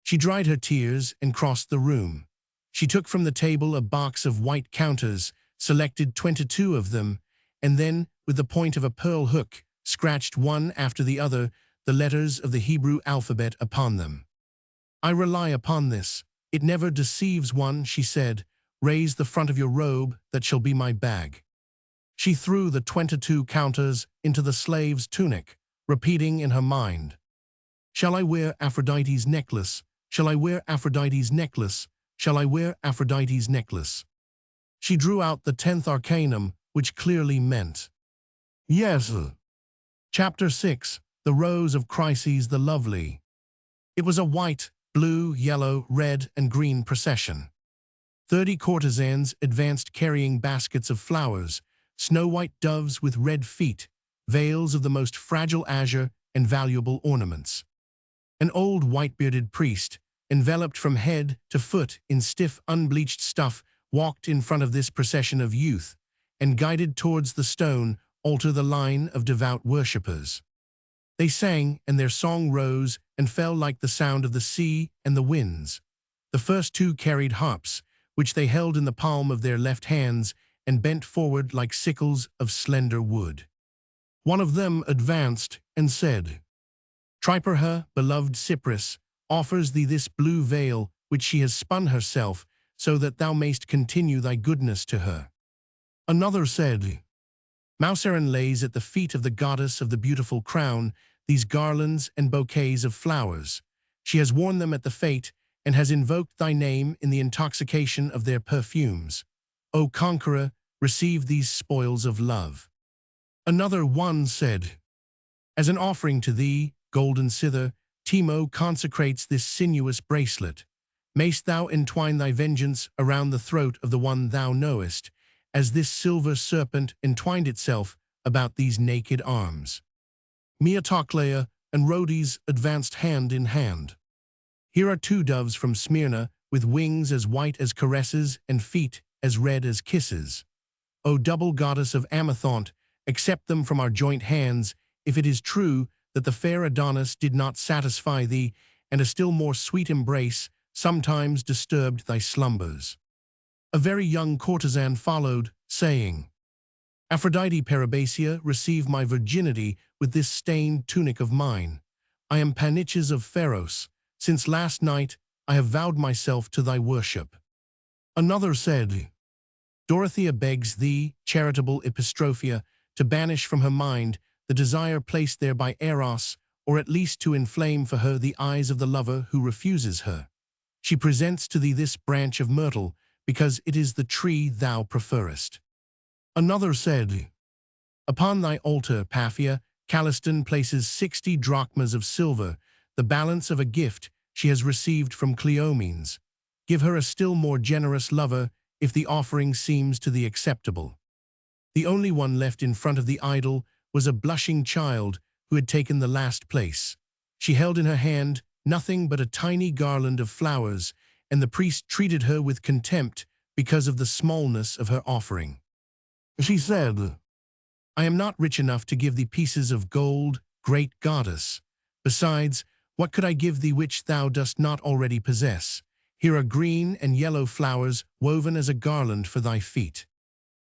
She dried her tears and crossed the room. She took from the table a box of white counters, selected 22 of them, and then, with the point of a pearl hook, scratched one after the other the letters of the Hebrew alphabet upon them. "I rely upon this. It never deceives one," she said. "Raise the front of your robe, that shall be my bag." She threw the 22 counters into the slave's tunic, repeating in her mind, "Shall I wear Aphrodite's necklace? Shall I wear Aphrodite's necklace? Shall I wear Aphrodite's necklace?" She drew out the 10th arcanum, which clearly meant, "Yes." Chapter 6. The Rose of Chryses the Lovely. It was a white, blue, yellow, red, and green procession. 30 courtesans advanced carrying baskets of flowers, snow-white doves with red feet, veils of the most fragile azure, and valuable ornaments. An old white-bearded priest, enveloped from head to foot in stiff, unbleached stuff, walked in front of this procession of youth, and guided towards the stone altar the line of devout worshippers. They sang, and their song rose and fell like the sound of the sea and the winds. The first 2 carried harps, which they held in the palm of their left hands and bent forward like sickles of slender wood. One of them advanced and said, "Triper her, beloved Cypris, offers thee this blue veil which she has spun herself, so that thou mayst continue thy goodness to her. Another said, Mauserin lays at the feet of the goddess of the beautiful crown these garlands and bouquets of flowers. She has worn them at the fete, and has invoked thy name in the intoxication of their perfumes. O conqueror, receive these spoils of love. Another one said, As an offering to thee, golden cither, Timo consecrates this sinuous bracelet. Mayst thou entwine thy vengeance around the throat of the one thou knowest, as this silver serpent entwined itself about these naked arms. Miatoclea and Rhodes advanced hand in hand. Here are 2 doves from Smyrna, with wings as white as caresses and feet as red as kisses. O double goddess of Amathont, accept them from our joint hands, if it is true that the fair Adonis did not satisfy thee, and a still more sweet embrace sometimes disturbed thy slumbers. A very young courtesan followed, saying, Aphrodite Parabasia, receive my virginity with this stained tunic of mine. I am Paniches of Pharos. Since last night I have vowed myself to thy worship. Another said, Dorothea begs thee, charitable Epistrophia, to banish from her mind the desire placed there by Eros, or at least to inflame for her the eyes of the lover who refuses her. She presents to thee this branch of myrtle, because it is the tree thou preferest. Another said, Upon thy altar, Paphia, Calliston places 60 drachmas of silver, the balance of a gift she has received from Cleomenes. Give her a still more generous lover, if the offering seems to thee acceptable. The only one left in front of the idol was a blushing child who had taken the last place. She held in her hand nothing but a tiny garland of flowers, and the priest treated her with contempt because of the smallness of her offering. She said, I am not rich enough to give thee pieces of gold, great goddess. Besides, what could I give thee which thou dost not already possess? Here are green and yellow flowers woven as a garland for thy feet.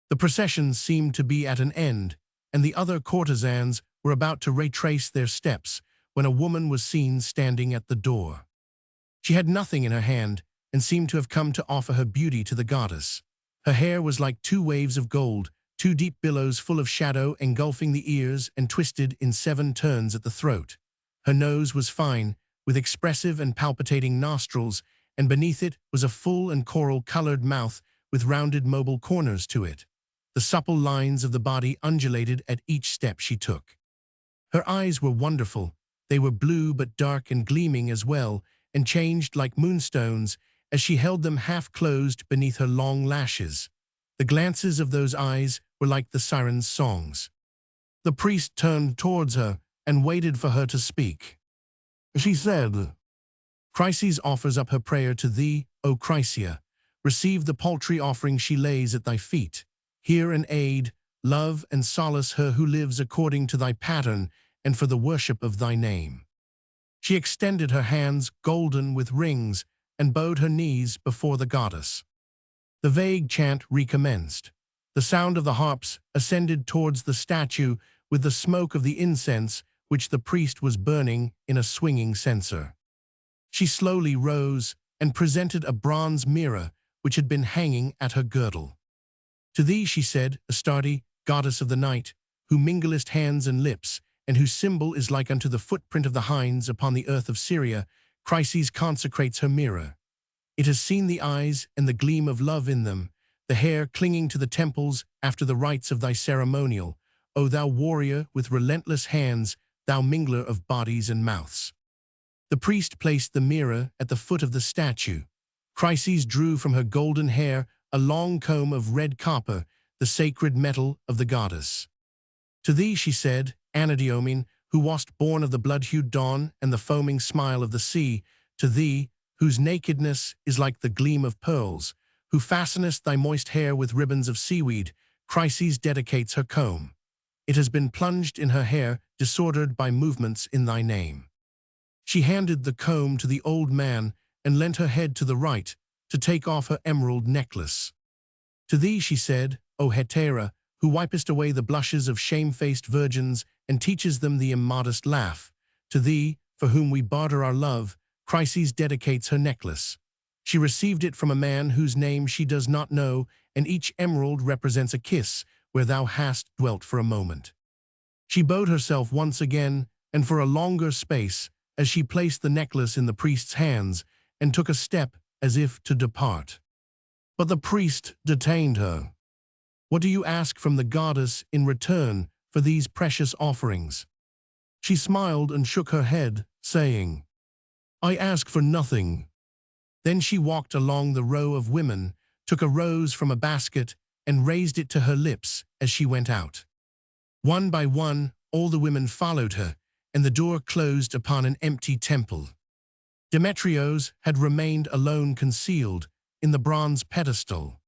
The procession seemed to be at an end, and the other courtesans were about to retrace their steps when a woman was seen standing at the door. She had nothing in her hand and seemed to have come to offer her beauty to the goddess. Her hair was like 2 waves of gold, 2 deep billows full of shadow engulfing the ears and twisted in 7 turns at the throat. Her nose was fine, with expressive and palpitating nostrils, and beneath it was a full and coral-colored mouth with rounded mobile corners to it. The supple lines of the body undulated at each step she took. Her eyes were wonderful. They were blue but dark and gleaming as well, and changed like moonstones as she held them half-closed beneath her long lashes. The glances of those eyes were like the siren's songs. The priest turned towards her and waited for her to speak. She said, Chryses offers up her prayer to thee, O Chrysia. Receive the paltry offering she lays at thy feet. Hear and aid, love and solace her who lives according to thy pattern and for the worship of thy name. She extended her hands, golden with rings, and bowed her knees before the goddess. The vague chant recommenced. The sound of the harps ascended towards the statue with the smoke of the incense which the priest was burning in a swinging censer. She slowly rose and presented a bronze mirror which had been hanging at her girdle. To thee, she said, Astarte, goddess of the night, who minglest hands and lips, and whose symbol is like unto the footprint of the hinds upon the earth of Syria, Chryses consecrates her mirror. It has seen the eyes and the gleam of love in them, the hair clinging to the temples after the rites of thy ceremonial, O thou warrior with relentless hands, thou mingler of bodies and mouths. The priest placed the mirror at the foot of the statue. Chryses drew from her golden hair a long comb of red copper, the sacred metal of the goddess. To thee, she said, Anadyomene, who wast born of the blood-hued dawn and the foaming smile of the sea, to thee, whose nakedness is like the gleam of pearls, who fastenest thy moist hair with ribbons of seaweed, Chryses dedicates her comb. It has been plunged in her hair, disordered by movements in thy name. She handed the comb to the old man and leant her head to the right to take off her emerald necklace. To thee, she said, O Hetera, who wipest away the blushes of shame-faced virgins and teaches them the immodest laugh, to thee, for whom we barter our love, Chryses dedicates her necklace. She received it from a man whose name she does not know, and each emerald represents a kiss where thou hast dwelt for a moment. She bowed herself once again, and for a longer space, as she placed the necklace in the priest's hands, and took a step as if to depart. But the priest detained her. "What do you ask from the goddess in return for these precious offerings?" She smiled and shook her head, saying, "I ask for nothing." Then she walked along the row of women, took a rose from a basket, and raised it to her lips as she went out. One by one, all the women followed her, and the door closed upon an empty temple. Demetrios had remained alone, concealed in the bronze pedestal.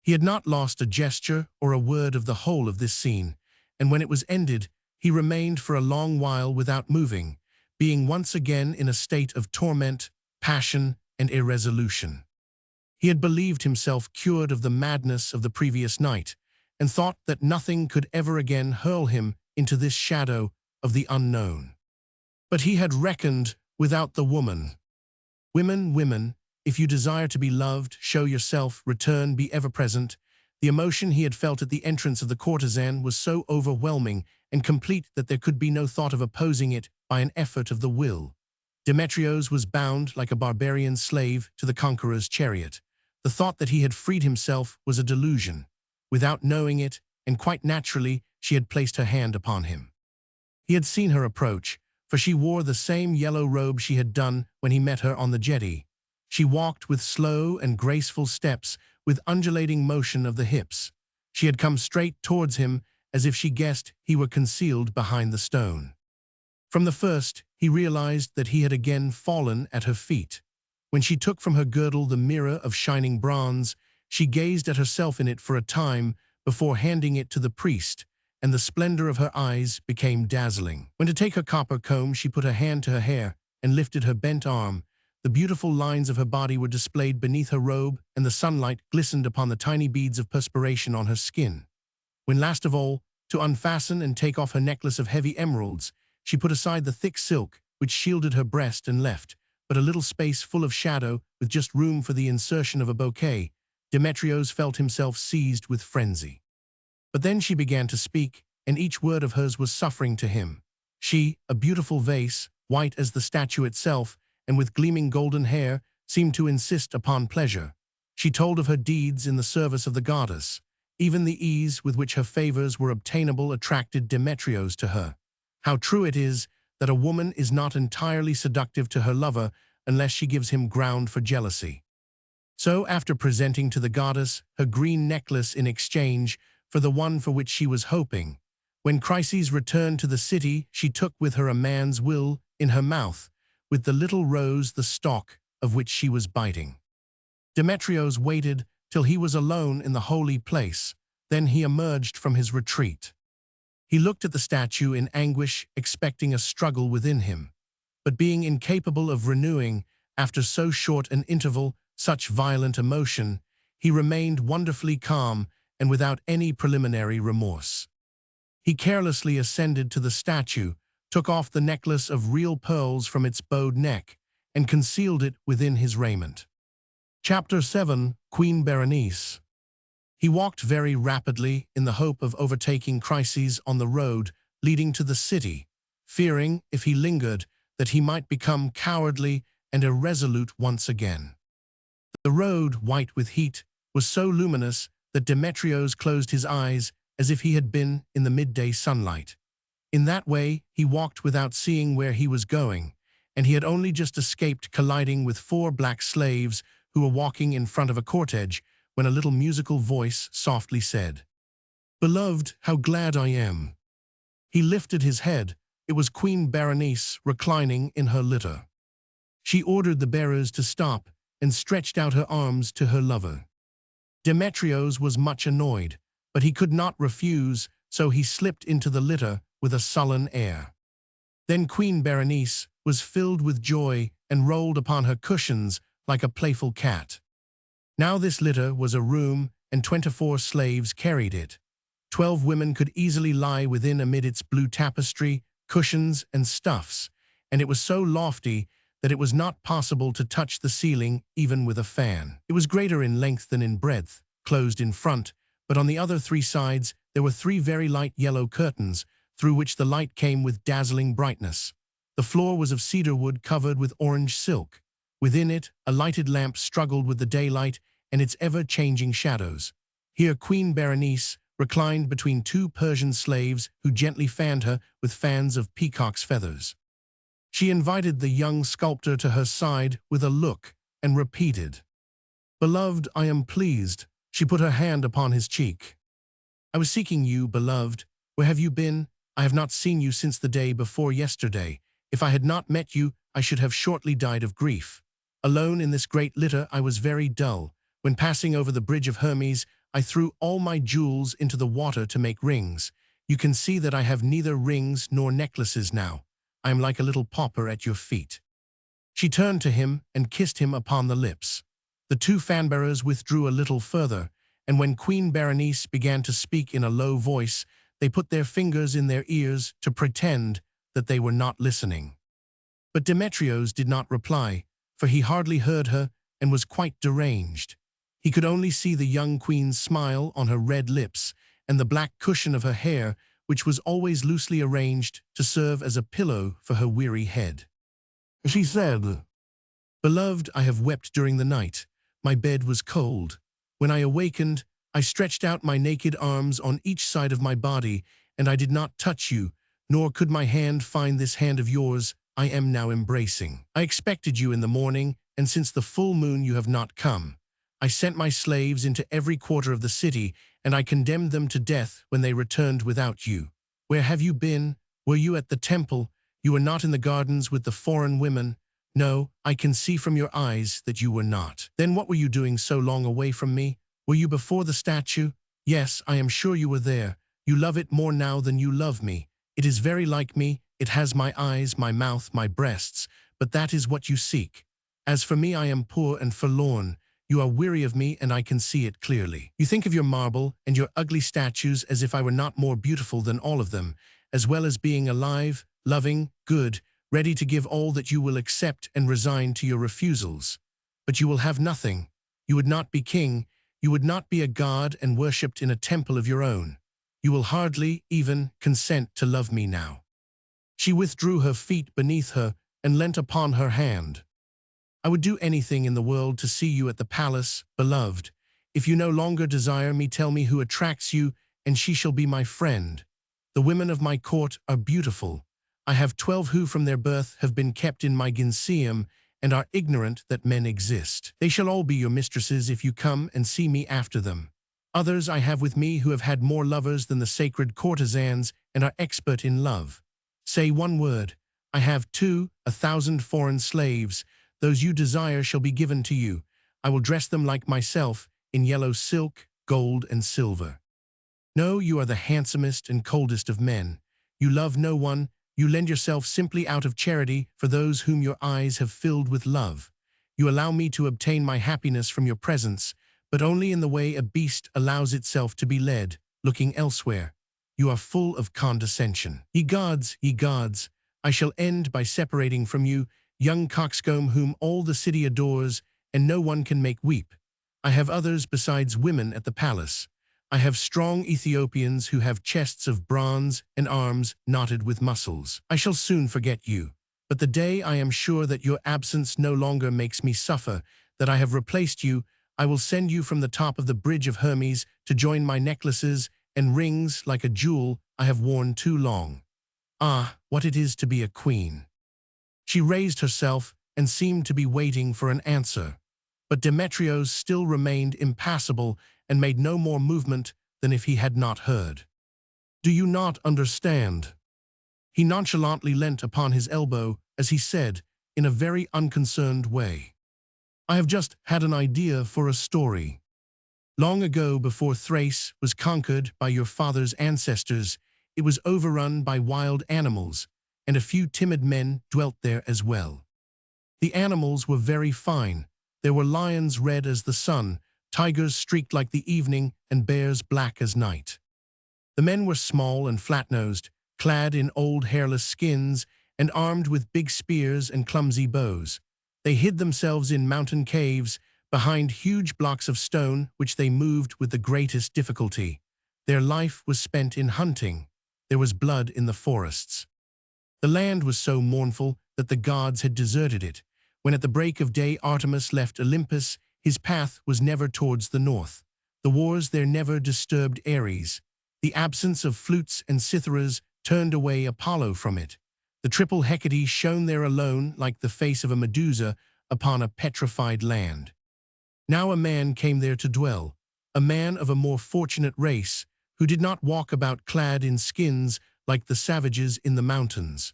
He had not lost a gesture or a word of the whole of this scene, and when it was ended, he remained for a long while without moving, being once again in a state of torment, passion, and irresolution. He had believed himself cured of the madness of the previous night, and thought that nothing could ever again hurl him into this shadow of the unknown. But he had reckoned without the woman. Women, women, if you desire to be loved, show yourself, return, be ever present. The emotion he had felt at the entrance of the courtesan was so overwhelming and complete that there could be no thought of opposing it by an effort of the will. Demetrios was bound like a barbarian slave to the conqueror's chariot. The thought that he had freed himself was a delusion. Without knowing it, and quite naturally, she had placed her hand upon him. He had seen her approach, for she wore the same yellow robe she had done when he met her on the jetty. She walked with slow and graceful steps, with undulating motion of the hips. She had come straight towards him, as if she guessed he were concealed behind the stone. From the first, he realized that he had again fallen at her feet. When she took from her girdle the mirror of shining bronze, she gazed at herself in it for a time before handing it to the priest, and the splendor of her eyes became dazzling. When to take her copper comb, she put her hand to her hair and lifted her bent arm. The beautiful lines of her body were displayed beneath her robe, and the sunlight glistened upon the tiny beads of perspiration on her skin. When last of all, to unfasten and take off her necklace of heavy emeralds, she put aside the thick silk which shielded her breast and left but a little space full of shadow with just room for the insertion of a bouquet. Demetrios felt himself seized with frenzy. But then she began to speak, and each word of hers was suffering to him. She, a beautiful vase, white as the statue itself, and with gleaming golden hair, seemed to insist upon pleasure. She told of her deeds in the service of the goddess. Even the ease with which her favors were obtainable attracted Demetrios to her. How true it is that a woman is not entirely seductive to her lover unless she gives him ground for jealousy. So, after presenting to the goddess her green necklace in exchange for the one for which she was hoping, when Chryses returned to the city, she took with her a man's will in her mouth, with the little rose the stalk of which she was biting. Demetrios waited till he was alone in the holy place. Then he emerged from his retreat. He looked at the statue in anguish, expecting a struggle within him. But being incapable of renewing, after so short an interval, such violent emotion, he remained wonderfully calm and without any preliminary remorse. He carelessly ascended to the statue, took off the necklace of real pearls from its bowed neck, and concealed it within his raiment. Chapter 7. Queen Berenice. He walked very rapidly in the hope of overtaking Chryses on the road leading to the city, fearing, if he lingered, that he might become cowardly and irresolute once again. The road, white with heat, was so luminous that Demetrios closed his eyes as if he had been in the midday sunlight. In that way, he walked without seeing where he was going, and he had only just escaped colliding with 4 black slaves who were walking in front of a cortege when a little musical voice softly said, "Beloved, how glad I am." He lifted his head. It was Queen Berenice reclining in her litter. She ordered the bearers to stop and stretched out her arms to her lover. Demetrios was much annoyed, but he could not refuse, so he slipped into the litter with a sullen air. Then Queen Berenice was filled with joy and rolled upon her cushions like a playful cat. Now this litter was a room, and 24 slaves carried it. 12 women could easily lie within amid its blue tapestry, cushions, and stuffs, and it was so lofty that it was not possible to touch the ceiling even with a fan. It was greater in length than in breadth, closed in front, but on the other three sides there were three very light yellow curtains, through which the light came with dazzling brightness. The floor was of cedar wood covered with orange silk. Within it, a lighted lamp struggled with the daylight and its ever-changing shadows. Here Queen Berenice reclined between two Persian slaves who gently fanned her with fans of peacock's feathers. She invited the young sculptor to her side with a look and repeated, "Beloved, I am pleased." She put her hand upon his cheek. "I was seeking you, beloved. Where have you been? I have not seen you since the day before yesterday. If I had not met you, I should have shortly died of grief. Alone in this great litter, I was very dull. When passing over the bridge of Hermes, I threw all my jewels into the water to make rings. You can see that I have neither rings nor necklaces now. I am like a little pauper at your feet." She turned to him and kissed him upon the lips. The two fan-bearers withdrew a little further, and when Queen Berenice began to speak in a low voice, they put their fingers in their ears to pretend that they were not listening. But Demetrios did not reply, for he hardly heard her and was quite deranged. He could only see the young queen's smile on her red lips and the black cushion of her hair, which was always loosely arranged to serve as a pillow for her weary head. She said, "Beloved, I have wept during the night. My bed was cold. When I awakened, I stretched out my naked arms on each side of my body, and I did not touch you, nor could my hand find this hand of yours I am now embracing. I expected you in the morning, and since the full moon you have not come. I sent my slaves into every quarter of the city, and I condemned them to death when they returned without you. Where have you been? Were you at the temple? You were not in the gardens with the foreign women? No, I can see from your eyes that you were not. Then what were you doing so long away from me? Were you before the statue? Yes, I am sure you were there. You love it more now than you love me. It is very like me. It has my eyes, my mouth, my breasts, but that is what you seek. As for me, I am poor and forlorn. You are weary of me, and I can see it clearly. You think of your marble and your ugly statues as if I were not more beautiful than all of them, as well as being alive, loving, good, ready to give all that you will accept and resign to your refusals. But you will have nothing. You would not be king. You would not be a god and worshipped in a temple of your own. You will hardly even consent to love me now." She withdrew her feet beneath her and leant upon her hand. "I would do anything in the world to see you at the palace, beloved. If you no longer desire me, tell me who attracts you, and she shall be my friend. The women of my court are beautiful. I have 12 who from their birth have been kept in my gynceum and are ignorant that men exist. They shall all be your mistresses if you come and see me after them. Others I have with me who have had more lovers than the sacred courtesans and are expert in love. Say one word. I have 1,000 foreign slaves. Those you desire shall be given to you. I will dress them like myself, in yellow silk, gold, and silver. No, you are the handsomest and coldest of men. You love no one. You lend yourself simply out of charity for those whom your eyes have filled with love. You allow me to obtain my happiness from your presence, but only in the way a beast allows itself to be led, looking elsewhere. You are full of condescension. Ye gods, I shall end by separating from you, young coxcomb whom all the city adores, and no one can make weep. I have others besides women at the palace. I have strong Ethiopians who have chests of bronze and arms knotted with muscles. I shall soon forget you, but the day I am sure that your absence no longer makes me suffer, that I have replaced you, I will send you from the top of the bridge of Hermes to join my necklaces and rings like a jewel I have worn too long. Ah, what it is to be a queen." She raised herself and seemed to be waiting for an answer, but Demetrios still remained impassible and made no more movement than if he had not heard. "Do you not understand?" He nonchalantly leant upon his elbow as he said, in a very unconcerned way, "I have just had an idea for a story. Long ago, before Thrace was conquered by your father's ancestors, it was overrun by wild animals, and a few timid men dwelt there as well. The animals were very fine. There were lions red as the sun, tigers streaked like the evening, and bears black as night. The men were small and flat-nosed, clad in old hairless skins, and armed with big spears and clumsy bows. They hid themselves in mountain caves, behind huge blocks of stone which they moved with the greatest difficulty. Their life was spent in hunting. There was blood in the forests. The land was so mournful that the gods had deserted it. When at the break of day Artemis left Olympus, his path was never towards the north. The wars there never disturbed Ares. The absence of flutes and citharas turned away Apollo from it. The triple Hecate shone there alone like the face of a Medusa upon a petrified land. Now a man came there to dwell, a man of a more fortunate race, who did not walk about clad in skins like the savages in the mountains.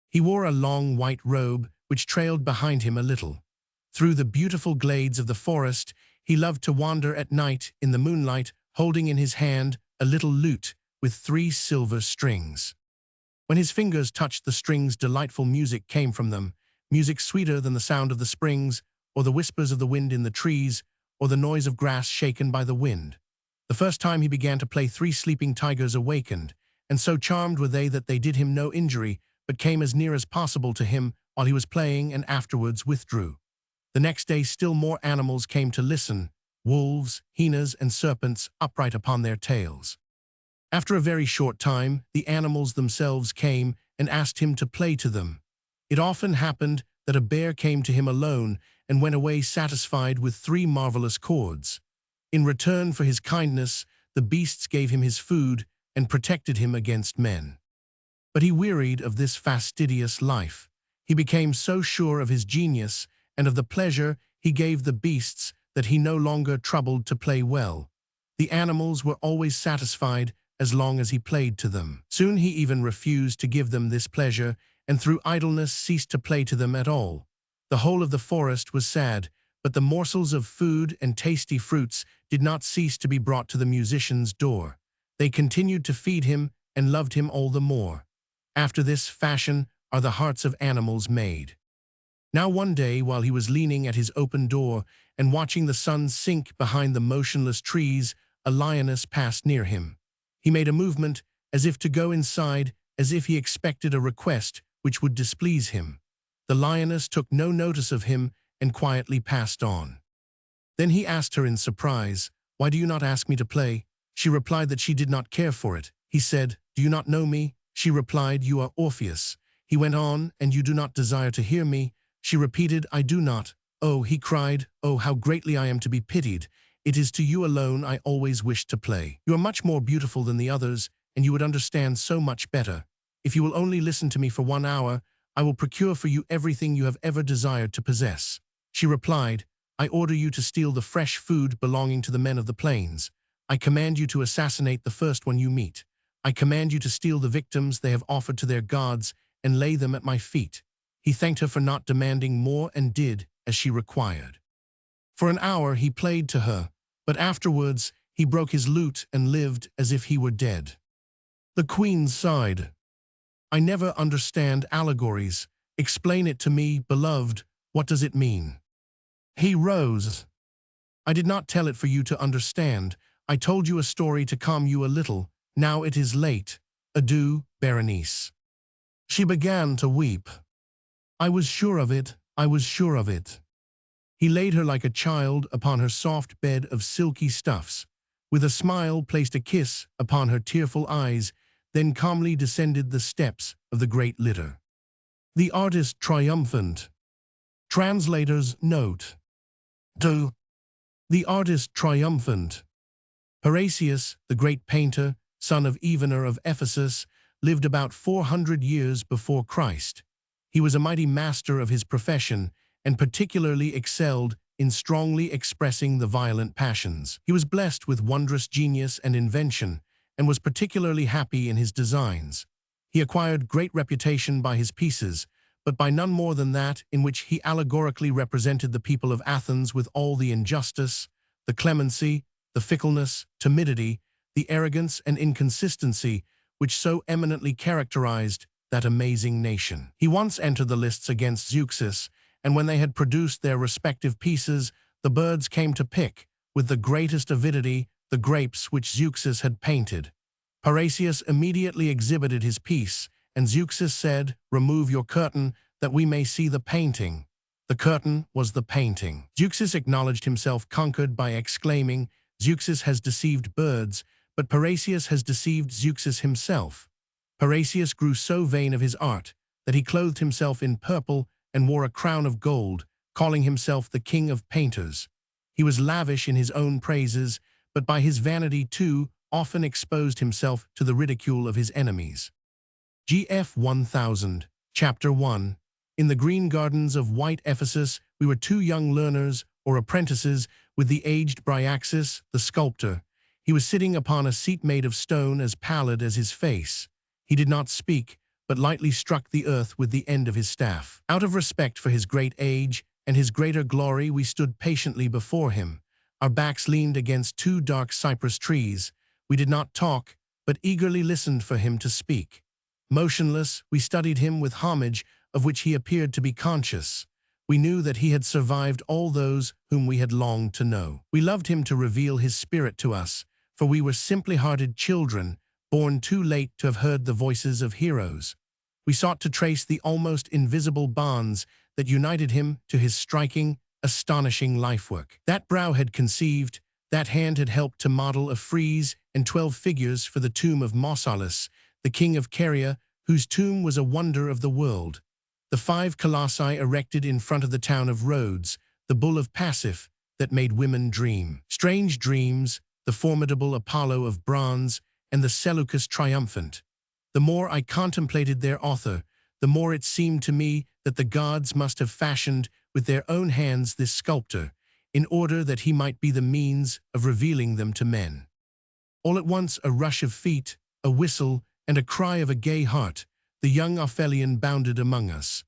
He wore a long white robe which trailed behind him a little. Through the beautiful glades of the forest, he loved to wander at night in the moonlight, holding in his hand a little lute with 3 silver strings. When his fingers touched the strings, delightful music came from them, music sweeter than the sound of the springs, or the whispers of the wind in the trees, or the noise of grass shaken by the wind. The first time he began to play, 3 sleeping tigers awakened, and so charmed were they that they did him no injury, but came as near as possible to him while he was playing and afterwards withdrew. The next day still more animals came to listen, wolves, hyenas, and serpents upright upon their tails. After a very short time, the animals themselves came and asked him to play to them. It often happened that a bear came to him alone and went away satisfied with 3 marvelous chords. In return for his kindness, the beasts gave him his food and protected him against men. But he wearied of this fastidious life. He became so sure of his genius and of the pleasure he gave the beasts that he no longer troubled to play well. The animals were always satisfied as long as he played to them. Soon he even refused to give them this pleasure, and through idleness ceased to play to them at all. The whole of the forest was sad, but the morsels of food and tasty fruits did not cease to be brought to the musician's door. They continued to feed him and loved him all the more. After this fashion are the hearts of animals made. Now one day, while he was leaning at his open door and watching the sun sink behind the motionless trees, a lioness passed near him. He made a movement as if to go inside, as if he expected a request which would displease him. The lioness took no notice of him and quietly passed on. Then he asked her in surprise, "Why do you not ask me to play?" She replied that she did not care for it. He said, "Do you not know me?" She replied, "You are Orpheus." He went on, "And you do not desire to hear me?" She repeated, "I do not." "Oh," he cried, "oh, how greatly I am to be pitied. It is to you alone I always wished to play. You are much more beautiful than the others, and you would understand so much better. If you will only listen to me for 1 hour, I will procure for you everything you have ever desired to possess." She replied, "I order you to steal the fresh food belonging to the men of the plains. I command you to assassinate the first one you meet. I command you to steal the victims they have offered to their gods and lay them at my feet." He thanked her for not demanding more and did as she required. For an hour he played to her, but afterwards he broke his lute and lived as if he were dead. The queen sighed. "I never understand allegories. Explain it to me, beloved. What does it mean?" He rose. "I did not tell it for you to understand. I told you a story to calm you a little. Now it is late. Adieu, Berenice." She began to weep. "I was sure of it. I was sure of it." He laid her like a child upon her soft bed of silky stuffs. With a smile placed a kiss upon her tearful eyes, then calmly descended the steps of the great litter. The artist triumphant. Translator's note. 2. The artist triumphant. Parrhasius, the great painter, son of Evener of Ephesus, lived about 400 years before Christ. He was a mighty master of his profession, and particularly excelled in strongly expressing the violent passions. He was blessed with wondrous genius and invention, and was particularly happy in his designs. He acquired great reputation by his pieces, but by none more than that in which he allegorically represented the people of Athens with all the injustice, the clemency, the fickleness, timidity, the arrogance and inconsistency which so eminently characterized that amazing nation. He once entered the lists against Zeuxis, and when they had produced their respective pieces, the birds came to pick, with the greatest avidity, the grapes which Zeuxis had painted. Parrhasius immediately exhibited his piece, and Zeuxis said, "Remove your curtain, that we may see the painting." The curtain was the painting. Zeuxis acknowledged himself conquered by exclaiming, "Zeuxis has deceived birds, but Parrhasius has deceived Zeuxis himself." Parrhasius grew so vain of his art that he clothed himself in purple and wore a crown of gold, calling himself the king of painters. He was lavish in his own praises, but by his vanity too often exposed himself to the ridicule of his enemies. GF 1000, Chapter 1. In the green gardens of white Ephesus, we were two young learners or apprentices with the aged Bryaxis, the sculptor. He was sitting upon a seat made of stone as pallid as his face. He did not speak, but lightly struck the earth with the end of his staff. Out of respect for his great age and his greater glory, we stood patiently before him. Our backs leaned against two dark cypress trees. We did not talk, but eagerly listened for him to speak. Motionless, we studied him with homage of which he appeared to be conscious. We knew that he had survived all those whom we had longed to know. We loved him to reveal his spirit to us, for we were simply-hearted children, born too late to have heard the voices of heroes. We sought to trace the almost invisible bonds that united him to his striking, astonishing lifework. That brow had conceived, that hand had helped to model a frieze and 12 figures for the tomb of Mausolus, the king of Caria, whose tomb was a wonder of the world. The 5 colossi erected in front of the town of Rhodes, the bull of Pasiph that made women dream. Strange dreams, the formidable Apollo of bronze, and the Seleucus triumphant. The more I contemplated their author, the more it seemed to me that the gods must have fashioned with their own hands this sculptor, in order that he might be the means of revealing them to men. All at once a rush of feet, a whistle, and a cry of a gay heart. The young Ophelion bounded among us.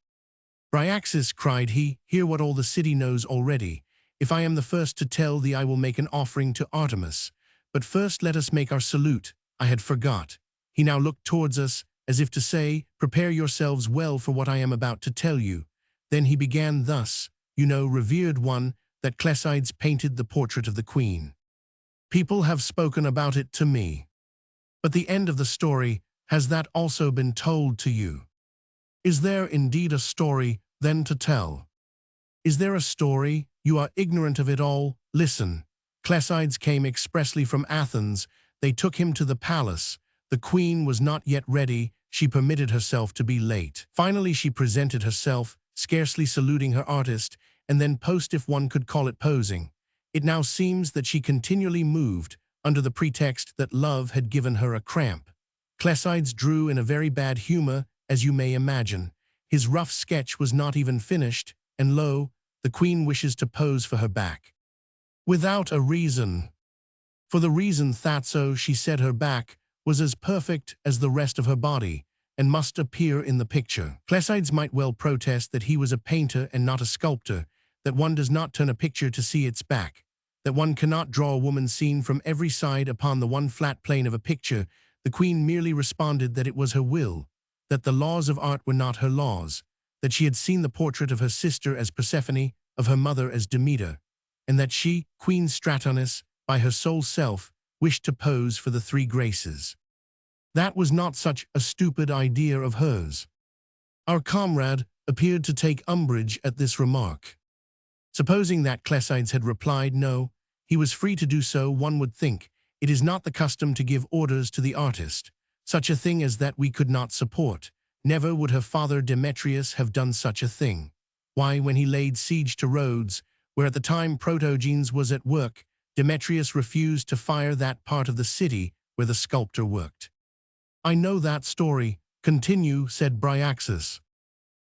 "Bryaxis," cried he, "hear what all the city knows already. If I am the first to tell thee, I will make an offering to Artemis. But first let us make our salute. I had forgot." He now looked towards us, as if to say, "Prepare yourselves well for what I am about to tell you." Then he began thus, "You know, revered one, that Cleisides painted the portrait of the queen. People have spoken about it to me. But the end of the story, has that also been told to you? Is there indeed a story, then, to tell? Is there a story? You are ignorant of it all. Listen. Cleisides came expressly from Athens. They took him to the palace. The queen was not yet ready. She permitted herself to be late. Finally she presented herself, scarcely saluting her artist, and then posed, if one could call it posing. It now seems that she continually moved, under the pretext that love had given her a cramp. Cleisides drew in a very bad humor, as you may imagine. His rough sketch was not even finished, and lo, the queen wishes to pose for her back. Without a reason. For the reason that, so she said, her back was as perfect as the rest of her body, and must appear in the picture. Cleisides might well protest that he was a painter and not a sculptor, that one does not turn a picture to see its back, that one cannot draw a woman seen from every side upon the one flat plane of a picture. The queen merely responded that it was her will, that the laws of art were not her laws, that she had seen the portrait of her sister as Persephone, of her mother as Demeter, and that she, Queen Stratonis, by her sole self, wished to pose for the 3 graces. That was not such a stupid idea of hers. Our comrade appeared to take umbrage at this remark. Supposing that Cleisides had replied no, he was free to do so, one would think. It is not the custom to give orders to the artist. Such a thing as that we could not support. Never would her father Demetrius have done such a thing. Why, when he laid siege to Rhodes, where at the time Protogenes was at work, Demetrius refused to fire that part of the city where the sculptor worked. "I know that story. Continue," said Bryaxis.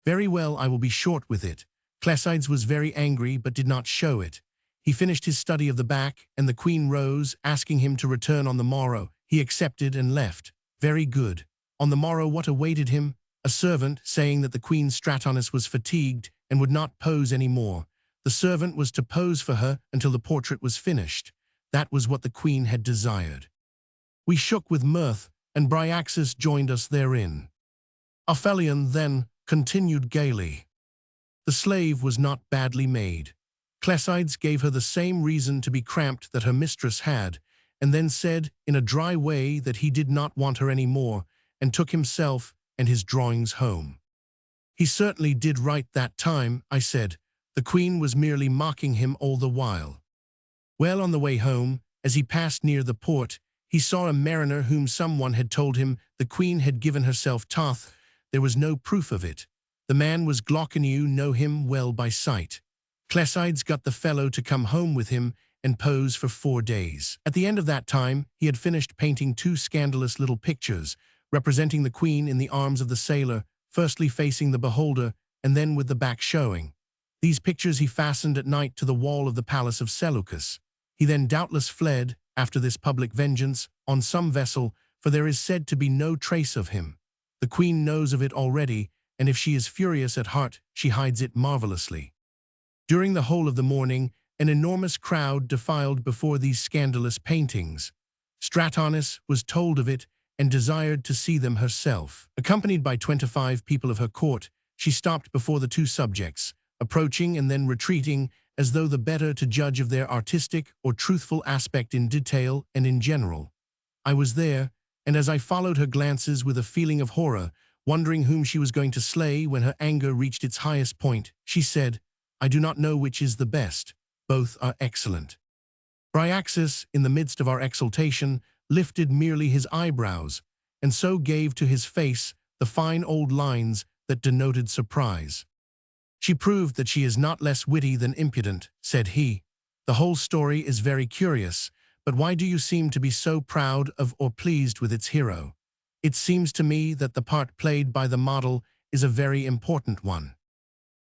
"Very well, I will be short with it. Cleisides was very angry, but did not show it. He finished his study of the back, and the queen rose, asking him to return on the morrow. He accepted and left. Very good. On the morrow what awaited him? A servant, saying that the Queen Stratonis was fatigued and would not pose any more. The servant was to pose for her until the portrait was finished. That was what the queen had desired. We shook with mirth, and Bryaxis joined us therein. Ophelion then continued gaily. The slave was not badly made. Cleisides gave her the same reason to be cramped that her mistress had, and then said in a dry way that he did not want her any more, and took himself and his drawings home. He certainly did right that time, I said. The Queen was merely mocking him all the while. Well, on the way home, as he passed near the port, he saw a mariner whom someone had told him the Queen had given herself toth. There was no proof of it. The man was Glaucon, know him well by sight. Clesides got the fellow to come home with him and pose for 4 days. At the end of that time, he had finished painting 2 scandalous little pictures, representing the Queen in the arms of the sailor, firstly facing the beholder, and then with the back showing. These pictures he fastened at night to the wall of the palace of Seleucus. He then doubtless fled, after this public vengeance, on some vessel, for there is said to be no trace of him. The Queen knows of it already, and if she is furious at heart, she hides it marvelously. During the whole of the morning, an enormous crowd defiled before these scandalous paintings. Stratonis was told of it and desired to see them herself. Accompanied by 25 people of her court, she stopped before the 2 subjects, approaching and then retreating, as though the better to judge of their artistic or truthful aspect in detail and in general. I was there, and as I followed her glances with a feeling of horror, wondering whom she was going to slay when her anger reached its highest point, she said, "I do not know which is the best. Both are excellent." Bryaxis, in the midst of our exultation, lifted merely his eyebrows, and so gave to his face the fine old lines that denoted surprise. "She proved that she is not less witty than impudent," said he. "The whole story is very curious, but why do you seem to be so proud of or pleased with its hero? It seems to me that the part played by the model is a very important one."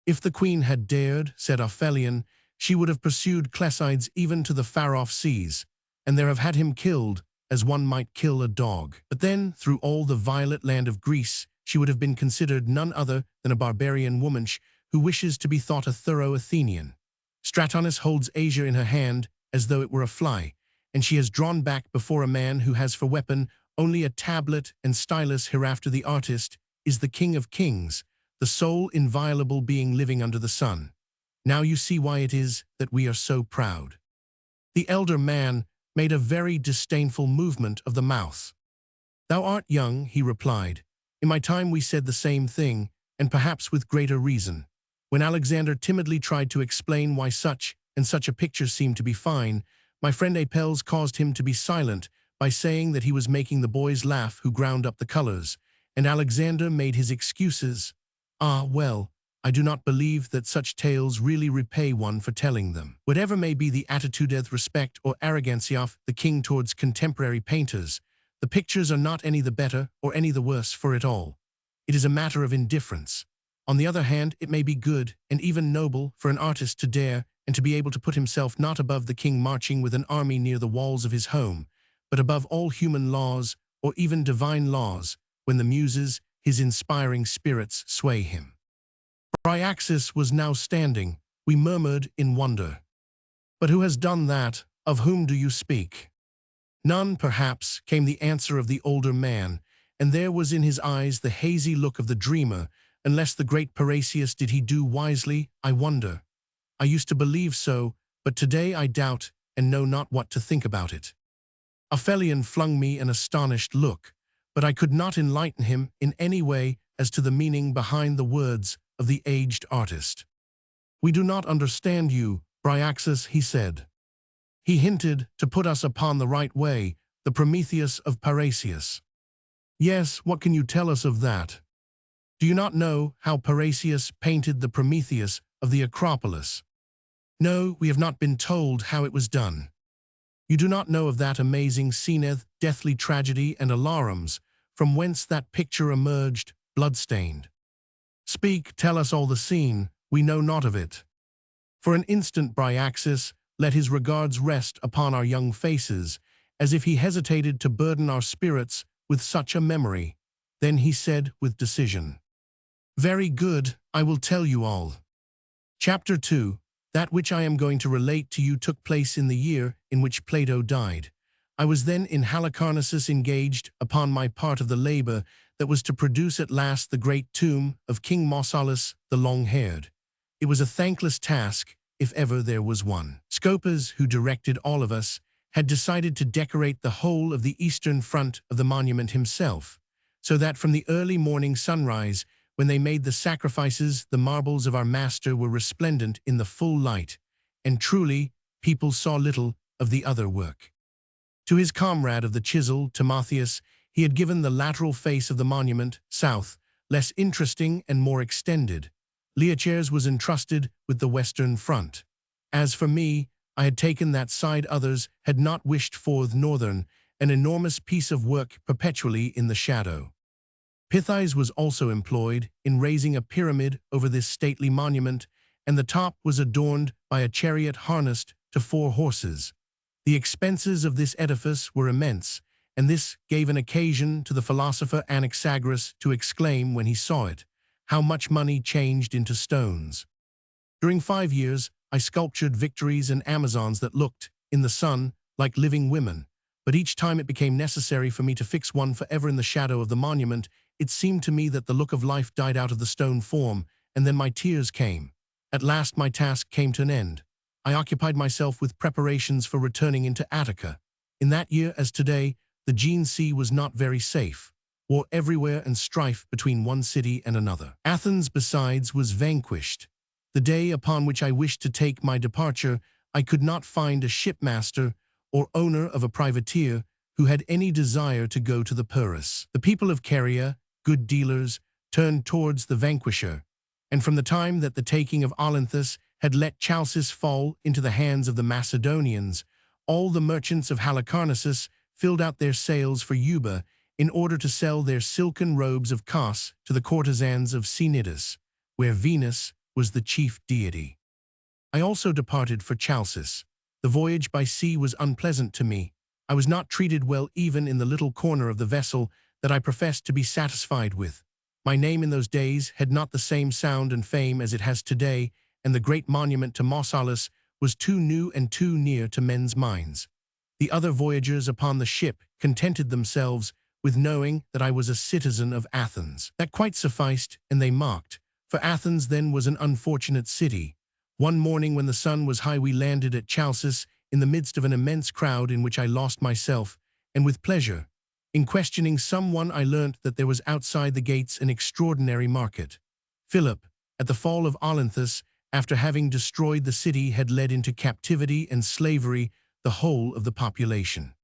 "If the Queen had dared," said Ophelion, "she would have pursued Clesides even to the far-off seas, and there have had him killed, as one might kill a dog. But then, through all the violet land of Greece, she would have been considered none other than a barbarian woman who wishes to be thought a thorough Athenian. Stratonis holds Asia in her hand as though it were a fly, and she has drawn back before a man who has for weapon only a tablet and stylus. Hereafter the artist is the king of kings, the sole inviolable being living under the sun. Now you see why it is that we are so proud." The elder man made a very disdainful movement of the mouth. "Thou art young," he replied. "In my time we said the same thing, and perhaps with greater reason. When Alexander timidly tried to explain why such and such a picture seemed to be fine, my friend Apelles caused him to be silent by saying that he was making the boys laugh who ground up the colors, and Alexander made his excuses. Ah, well, I do not believe that such tales really repay one for telling them. Whatever may be the attitude of respect or arrogance of the king towards contemporary painters, the pictures are not any the better or any the worse for it all. It is a matter of indifference. On the other hand, it may be good and even noble for an artist to dare and to be able to put himself not above the king marching with an army near the walls of his home, but above all human laws or even divine laws, when the muses, his inspiring spirits, sway him." Bryaxis was now standing. We murmured in wonder. "But who has done that? Of whom do you speak?" "None, perhaps," came the answer of the older man, and there was in his eyes the hazy look of the dreamer. "Unless the great Parrhasius did he do wisely, I wonder. I used to believe so, but today I doubt and know not what to think about it." Ophelion flung me an astonished look, but I could not enlighten him in any way as to the meaning behind the words of the aged artist. "We do not understand you, Bryaxis," he said. "He hinted to put us upon the right way, the Prometheus of Parrhasius." "Yes, what can you tell us of that? Do you not know how Parrhasius painted the Prometheus of the Acropolis?" "No, we have not been told how it was done." "You do not know of that amazing Ceneth, deathly tragedy and alarums, from whence that picture emerged, blood-stained?" "Speak, tell us all the scene, we know not of it." For an instant Bryaxis let his regards rest upon our young faces, as if he hesitated to burden our spirits with such a memory. Then he said with decision, "Very good, I will tell you all. Chapter 2. That which I am going to relate to you took place in the year in which Plato died. I was then in Halicarnassus engaged upon my part of the labor that was to produce at last the great tomb of King Mausolus the long-haired. It was a thankless task, if ever there was one. Scopas, who directed all of us, had decided to decorate the whole of the eastern front of the monument himself, so that from the early morning sunrise, when they made the sacrifices, the marbles of our master were resplendent in the full light, and truly, people saw little of the other work. To his comrade of the chisel, Timotheus, he had given the lateral face of the monument, south, less interesting and more extended. Louÿs was entrusted with the western front. As for me, I had taken that side others had not wished for the northern, an enormous piece of work perpetually in the shadow. Pythias was also employed in raising a pyramid over this stately monument, and the top was adorned by a chariot harnessed to 4 horses. The expenses of this edifice were immense, and this gave an occasion to the philosopher Anaxagoras to exclaim when he saw it, how much money changed into stones. During 5 years, I sculptured Victories and Amazons that looked, in the sun, like living women, but each time it became necessary for me to fix one forever in the shadow of the monument, it seemed to me that the look of life died out of the stone form, and then my tears came. At last my task came to an end. I occupied myself with preparations for returning into Attica. In that year, as today, the Aegean Sea was not very safe. War everywhere and strife between one city and another. Athens, besides, was vanquished. The day upon which I wished to take my departure, I could not find a shipmaster or owner of a privateer who had any desire to go to the Pyrrhus. The people of Caria, good dealers, turned towards the vanquisher, and from the time that the taking of Olynthus had let Chalcis fall into the hands of the Macedonians, all the merchants of Halicarnassus filled out their sails for Euba in order to sell their silken robes of Cos to the courtesans of Cnidus, where Venus was the chief deity. I also departed for Chalcis. The voyage by sea was unpleasant to me. I was not treated well even in the little corner of the vessel that I professed to be satisfied with. My name in those days had not the same sound and fame as it has today, and the great monument to Mausolus was too new and too near to men's minds. The other voyagers upon the ship contented themselves with knowing that I was a citizen of Athens. That quite sufficed, and they mocked, for Athens then was an unfortunate city. One morning when the sun was high we landed at Chalcis in the midst of an immense crowd in which I lost myself, and with pleasure. In questioning someone I learnt that there was outside the gates an extraordinary market. Philip, at the fall of Olynthus, after having destroyed the city, had led into captivity and slavery the whole of the population.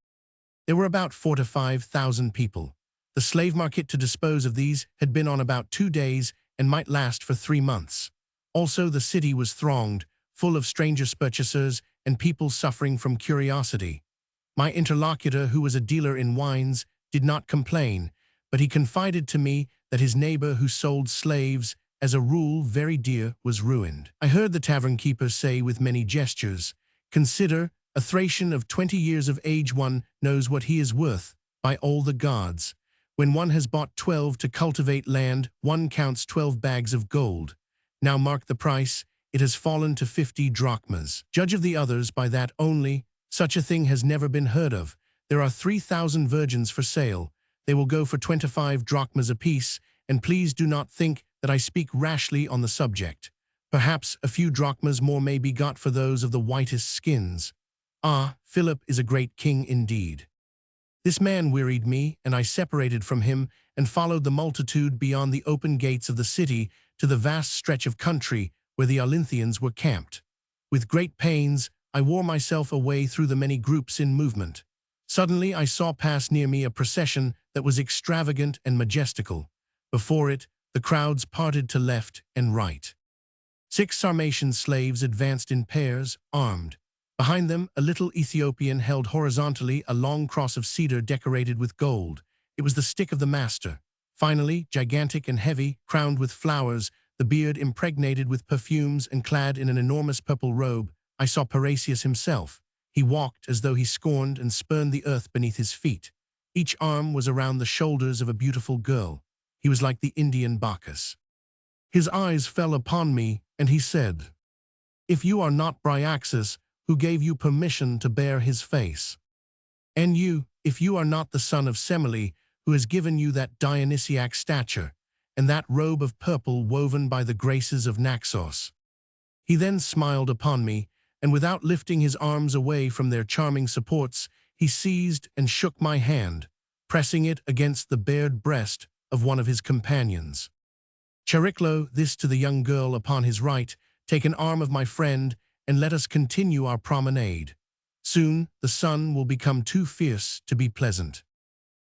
There were about 4,000 to 5,000 people. The slave market to dispose of these had been on about 2 days and might last for 3 months. Also the city was thronged, full of strangers purchasers and people suffering from curiosity. My interlocutor, who was a dealer in wines, did not complain, but he confided to me that his neighbor who sold slaves, as a rule very dear, was ruined. I heard the tavern keeper say with many gestures, "Consider, a Thracian of 20 years of age, one knows what he is worth, by all the gods. When one has bought 12 to cultivate land, one counts 12 bags of gold. Now mark the price, it has fallen to 50 drachmas. Judge of the others by that only, such a thing has never been heard of. There are 3,000 virgins for sale. They will go for 25 drachmas apiece, and please do not think that I speak rashly on the subject. Perhaps a few drachmas more may be got for those of the whitest skins. Ah, Philip is a great king indeed." This man wearied me, and I separated from him and followed the multitude beyond the open gates of the city to the vast stretch of country where the Olynthians were camped. With great pains, I wore myself away through the many groups in movement. Suddenly I saw pass near me a procession that was extravagant and majestical. Before it, the crowds parted to left and right. 6 Sarmatian slaves advanced in pairs, armed. Behind them, a little Ethiopian held horizontally a long cross of cedar decorated with gold. It was the stick of the master. Finally, gigantic and heavy, crowned with flowers, the beard impregnated with perfumes and clad in an enormous purple robe, I saw Parrhasius himself. He walked as though he scorned and spurned the earth beneath his feet. Each arm was around the shoulders of a beautiful girl. He was like the Indian Bacchus. His eyes fell upon me, and he said, "If you are not Bryaxis, who gave you permission to bear his face? And you, if you are not the son of Semele, who has given you that Dionysiac stature, and that robe of purple woven by the graces of Naxos?" He then smiled upon me, and without lifting his arms away from their charming supports, he seized and shook my hand, pressing it against the bared breast of one of his companions. Chariclo, this to the young girl upon his right, take an arm of my friend, and let us continue our promenade. Soon the sun will become too fierce to be pleasant.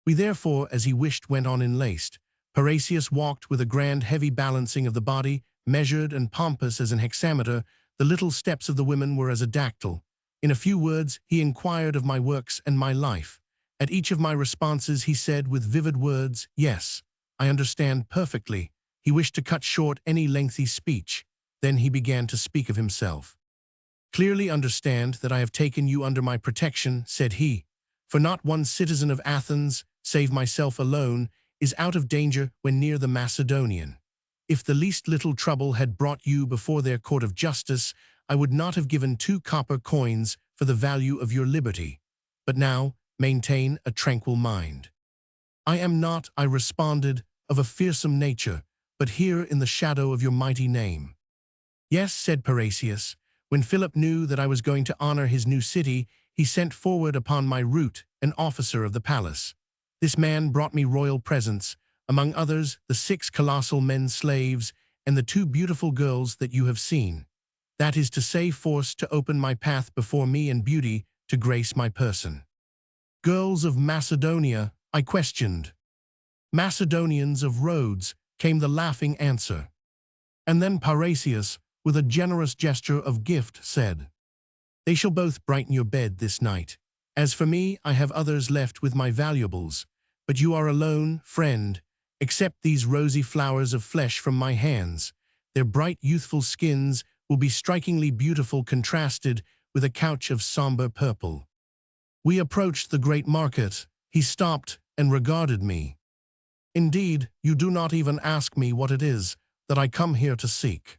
We therefore, as he wished, went on enlaced. Parrhasius walked with a grand heavy balancing of the body, measured and pompous as an hexameter. The little steps of the women were as a dactyl. In a few words he inquired of my works and my life. At each of my responses he said with vivid words, "Yes, I understand perfectly." He wished to cut short any lengthy speech. Then he began to speak of himself. "Clearly understand that I have taken you under my protection," said he, "for not one citizen of Athens, save myself alone, is out of danger when near the Macedonian. If the least little trouble had brought you before their court of justice, I would not have given 2 copper coins for the value of your liberty. But now, maintain a tranquil mind." "I am not," I responded, "of a fearsome nature, but here in the shadow of your mighty name." "Yes," said Parrhasius, "when Philip knew that I was going to honor his new city, he sent forward upon my route an officer of the palace. This man brought me royal presents, among others the 6 colossal men slaves and the 2 beautiful girls that you have seen. That is to say, force to open my path before me and beauty to grace my person." "Girls of Macedonia?" I questioned. "Macedonians of Rhodes," came the laughing answer. And then Parrhasius, with a generous gesture of gift, said, "They shall both brighten your bed this night. As for me, I have others left with my valuables. But you are alone, friend. Accept these rosy flowers of flesh from my hands. Their bright youthful skins will be strikingly beautiful contrasted with a couch of somber purple." We approached the great market. He stopped and regarded me. "Indeed, you do not even ask me what it is that I come here to seek."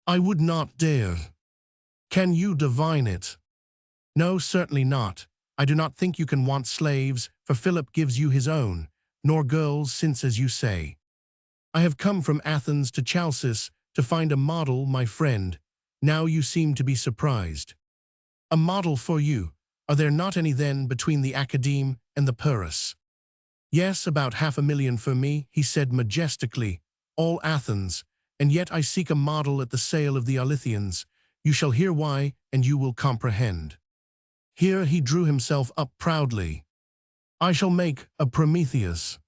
"I would not dare." "Can you divine it?" "No, certainly not. I do not think you can want slaves, for Philip gives you his own, nor girls, since, as you say, I have come from Athens to Chalcis to find a model, my friend. Now you seem to be surprised." "A model for you? Are there not any then between the Academe and the Pyrrhus?" "Yes, about 500,000 for me," he said majestically, "all Athens, and yet I seek a model at the sale of the Arlithians. You shall hear why, and you will comprehend." Here he drew himself up proudly. "I shall make a Prometheus."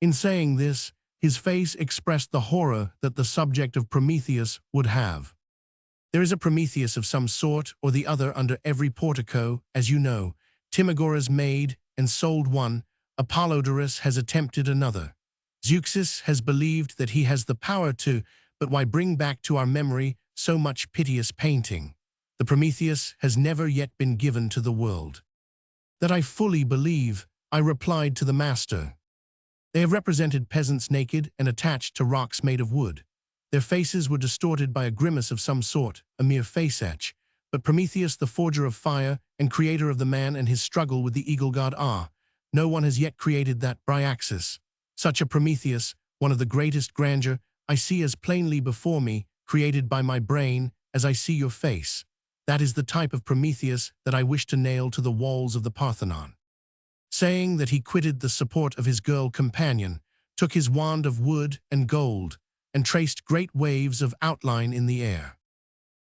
In saying this, his face expressed the horror that the subject of Prometheus would have. There is a Prometheus of some sort or the other under every portico, as you know. Timagoras made and sold one. Apollodorus has attempted another. Zeuxis has believed that he has the power to, but why bring back to our memory so much piteous painting? The Prometheus has never yet been given to the world. "That I fully believe," I replied to the master. "They have represented peasants naked and attached to rocks made of wood. Their faces were distorted by a grimace of some sort, a mere face-etch. But Prometheus, the forger of fire and creator of the man and his struggle with the eagle god, no one has yet created that Bryaxis. Such a Prometheus, one of the greatest grandeur, I see as plainly before me, created by my brain, as I see your face. That is the type of Prometheus that I wish to nail to the walls of the Parthenon." Saying that, he quitted the support of his girl companion, took his wand of wood and gold, and traced great waves of outline in the air.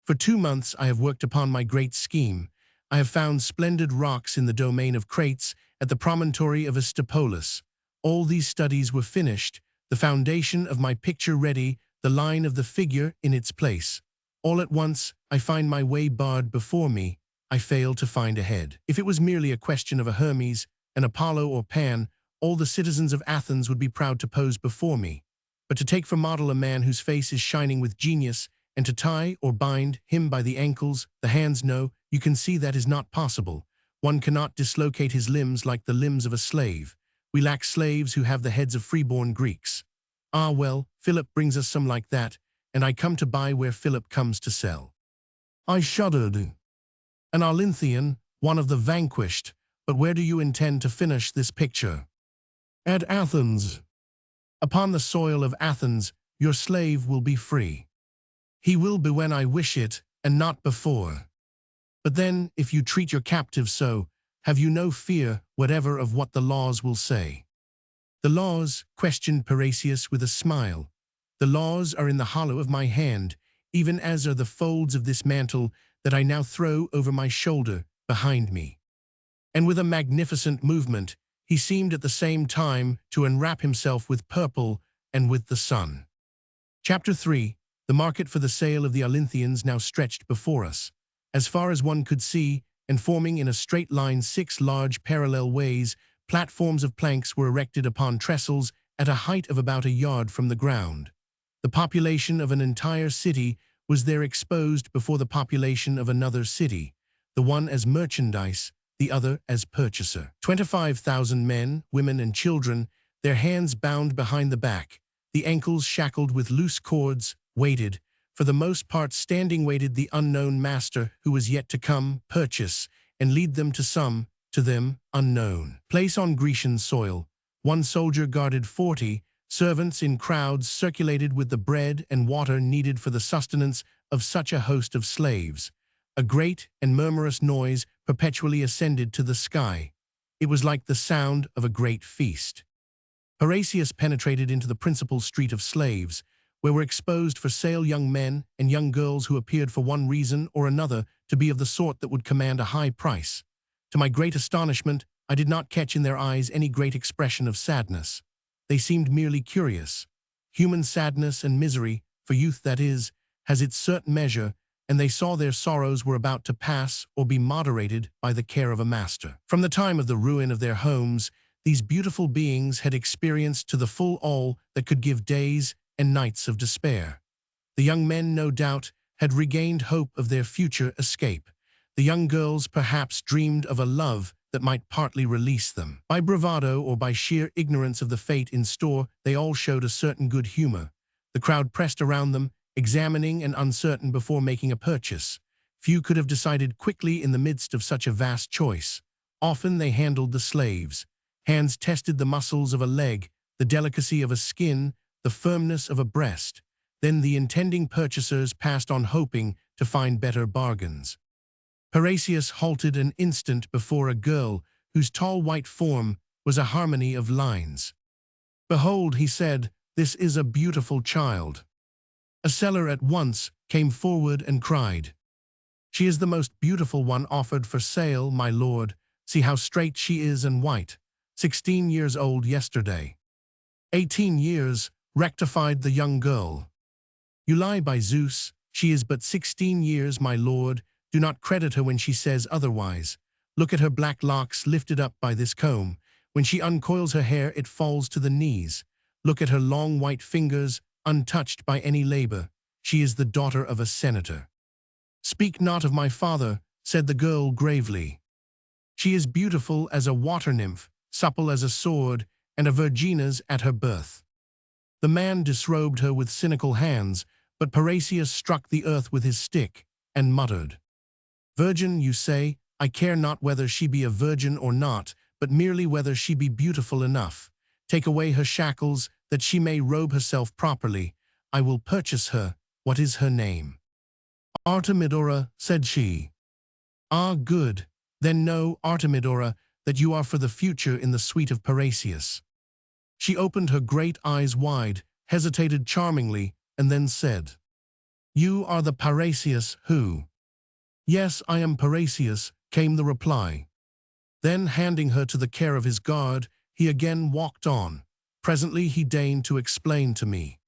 "For 2 months I have worked upon my great scheme. I have found splendid rocks in the domain of Crates, at the promontory of Astypolis. All these studies were finished, the foundation of my picture ready, the line of the figure in its place. All at once, I find my way barred before me. I fail to find a head. If it was merely a question of a Hermes, an Apollo, or Pan, all the citizens of Athens would be proud to pose before me. But to take for model a man whose face is shining with genius, and to tie or bind him by the ankles, the hands, no, you can see that is not possible. One cannot dislocate his limbs like the limbs of a slave. We lack slaves who have the heads of freeborn Greeks. Ah, well, Philip brings us some like that, and I come to buy where Philip comes to sell." I shuddered. "An Arlinthian, one of the vanquished, but where do you intend to finish this picture?" "At Athens." "Upon the soil of Athens, your slave will be free." "He will be when I wish it, and not before." "But then, if you treat your captive so, have you no fear whatever of what the laws will say?" "The laws," questioned Parrhasius with a smile. "The laws are in the hollow of my hand, even as are the folds of this mantle that I now throw over my shoulder behind me." And with a magnificent movement, he seemed at the same time to enwrap himself with purple and with the sun. Chapter 3. The market for the sale of the Olynthians now stretched before us. As far as one could see, and forming in a straight line 6 large parallel ways, platforms of planks were erected upon trestles at a height of about a yard from the ground. The population of an entire city was there exposed before the population of another city, the one as merchandise, the other as purchaser. 25,000 men, women, and children, their hands bound behind the back, the ankles shackled with loose cords, waited, for the most part standing waited the unknown master who was yet to come, purchase, and lead them to them, unknown. Place on Grecian soil, 1 soldier guarded 40, servants in crowds circulated with the bread and water needed for the sustenance of such a host of slaves. A great and murmurous noise perpetually ascended to the sky. It was like the sound of a great feast. Parrhasius penetrated into the principal street of slaves, where were exposed for sale young men and young girls who appeared for one reason or another to be of the sort that would command a high price. To my great astonishment, I did not catch in their eyes any great expression of sadness. They seemed merely curious. Human sadness and misery, for youth that is, has its certain measure, and they saw their sorrows were about to pass or be moderated by the care of a master. From the time of the ruin of their homes, these beautiful beings had experienced to the full all that could give days and nights of despair. The young men, no doubt, had regained hope of their future escape. The young girls perhaps dreamed of a love that might partly release them. By bravado or by sheer ignorance of the fate in store, they all showed a certain good humor. The crowd pressed around them, examining and uncertain before making a purchase. Few could have decided quickly in the midst of such a vast choice. Often they handled the slaves. Hands tested the muscles of a leg, the delicacy of a skin, the firmness of a breast. Then the intending purchasers passed on hoping to find better bargains. Parrhasius halted an instant before a girl whose tall white form was a harmony of lines. "Behold," he said, "this is a beautiful child." A seller at once came forward and cried, "She is the most beautiful one offered for sale, my lord. See how straight she is and white. 16 years old yesterday." 18 years, rectified the young girl. "You lie, by Zeus, she is but 16 years, my lord. Do not credit her when she says otherwise. Look at her black locks lifted up by this comb. When she uncoils her hair, it falls to the knees. Look at her long white fingers, untouched by any labor. She is the daughter of a senator." "Speak not of my father," said the girl gravely. "She is beautiful as a water nymph, supple as a sword, and a virgina's at her birth." The man disrobed her with cynical hands, but Parrhasius struck the earth with his stick, and muttered, "Virgin, you say? I care not whether she be a virgin or not, but merely whether she be beautiful enough. Take away her shackles, that she may robe herself properly. I will purchase her. What is her name?" "Artemidora," said she. "Ah, good. Then know, Artemidora, that you are for the future in the suite of Parrhasius." She opened her great eyes wide, hesitated charmingly, and then said, "You are the Parrhasius who—" "Yes, I am Parrhasius," came the reply. Then, handing her to the care of his guard, he again walked on. Presently he deigned to explain to me.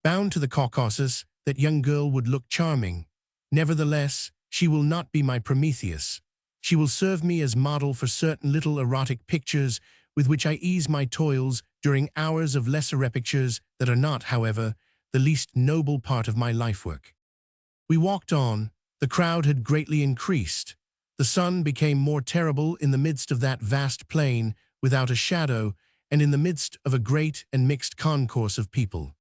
"Bound to the Caucasus, that young girl would look charming. Nevertheless, she will not be my Prometheus. She will serve me as model for certain little erotic pictures with which I ease my toils during hours of lesser pictures that are not, however, the least noble part of my life-work." We walked on. The crowd had greatly increased. The sun became more terrible in the midst of that vast plain, without a shadow, and in the midst of a great and mixed concourse of people.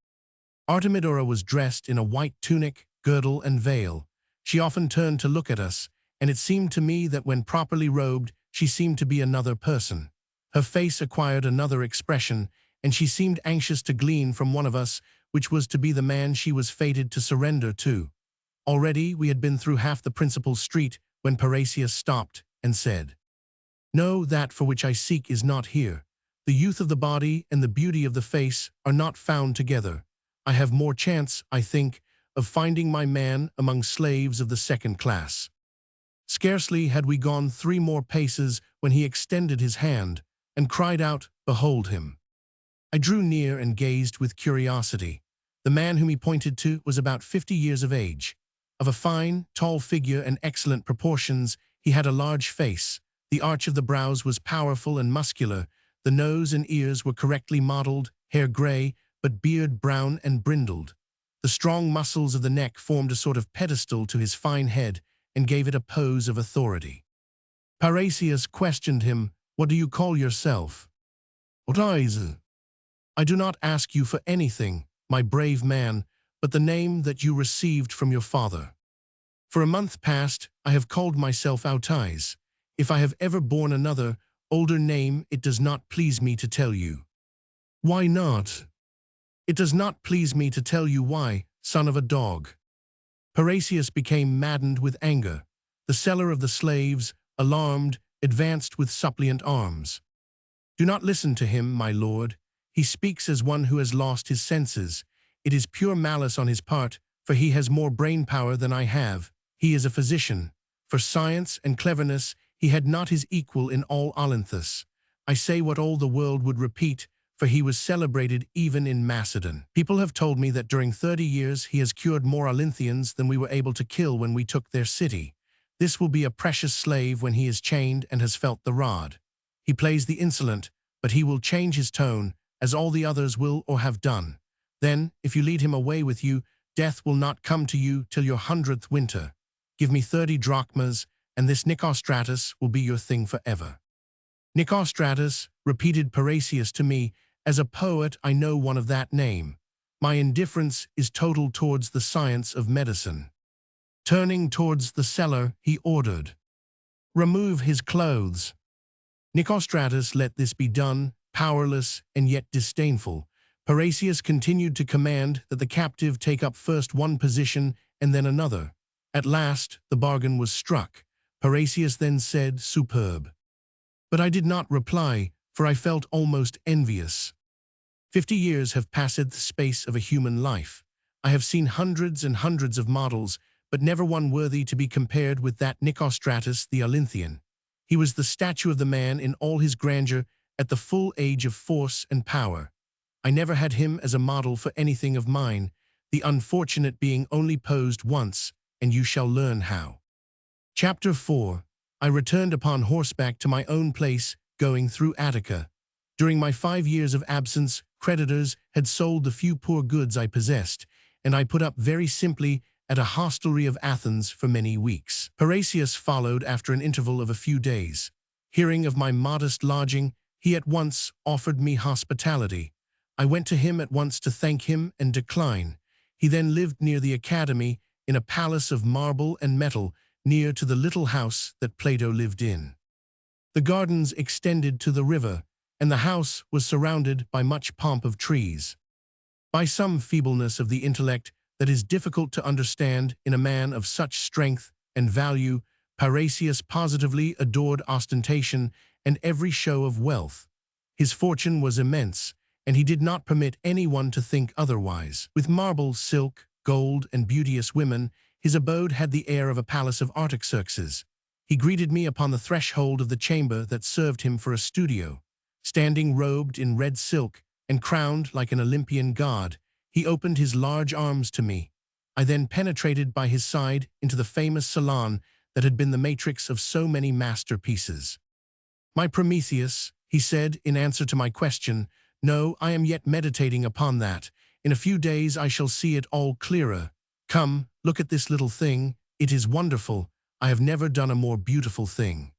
Artemidora was dressed in a white tunic, girdle, and veil. She often turned to look at us, and it seemed to me that when properly robed, she seemed to be another person. Her face acquired another expression, and she seemed anxious to glean from one of us which was to be the man she was fated to surrender to. Already we had been through half the principal street when Parrhasius stopped and said, "No, that for which I seek is not here. The youth of the body and the beauty of the face are not found together. I have more chance, I think, of finding my man among slaves of the second class. Scarcely had we gone 3 more paces when he extended his hand and cried out, "Behold him." I drew near and gazed with curiosity. The man whom he pointed to was about 50 years of age. Of a fine, tall figure and excellent proportions, he had a large face. The arch of the brows was powerful and muscular. The nose and ears were correctly modeled, hair gray, but beard brown and brindled. The strong muscles of the neck formed a sort of pedestal to his fine head and gave it a pose of authority. Parrhasius questioned him, "What do you call yourself?" "Louÿs." "I do not ask you for anything, my brave man, but the name that you received from your father. For a month past, I have called myself Louÿs. If I have ever borne another, older name, it does not please me to tell you." "Why not?" "It does not please me to tell you why, son of a dog." Parrhasius became maddened with anger. The seller of the slaves, alarmed, advanced with suppliant arms. "Do not listen to him, my lord. He speaks as one who has lost his senses. It is pure malice on his part, for he has more brain power than I have. He is a physician. For science and cleverness he had not his equal in all Olynthus. I say what all the world would repeat, for he was celebrated even in Macedon. People have told me that during 30 years he has cured more Olynthians than we were able to kill when we took their city. This will be a precious slave when he is chained and has felt the rod. He plays the insolent, but he will change his tone, as all the others will or have done. Then, if you lead him away with you, death will not come to you till your 100th winter. Give me 30 drachmas, and this Nicostratus will be your thing forever." "Nicostratus," repeated Parrhasius to me, "as a poet I know one of that name. My indifference is total towards the science of medicine." Turning towards the seller, he ordered, "Remove his clothes." Nicostratus let this be done, powerless and yet disdainful. Parrhasius continued to command that the captive take up first one position and then another. At last the bargain was struck. Parrhasius then said, "Superb." But I did not reply, for I felt almost envious. 50 years have passed the space of a human life. I have seen hundreds and hundreds of models, but never one worthy to be compared with that Nicostratus the Olynthian. He was the statue of the man in all his grandeur at the full age of force and power. I never had him as a model for anything of mine, the unfortunate being only posed once, and you shall learn how. Chapter 4. I returned upon horseback to my own place, going through Attica. During my 5 years of absence, creditors had sold the few poor goods I possessed, and I put up very simply at a hostelry of Athens for many weeks. Parrhasius followed after an interval of a few days. Hearing of my modest lodging, he at once offered me hospitality. I went to him at once to thank him and decline. He then lived near the academy, in a palace of marble and metal, near to the little house that Plato lived in. The gardens extended to the river, and the house was surrounded by much pomp of trees. By some feebleness of the intellect that is difficult to understand in a man of such strength and value, Parrhasius positively adored ostentation and every show of wealth. His fortune was immense, and he did not permit anyone to think otherwise. With marble, silk, gold, and beauteous women, his abode had the air of a palace of Artaxerxes. He greeted me upon the threshold of the chamber that served him for a studio. Standing robed in red silk and crowned like an Olympian god, he opened his large arms to me. I then penetrated by his side into the famous salon that had been the matrix of so many masterpieces. "My Prometheus," he said in answer to my question, "no, I am yet meditating upon that. In a few days I shall see it all clearer. Come, look at this little thing. It is wonderful. I have never done a more beautiful thing."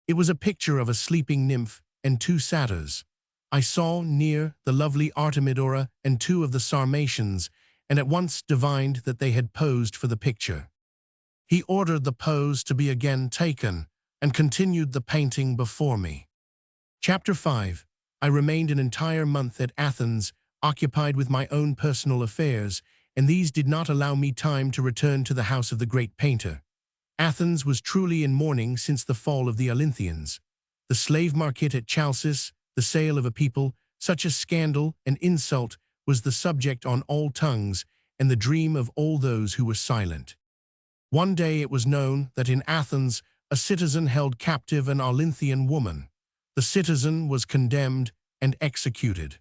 It was a picture of a sleeping nymph and 2 satyrs. I saw near the lovely Artemidora and 2 of the Sarmatians, and at once divined that they had posed for the picture. He ordered the pose to be again taken, and continued the painting before me. Chapter 5. I remained an entire month at Athens, occupied with my own personal affairs, and these did not allow me time to return to the house of the great painter. Athens was truly in mourning since the fall of the Olynthians. The slave market at Chalcis, the sale of a people, such a scandal and insult was the subject on all tongues and the dream of all those who were silent. One day it was known that in Athens a citizen held captive an Olynthian woman. The citizen was condemned and executed.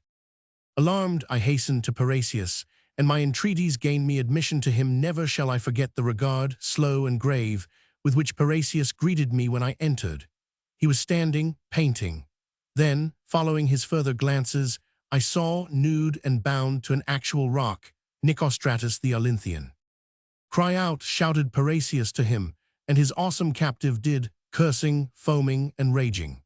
Alarmed, I hastened to Parrhasius, and my entreaties gained me admission to him. Never shall I forget the regard, slow and grave, with which Parrhasius greeted me when I entered. He was standing, painting. Then, following his further glances, I saw, nude and bound to an actual rock, Nicostratus the Olynthian. "Cry out," shouted Parrhasius to him, and his awesome captive did, cursing, foaming, and raging.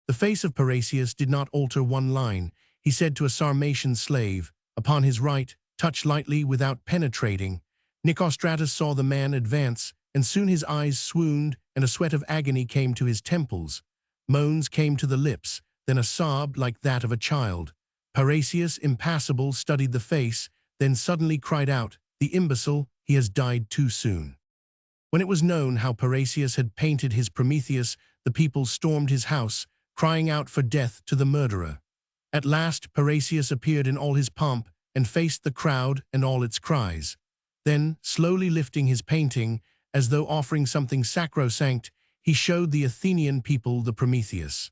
The face of Parrhasius did not alter one line. He said to a Sarmatian slave, upon his right, touch lightly without penetrating. Nicostratus saw the man advance, and soon his eyes swooned, and a sweat of agony came to his temples. Moans came to the lips, then a sob like that of a child. Parrhasius, impassible, studied the face, then suddenly cried out, "The imbecile, he has died too soon." When it was known how Parrhasius had painted his Prometheus, the people stormed his house, crying out for death to the murderer. At last Parrhasius appeared in all his pomp and faced the crowd and all its cries. Then, slowly lifting his painting, as though offering something sacrosanct, he showed the Athenian people the Prometheus.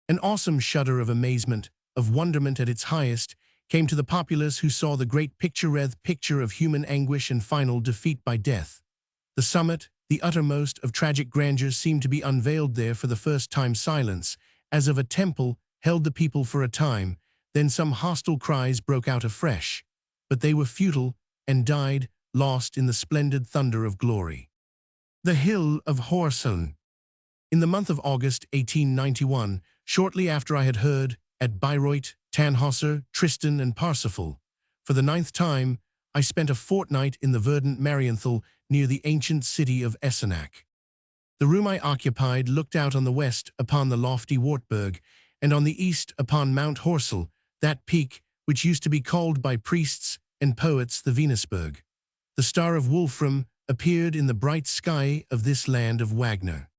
An awesome shudder of amazement, of wonderment at its highest, came to the populace who saw the great picturesque picture of human anguish and final defeat by death. The summit, the uttermost of tragic grandeur, seemed to be unveiled there for the first time. Silence, as of a temple, held the people for a time, then some hostile cries broke out afresh. But they were futile and died, lost in the splendid thunder of glory. The Hill of Horsell. In the month of August 1891, shortly after I had heard, at Bayreuth, Tannhäuser, Tristan and Parsifal, for the 9th time, I spent a fortnight in the verdant Marienthal near the ancient city of Eisenach. The room I occupied looked out on the west upon the lofty Wartburg, and on the east upon Mount Horsell, that peak which used to be called by priests and poets the Venusberg. The star of Wolfram appeared in the bright sky of this land of Wagner.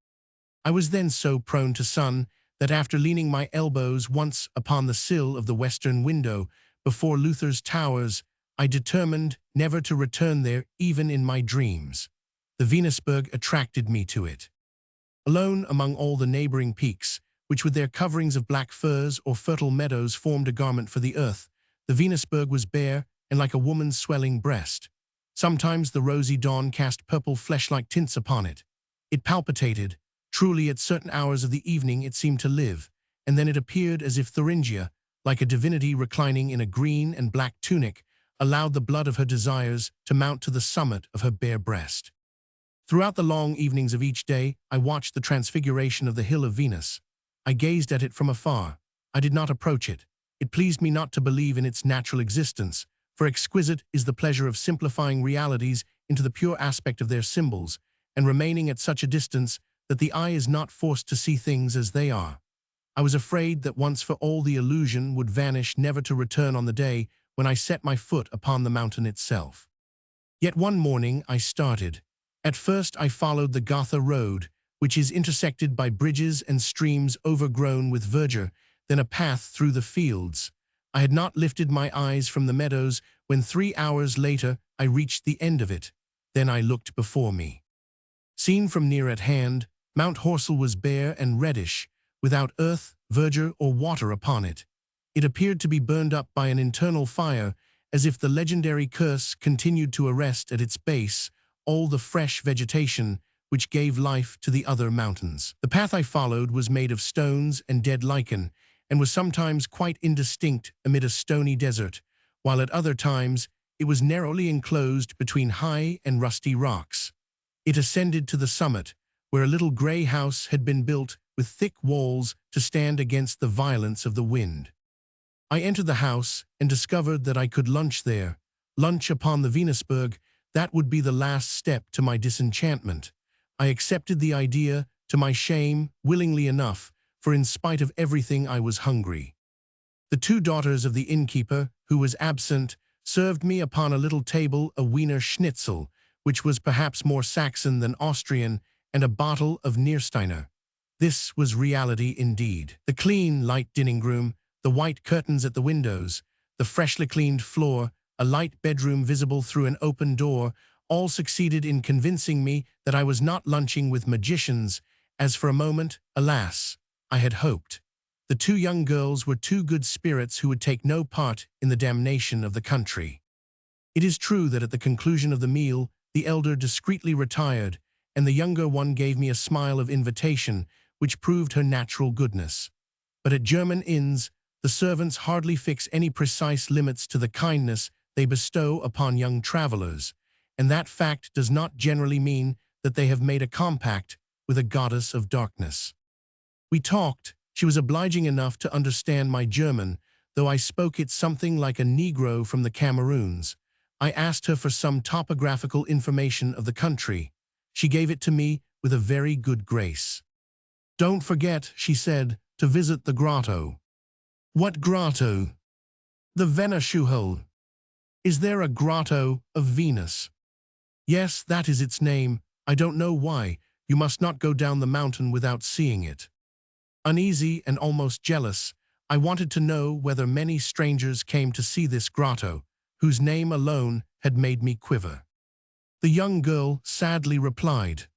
I was then so prone to sun that after leaning my elbows once upon the sill of the western window before Luther's towers, I determined never to return there even in my dreams. The Venusberg attracted me to it. Alone among all the neighboring peaks, which with their coverings of black firs or fertile meadows formed a garment for the earth, the Venusberg was bare and like a woman's swelling breast. Sometimes the rosy dawn cast purple flesh-like tints upon it. It palpitated. Truly at certain hours of the evening it seemed to live, and then it appeared as if Thuringia, like a divinity reclining in a green and black tunic, allowed the blood of her desires to mount to the summit of her bare breast. Throughout the long evenings of each day, I watched the transfiguration of the Hill of Venus. I gazed at it from afar. I did not approach it. It pleased me not to believe in its natural existence, for exquisite is the pleasure of simplifying realities into the pure aspect of their symbols, and remaining at such a distance that the eye is not forced to see things as they are. I was afraid that once for all the illusion would vanish, never to return on the day when I set my foot upon the mountain itself. Yet one morning I started. At first I followed the Gotha road, which is intersected by bridges and streams overgrown with verdure, then a path through the fields. I had not lifted my eyes from the meadows when 3 hours later I reached the end of it. Then I looked before me. Seen from near at hand, Mount Horsell was bare and reddish, without earth, verdure, or water upon it. It appeared to be burned up by an internal fire, as if the legendary curse continued to arrest at its base all the fresh vegetation which gave life to the other mountains. The path I followed was made of stones and dead lichen, and was sometimes quite indistinct amid a stony desert, while at other times it was narrowly enclosed between high and rusty rocks. It ascended to the summit, where a little grey house had been built with thick walls to stand against the violence of the wind. I entered the house and discovered that I could lunch there. Lunch upon the Venusberg, that would be the last step to my disenchantment. I accepted the idea, to my shame, willingly enough, for in spite of everything I was hungry. The 2 daughters of the innkeeper, who was absent, served me upon a little table a Wiener Schnitzel, which was perhaps more Saxon than Austrian, and a bottle of Niersteiner. This was reality indeed. The clean, light dining room, the white curtains at the windows, the freshly cleaned floor, a light bedroom visible through an open door, all succeeded in convincing me that I was not lunching with magicians, as for a moment, alas, I had hoped. The two young girls were two good spirits who would take no part in the damnation of the country. It is true that at the conclusion of the meal, the elder discreetly retired, and the younger one gave me a smile of invitation, which proved her natural goodness. But at German inns, the servants hardly fix any precise limits to the kindness they bestow upon young travelers, and that fact does not generally mean that they have made a compact with a goddess of darkness. We talked. She was obliging enough to understand my German, though I spoke it something like a Negro from the Cameroons. I asked her for some topographical information of the country. She gave it to me with a very good grace. "Don't forget," she said, "to visit the grotto." "What grotto?" "The Venushuhol." "Is there a grotto of Venus?" "Yes, that is its name. I don't know why. You must not go down the mountain without seeing it." Uneasy and almost jealous, I wanted to know whether many strangers came to see this grotto, whose name alone had made me quiver. The young girl sadly replied,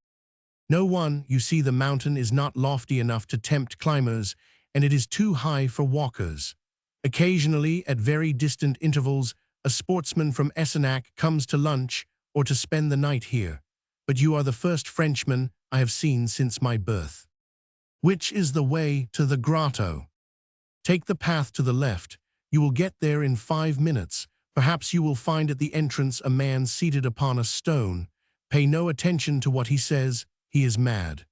"No one. You see, the mountain is not lofty enough to tempt climbers, and it is too high for walkers. Occasionally, at very distant intervals, a sportsman from Essenac comes to lunch or to spend the night here, but you are the first Frenchman I have seen since my birth." "Which is the way to the grotto?" "Take the path to the left. You will get there in 5 minutes. Perhaps you will find at the entrance a man seated upon a stone. Pay no attention to what he says. He is mad."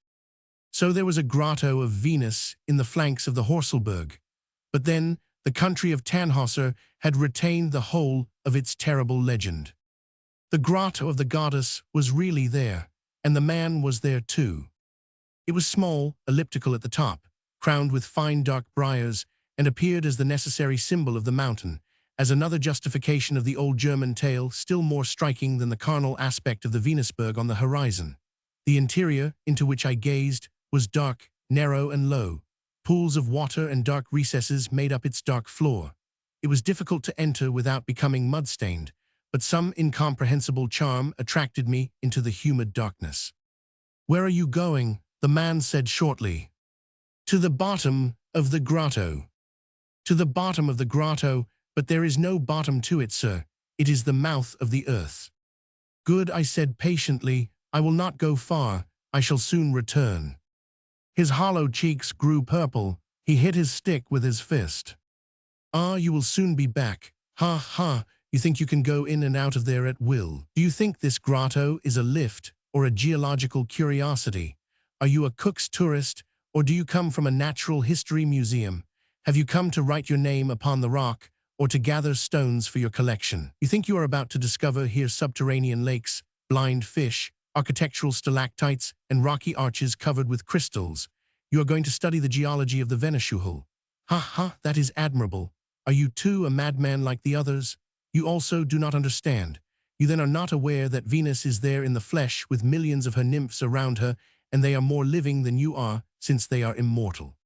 So there was a grotto of Venus in the flanks of the Horselberg. But then the country of Tannhäuser had retained the whole of its terrible legend. The grotto of the goddess was really there, and the man was there too. It was small, elliptical at the top, crowned with fine dark briars, and appeared as the necessary symbol of the mountain, as another justification of the old German tale, still more striking than the carnal aspect of the Venusberg on the horizon. The interior, into which I gazed, was dark, narrow, and low. Pools of water and dark recesses made up its dark floor. It was difficult to enter without becoming mud-stained, but some incomprehensible charm attracted me into the humid darkness. "Where are you going?" the man said shortly. "To the bottom of the grotto." "To the bottom of the grotto, but there is no bottom to it, sir. It is the mouth of the earth." "Good," I said patiently. "I will not go far. I shall soon return." His hollow cheeks grew purple. He hit his stick with his fist. "Ah, you will soon be back. Ha, ha, you think you can go in and out of there at will. Do you think this grotto is a lift or a geological curiosity? Are you a Cook's tourist, or do you come from a natural history museum? Have you come to write your name upon the rock, or to gather stones for your collection? You think you are about to discover here subterranean lakes, blind fish, architectural stalactites, and rocky arches covered with crystals. You are going to study the geology of the Venushuhol. Ha ha, that is admirable. Are you too a madman like the others? You also do not understand. You then are not aware that Venus is there in the flesh with millions of her nymphs around her, and they are more living than you are, since they are immortal."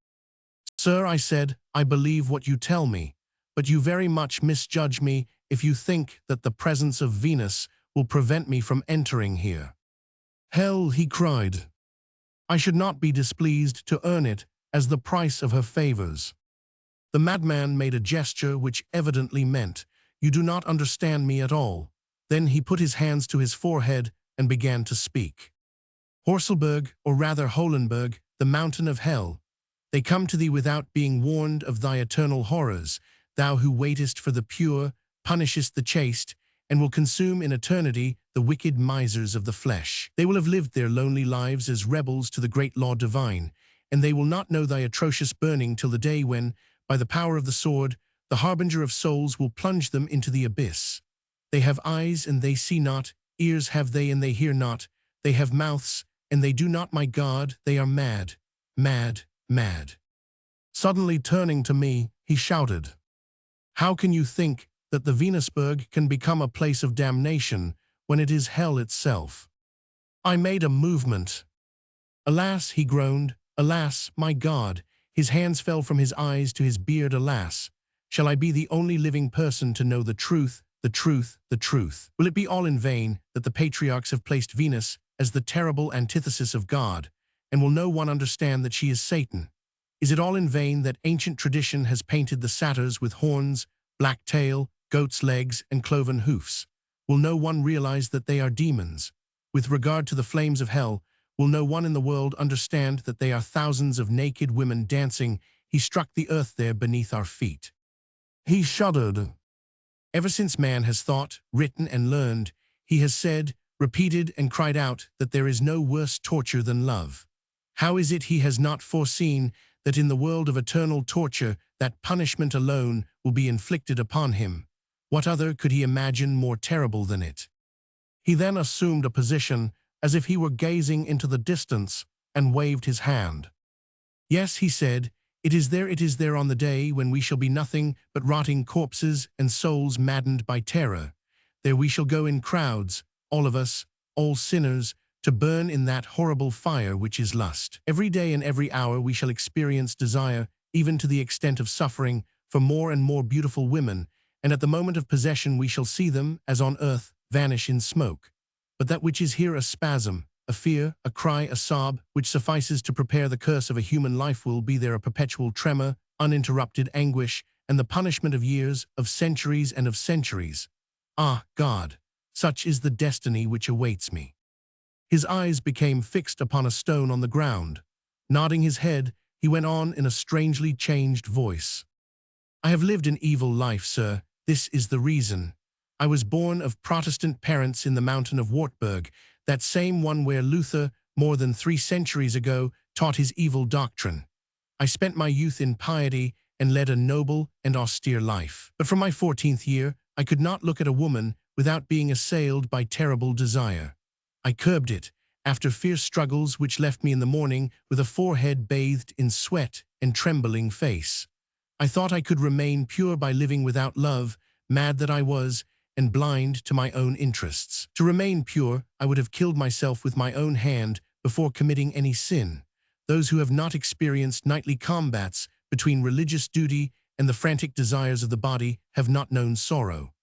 "Sir," I said, "I believe what you tell me, but you very much misjudge me if you think that the presence of Venus will prevent me from entering here." "Hell," he cried. "I should not be displeased to earn it as the price of her favors." The madman made a gesture which evidently meant, "You do not understand me at all." Then he put his hands to his forehead and began to speak. "Horselberg, or rather Holenberg, the mountain of hell. They come to thee without being warned of thy eternal horrors, thou who waitest for the pure, punishest the chaste, and will consume in eternity the wicked misers of the flesh. They will have lived their lonely lives as rebels to the great law divine, and they will not know thy atrocious burning till the day when, by the power of the sword, the harbinger of souls will plunge them into the abyss. They have eyes and they see not, ears have they and they hear not, they have mouths and they do not, my God, they are mad, mad, mad." Suddenly turning to me, he shouted, "How can you think that the Venusberg can become a place of damnation when it is hell itself?" I made a movement. "Alas," he groaned, Alas, my God, his hands fell from his eyes to his beard, alas. Shall I be the only living person to know the truth, the truth, the truth? Will it be all in vain that the patriarchs have placed Venus as the terrible antithesis of God, and will no one understand that she is Satan? Is it all in vain that ancient tradition has painted the satyrs with horns, black tail, goat's legs, and cloven hoofs? Will no one realize that they are demons? With regard to the flames of hell, will no one in the world understand that they are thousands of naked women dancing? He struck the earth there beneath our feet. He shuddered. Ever since man has thought, written, and learned, he has said, repeated, and cried out that there is no worse torture than love. How is it he has not foreseen that in the world of eternal torture that punishment alone will be inflicted upon him? What other could he imagine more terrible than it? He then assumed a position as if he were gazing into the distance and waved his hand. Yes, he said, it is there on the day when we shall be nothing but rotting corpses and souls maddened by terror. There we shall go in crowds, all of us, all sinners, to burn in that horrible fire which is lust. Every day and every hour we shall experience desire, even to the extent of suffering, for more and more beautiful women, and at the moment of possession we shall see them, as on earth, vanish in smoke. But that which is here a spasm, a fear, a cry, a sob, which suffices to prepare the curse of a human life will be there a perpetual tremor, uninterrupted anguish, and the punishment of years, of centuries, and of centuries. Ah, God, such is the destiny which awaits me. His eyes became fixed upon a stone on the ground. Nodding his head, he went on in a strangely changed voice. I have lived an evil life, sir. This is the reason. I was born of Protestant parents in the mountain of Wartburg, that same one where Luther, more than 3 centuries ago, taught his evil doctrine. I spent my youth in piety and led a noble and austere life. But from my 14th year, I could not look at a woman without being assailed by terrible desire. I curbed it, after fierce struggles which left me in the morning with a forehead bathed in sweat and trembling face. I thought I could remain pure by living without love, mad that I was, and blind to my own interests. To remain pure, I would have killed myself with my own hand before committing any sin. Those who have not experienced nightly combats between religious duty and the frantic desires of the body have not known sorrow.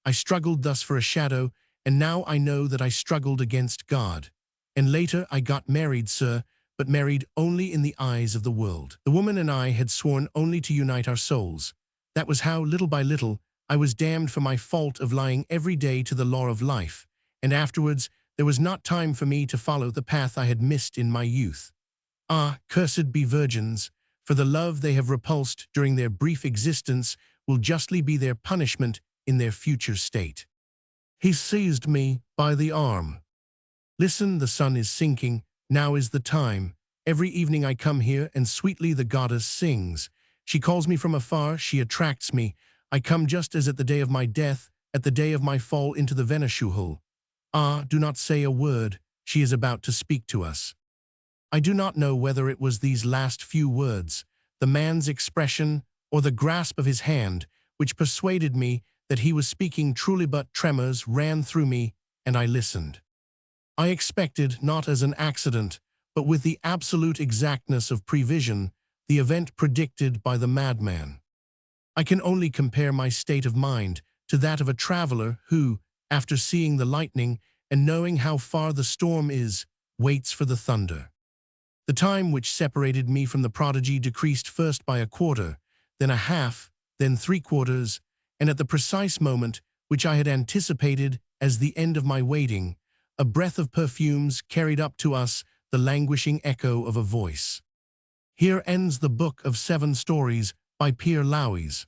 I struggled thus for a shadow, and now I know that I struggled against God. And later I got married, sir, but married only in the eyes of the world. The woman and I had sworn only to unite our souls. That was how, little by little, I was damned for my fault of lying every day to the law of life, and afterwards there was not time for me to follow the path I had missed in my youth. Ah, cursed be virgins, for the love they have repulsed during their brief existence will justly be their punishment in their future state. He seized me by the arm. Listen, the sun is sinking, now is the time. Every evening I come here, and sweetly the goddess sings. She calls me from afar, she attracts me. I come just as at the day of my death, at the day of my fall into the Venezuela. Ah, do not say a word, she is about to speak to us. I do not know whether it was these last few words, the man's expression, or the grasp of his hand, which persuaded me that he was speaking truly, but tremors ran through me, and I listened. I expected, not as an accident, but with the absolute exactness of prevision, the event predicted by the madman. I can only compare my state of mind to that of a traveler who, after seeing the lightning and knowing how far the storm is, waits for the thunder. The time which separated me from the prodigy decreased first by a quarter, then a half, then 3/4, and at the precise moment which I had anticipated as the end of my waiting, a breath of perfumes carried up to us the languishing echo of a voice. Here ends the book of 7 stories by Pierre Louÿs.